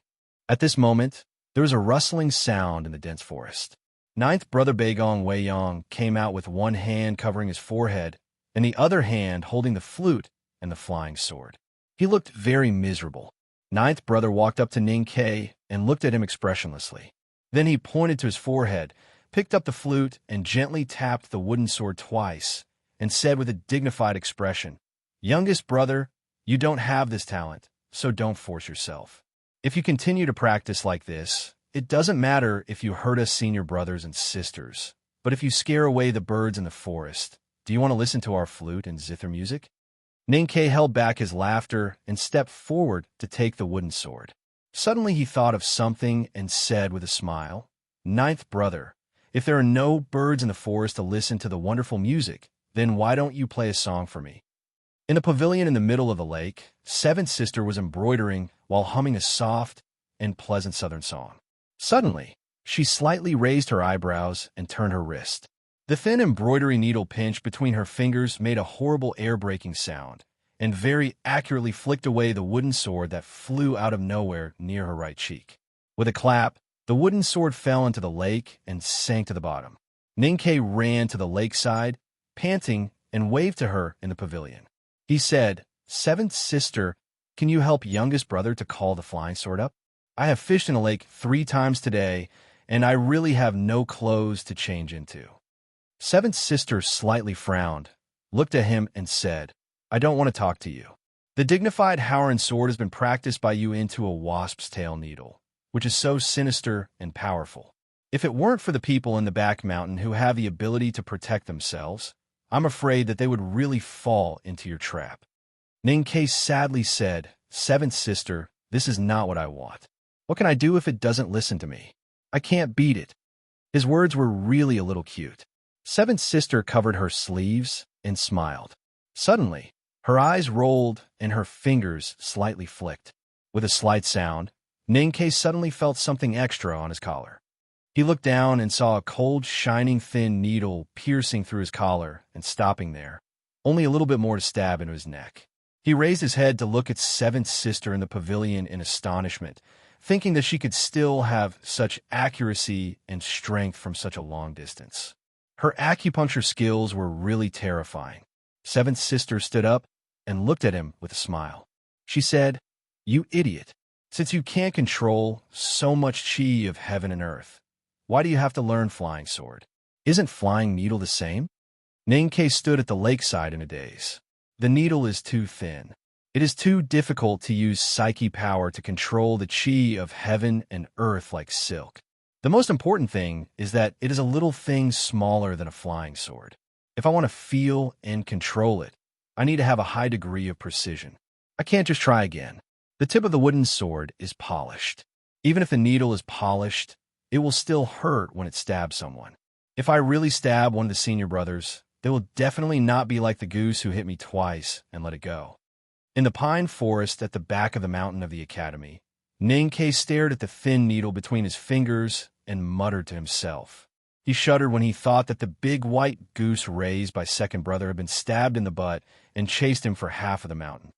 Speaker 1: At this moment, there was a rustling sound in the dense forest. Ninth brother Baigong Weiyong came out with one hand covering his forehead, and the other hand holding the flute and the flying sword. He looked very miserable. Ninth brother walked up to Ning Ke and looked at him expressionlessly. Then he pointed to his forehead, picked up the flute, and gently tapped the wooden sword twice, and said with a dignified expression, "Youngest brother, you don't have this talent, so don't force yourself. If you continue to practice like this, it doesn't matter if you hurt us senior brothers and sisters, but if you scare away the birds in the forest, do you want to listen to our flute and zither music?" Ning Ke held back his laughter and stepped forward to take the wooden sword. Suddenly he thought of something and said with a smile, "Ninth brother, if there are no birds in the forest to listen to the wonderful music, then why don't you play a song for me?" In a pavilion in the middle of the lake, seventh sister was embroidering while humming a soft and pleasant southern song. Suddenly, she slightly raised her eyebrows and turned her wrist. The thin embroidery needle pinched between her fingers made a horrible air-breaking sound, and very accurately flicked away the wooden sword that flew out of nowhere near her right cheek. With a clap, the wooden sword fell into the lake and sank to the bottom. Ning Ke ran to the lakeside, panting, and waved to her in the pavilion. He said, "Seventh sister, can you help youngest brother to call the flying sword up? I have fished in the lake 3 times today, and I really have no clothes to change into." Seventh sister slightly frowned, looked at him, and said, "I don't want to talk to you. The dignified Howren sword has been practiced by you into a wasp's tail needle, which is so sinister and powerful. If it weren't for the people in the back mountain who have the ability to protect themselves, I'm afraid that they would really fall into your trap." Ning Ke sadly said, "Seventh sister, this is not what I want. What can I do if it doesn't listen to me? I can't beat it." His words were really a little cute. Seventh sister covered her sleeves and smiled. Suddenly, her eyes rolled and her fingers slightly flicked. With a slight sound, Ning Ke suddenly felt something extra on his collar. He looked down and saw a cold, shining, thin needle piercing through his collar and stopping there, only a little bit more to stab into his neck. He raised his head to look at seventh sister in the pavilion in astonishment, thinking that she could still have such accuracy and strength from such a long distance. Her acupuncture skills were really terrifying. Seventh sister stood up and looked at him with a smile. She said, "You idiot. Since you can't control so much chi of heaven and earth, why do you have to learn flying sword? Isn't flying needle the same?" Ninkei stood at the lakeside in a daze. The needle is too thin. It is too difficult to use psyche power to control the chi of heaven and earth like silk. The most important thing is that it is a little thing smaller than a flying sword. If I want to feel and control it, I need to have a high degree of precision. I can't just try again. The tip of the wooden sword is polished. Even if the needle is polished, it will still hurt when it stabs someone. If I really stab one of the senior brothers, they will definitely not be like the goose who hit me twice and let it go. In the pine forest at the back of the mountain of the academy, Ninkei stared at the thin needle between his fingers and muttered to himself. He shuddered when he thought that the big white goose raised by second brother had been stabbed in the butt and chased him for half of the mountain.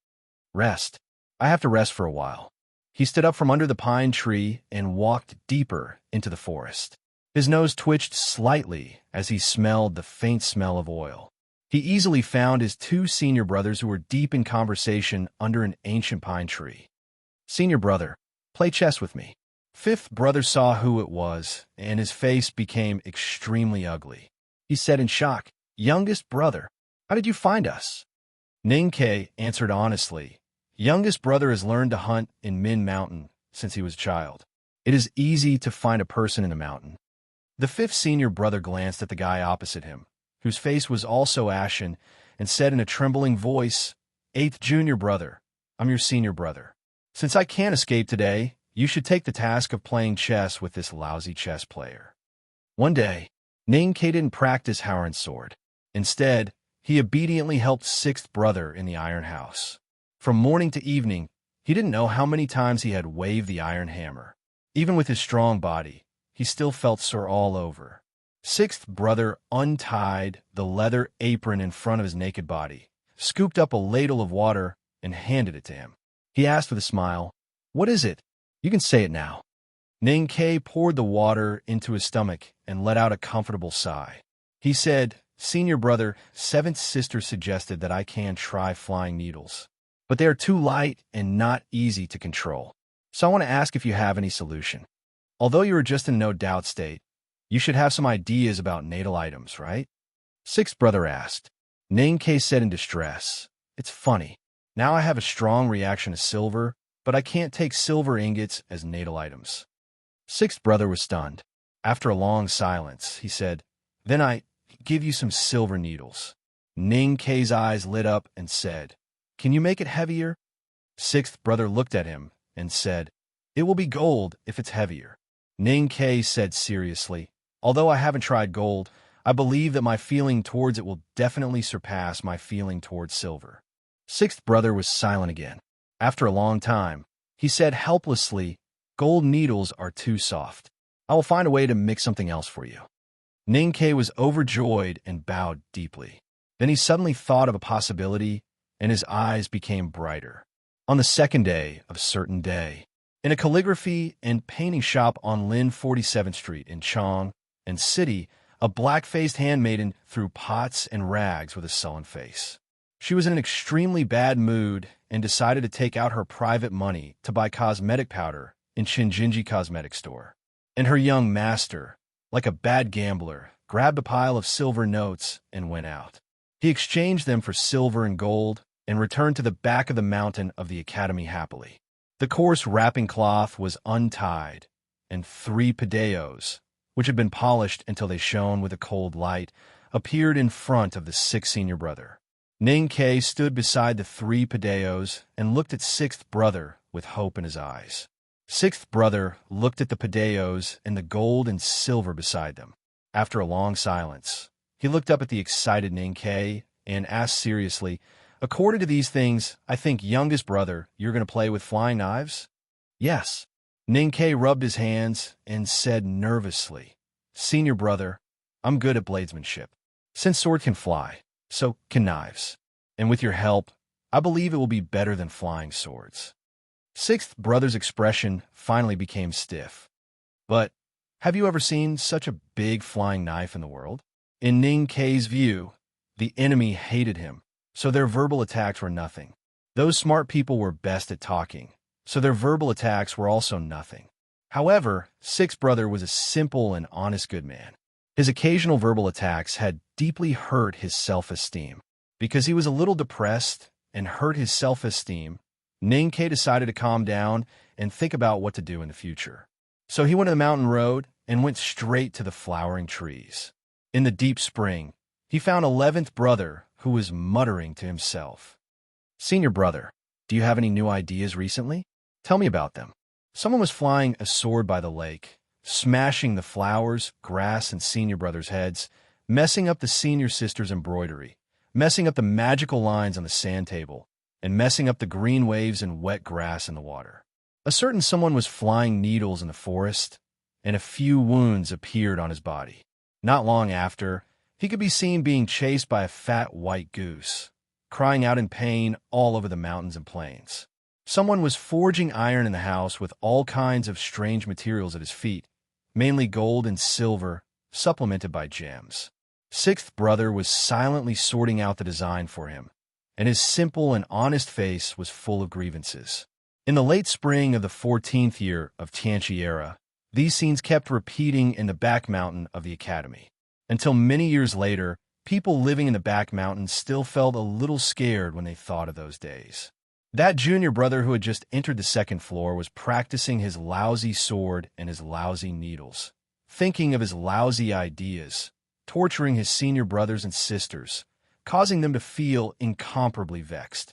Speaker 1: Rest. I have to rest for a while. He stood up from under the pine tree and walked deeper into the forest. His nose twitched slightly as he smelled the faint smell of oil. He easily found his two senior brothers who were deep in conversation under an ancient pine tree. "Senior brother, play chess with me." Fifth brother saw who it was, and his face became extremely ugly. He said in shock, "Youngest brother, how did you find us?" Ninkei answered honestly, "Youngest brother has learned to hunt in Min Mountain since he was a child. It is easy to find a person in the mountain." The fifth senior brother glanced at the guy opposite him, whose face was also ashen, and said in a trembling voice, "Eighth junior brother, I'm your senior brother. Since I can't escape today, you should take the task of playing chess with this lousy chess player." One day, Ninkei didn't practice Howren's sword. Instead, he obediently helped sixth brother in the iron house. From morning to evening, he didn't know how many times he had waved the iron hammer. Even with his strong body, he still felt sore all over. Sixth brother untied the leather apron in front of his naked body, scooped up a ladle of water, and handed it to him. He asked with a smile, "What is it? You can say it now." Ninkei poured the water into his stomach and let out a comfortable sigh. He said, "Senior brother, seventh sister suggested that I can try flying needles, but they are too light and not easy to control. So I want to ask if you have any solution. Although you are just in no doubt state, you should have some ideas about natal items, right?" Sixth brother asked. Ninkei said in distress, "It's funny. Now I have a strong reaction to silver, but I can't take silver ingots as natal items." Sixth brother was stunned. After a long silence, he said, "Then I give you some silver needles." Ninkei's eyes lit up and said, "Can you make it heavier?" Sixth brother looked at him and said, "It will be gold if it's heavier." Ninkei said seriously, "Although I haven't tried gold, I believe that my feeling towards it will definitely surpass my feeling towards silver." Sixth brother was silent again. After a long time, he said helplessly, "Gold needles are too soft. I will find a way to mix something else for you." Ninkei was overjoyed and bowed deeply. Then he suddenly thought of a possibility, and his eyes became brighter. On the second day of a certain day, in a calligraphy and painting shop on Lin 47th Street in Chong and City, a black-faced handmaiden threw pots and rags with a sullen face. She was in an extremely bad mood and decided to take out her private money to buy cosmetic powder in Shinjinji Cosmetic Store. And her young master, like a bad gambler, grabbed a pile of silver notes and went out. He exchanged them for silver and gold and returned to the back of the mountain of the academy happily. The coarse wrapping cloth was untied, and 3 padeos, which had been polished until they shone with a cold light, appeared in front of the sixth senior brother. Ninkei stood beside the 3 padeos and looked at sixth brother with hope in his eyes. Sixth brother looked at the padeos and the gold and silver beside them. After a long silence, he looked up at the excited Ninkei and asked seriously, "According to these things, I think, youngest brother, you're going to play with flying knives?" "Yes." Ninkei rubbed his hands and said nervously, "Senior brother, I'm good at bladesmanship. Since sword can fly, so can knives. And with your help, I believe it will be better than flying swords." Sixth brother's expression finally became stiff. "But have you ever seen such a big flying knife in the world?" In Ninkei's view, the enemy hated him, so their verbal attacks were nothing. Those smart people were best at talking, so their verbal attacks were also nothing. However, Sixth brother was a simple and honest good man. His occasional verbal attacks had deeply hurt his self-esteem. Because he was a little depressed and hurt his self-esteem, Ninkei decided to calm down and think about what to do in the future. So he went to the mountain road and went straight to the flowering trees. In the deep spring, he found 11th brother who was muttering to himself. "Senior brother, do you have any new ideas recently? Tell me about them." Someone was flying a sword by the lake, smashing the flowers, grass, and senior brother's heads, messing up the senior sister's embroidery, messing up the magical lines on the sand table, and messing up the green waves and wet grass in the water. A certain someone was flying needles in the forest, and a few wounds appeared on his body. Not long after, he could be seen being chased by a fat white goose, crying out in pain all over the mountains and plains. Someone was forging iron in the house with all kinds of strange materials at his feet, mainly gold and silver, supplemented by gems. Sixth brother was silently sorting out the design for him, and his simple and honest face was full of grievances. In the late spring of the 14th year of Tianqi era, these scenes kept repeating in the back mountain of the academy. Until many years later, people living in the back mountain still felt a little scared when they thought of those days. That junior brother who had just entered the second floor was practicing his lousy sword and his lousy needles, thinking of his lousy ideas, torturing his senior brothers and sisters, causing them to feel incomparably vexed.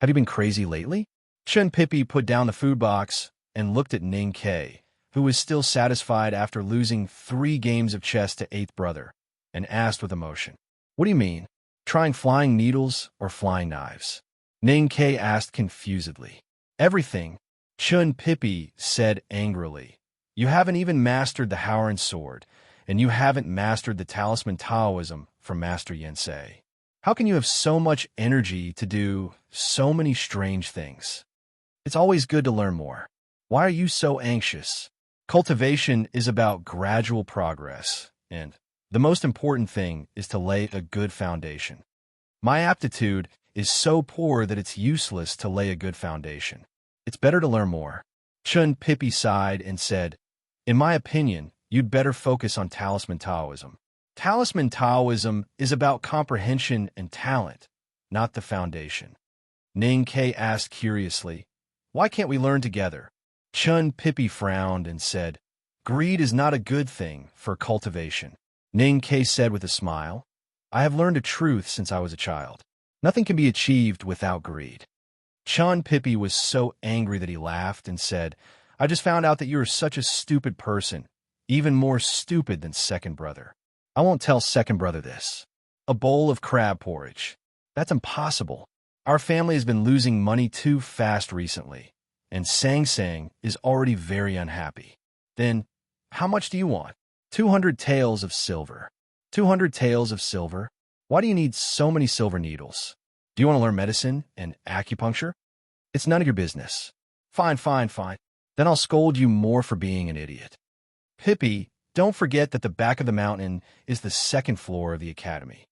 Speaker 1: "Have you been crazy lately?" Chun Pippi put down the food box and looked at Ninkei, who was still satisfied after losing 3 games of chess to 8th brother, and asked with emotion, "What do you mean? Trying flying needles or flying knives?" Ninkei asked confusedly. "Everything," Chun Pippi said angrily. "You haven't even mastered the Howren sword, and you haven't mastered the talisman Taoism from Master Yensei. How can you have so much energy to do so many strange things? It's always good to learn more. Why are you so anxious? Cultivation is about gradual progress, and the most important thing is to lay a good foundation. My aptitude is so poor that it's useless to lay a good foundation. It's better to learn more." Chun Pippi sighed and said, "In my opinion, you'd better focus on talisman Taoism. Talisman Taoism is about comprehension and talent, not the foundation." Ninkei asked curiously, "Why can't we learn together?" Chun Pippi frowned and said, "Greed is not a good thing for cultivation." Ninkei said with a smile, "I have learned a truth since I was a child. Nothing can be achieved without greed." Chun Pippi was so angry that he laughed and said, "I just found out that you are such a stupid person, even more stupid than second brother. I won't tell second brother this. A bowl of crab porridge. That's impossible. Our family has been losing money too fast recently, and Sang Sang is already very unhappy. Then, how much do you want? 200 taels of silver. 200 taels of silver? Why do you need so many silver needles? Do you want to learn medicine and acupuncture? It's none of your business. Fine, fine, fine. Then I'll scold you more for being an idiot. Pippi, don't forget that the back of the mountain is the second floor of the academy.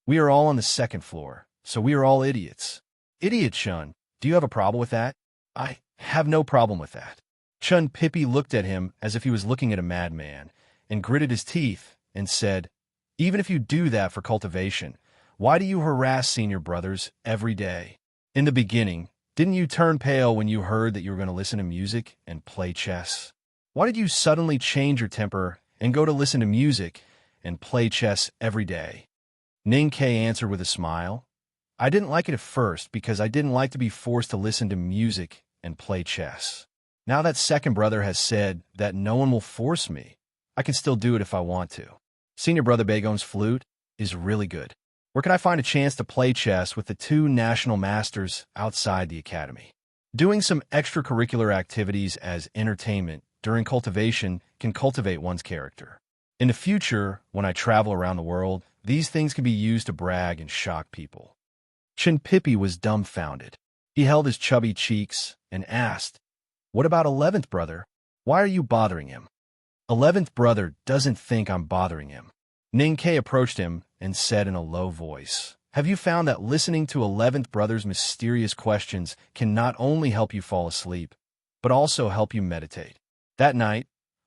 Speaker 1: We are all on the second floor, so we are all idiots." "Idiot, Chun, do you have a problem with that?" "I have no problem with that." Chun Pippi looked at him as if he was looking at a madman, and gritted his teeth and said, "Even if you do that for cultivation, why do you harass senior brothers every day? In the beginning, didn't you turn pale when you heard that you were going to listen to music and play chess? Why did you suddenly change your temper and go to listen to music and play chess every day?" Ninkei answered with a smile, "I didn't like it at first because I didn't like to be forced to listen to music and play chess. Now that second brother has said that no one will force me, I can still do it if I want to. Senior brother Bagon's flute is really good. Where can I find a chance to play chess with the 2 national masters outside the academy?" Doing some extracurricular activities as entertainment during cultivation can cultivate one's character. In the future, when I travel around the world, these things can be used to brag and shock people. Pippi was dumbfounded. He held his chubby cheeks and asked, "What about 11th brother? Why are you bothering him?" 11th brother doesn't think I'm bothering him. K approached him and said in a low voice, "Have you found that listening to 11th brother's mysterious questions can not only help you fall asleep, but also help you meditate?" That night,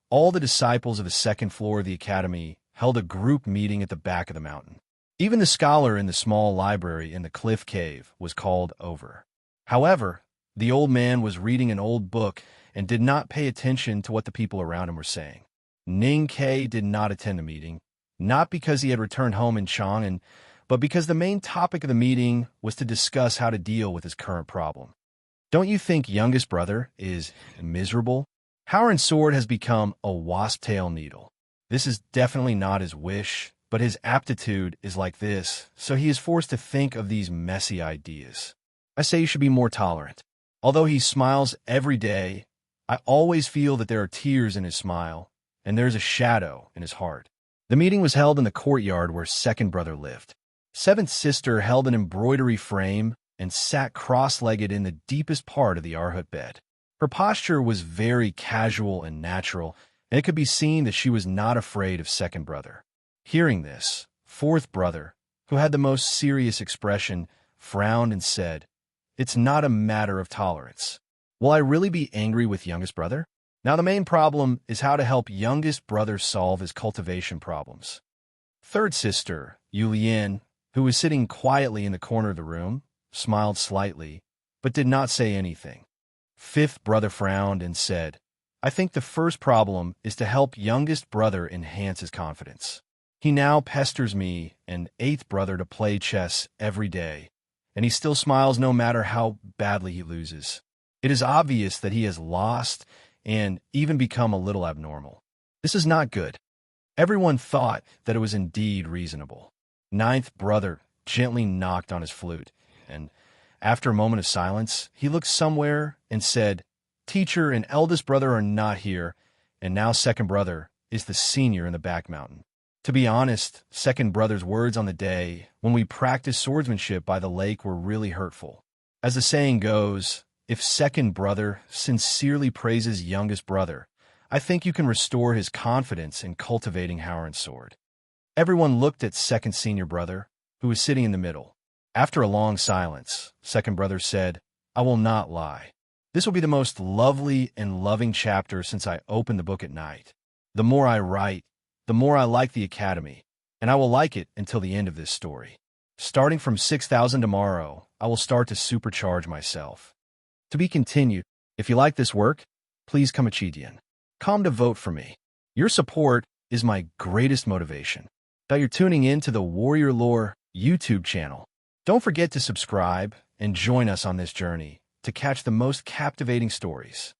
Speaker 1: all the disciples of the second floor of the academy held a group meeting at the back of the mountain. Even the scholar in the small library in the cliff cave was called over. However, the old man was reading an old book and did not pay attention to what the people around him were saying. K did not attend the meeting, not because he had returned home in Chang'an, but because the main topic of the meeting was to discuss how to deal with his current problem. Don't you think youngest brother is miserable? Howard's sword has become a wasp-tail needle. This is definitely not his wish, but his aptitude is like this, so he is forced to think of these messy ideas. I say you should be more tolerant. Although he smiles every day, I always feel that there are tears in his smile, and there is a shadow in his heart. The meeting was held in the courtyard where second brother lived. Seventh sister held an embroidery frame and sat cross-legged in the deepest part of the Arhut bed. Her posture was very casual and natural, and it could be seen that she was not afraid of second brother. Hearing this, fourth brother, who had the most serious expression, frowned and said, "It's not a matter of tolerance. Will I really be angry with youngest brother?" Now the main problem is how to help youngest brother solve his cultivation problems. Third sister, Yulian, who was sitting quietly in the corner of the room, smiled slightly, but did not say anything. Fifth brother frowned and said, "I think the first problem is to help youngest brother enhance his confidence. He now pesters me and eighth brother to play chess every day, and he still smiles no matter how badly he loses. It is obvious that he has lost and even become a little abnormal. This is not good." Everyone thought that it was indeed reasonable. Ninth brother gently knocked on his flute, and after a moment of silence, he looked somewhere and said, "Teacher and eldest brother are not here, and now second brother is the senior in the back mountain." To be honest, second brother's words on the day when we practiced swordsmanship by the lake were really hurtful. As the saying goes, if second brother sincerely praises youngest brother, I think you can restore his confidence in cultivating Howard's sword. Everyone looked at second senior brother, who was sitting in the middle. After a long silence, second brother said, "I will not lie. This will be the most lovely and loving chapter since I opened the book at night. The more I write, the more I like the Academy, and I will like it until the end of this story. Starting from 6,000 tomorrow, I will start to supercharge myself. To be continued. If you like this work, please come come to vote for me. Your support is my greatest motivation. That you're tuning in to the Warrior Lore YouTube channel. Don't forget to subscribe and join us on this journey to catch the most captivating stories.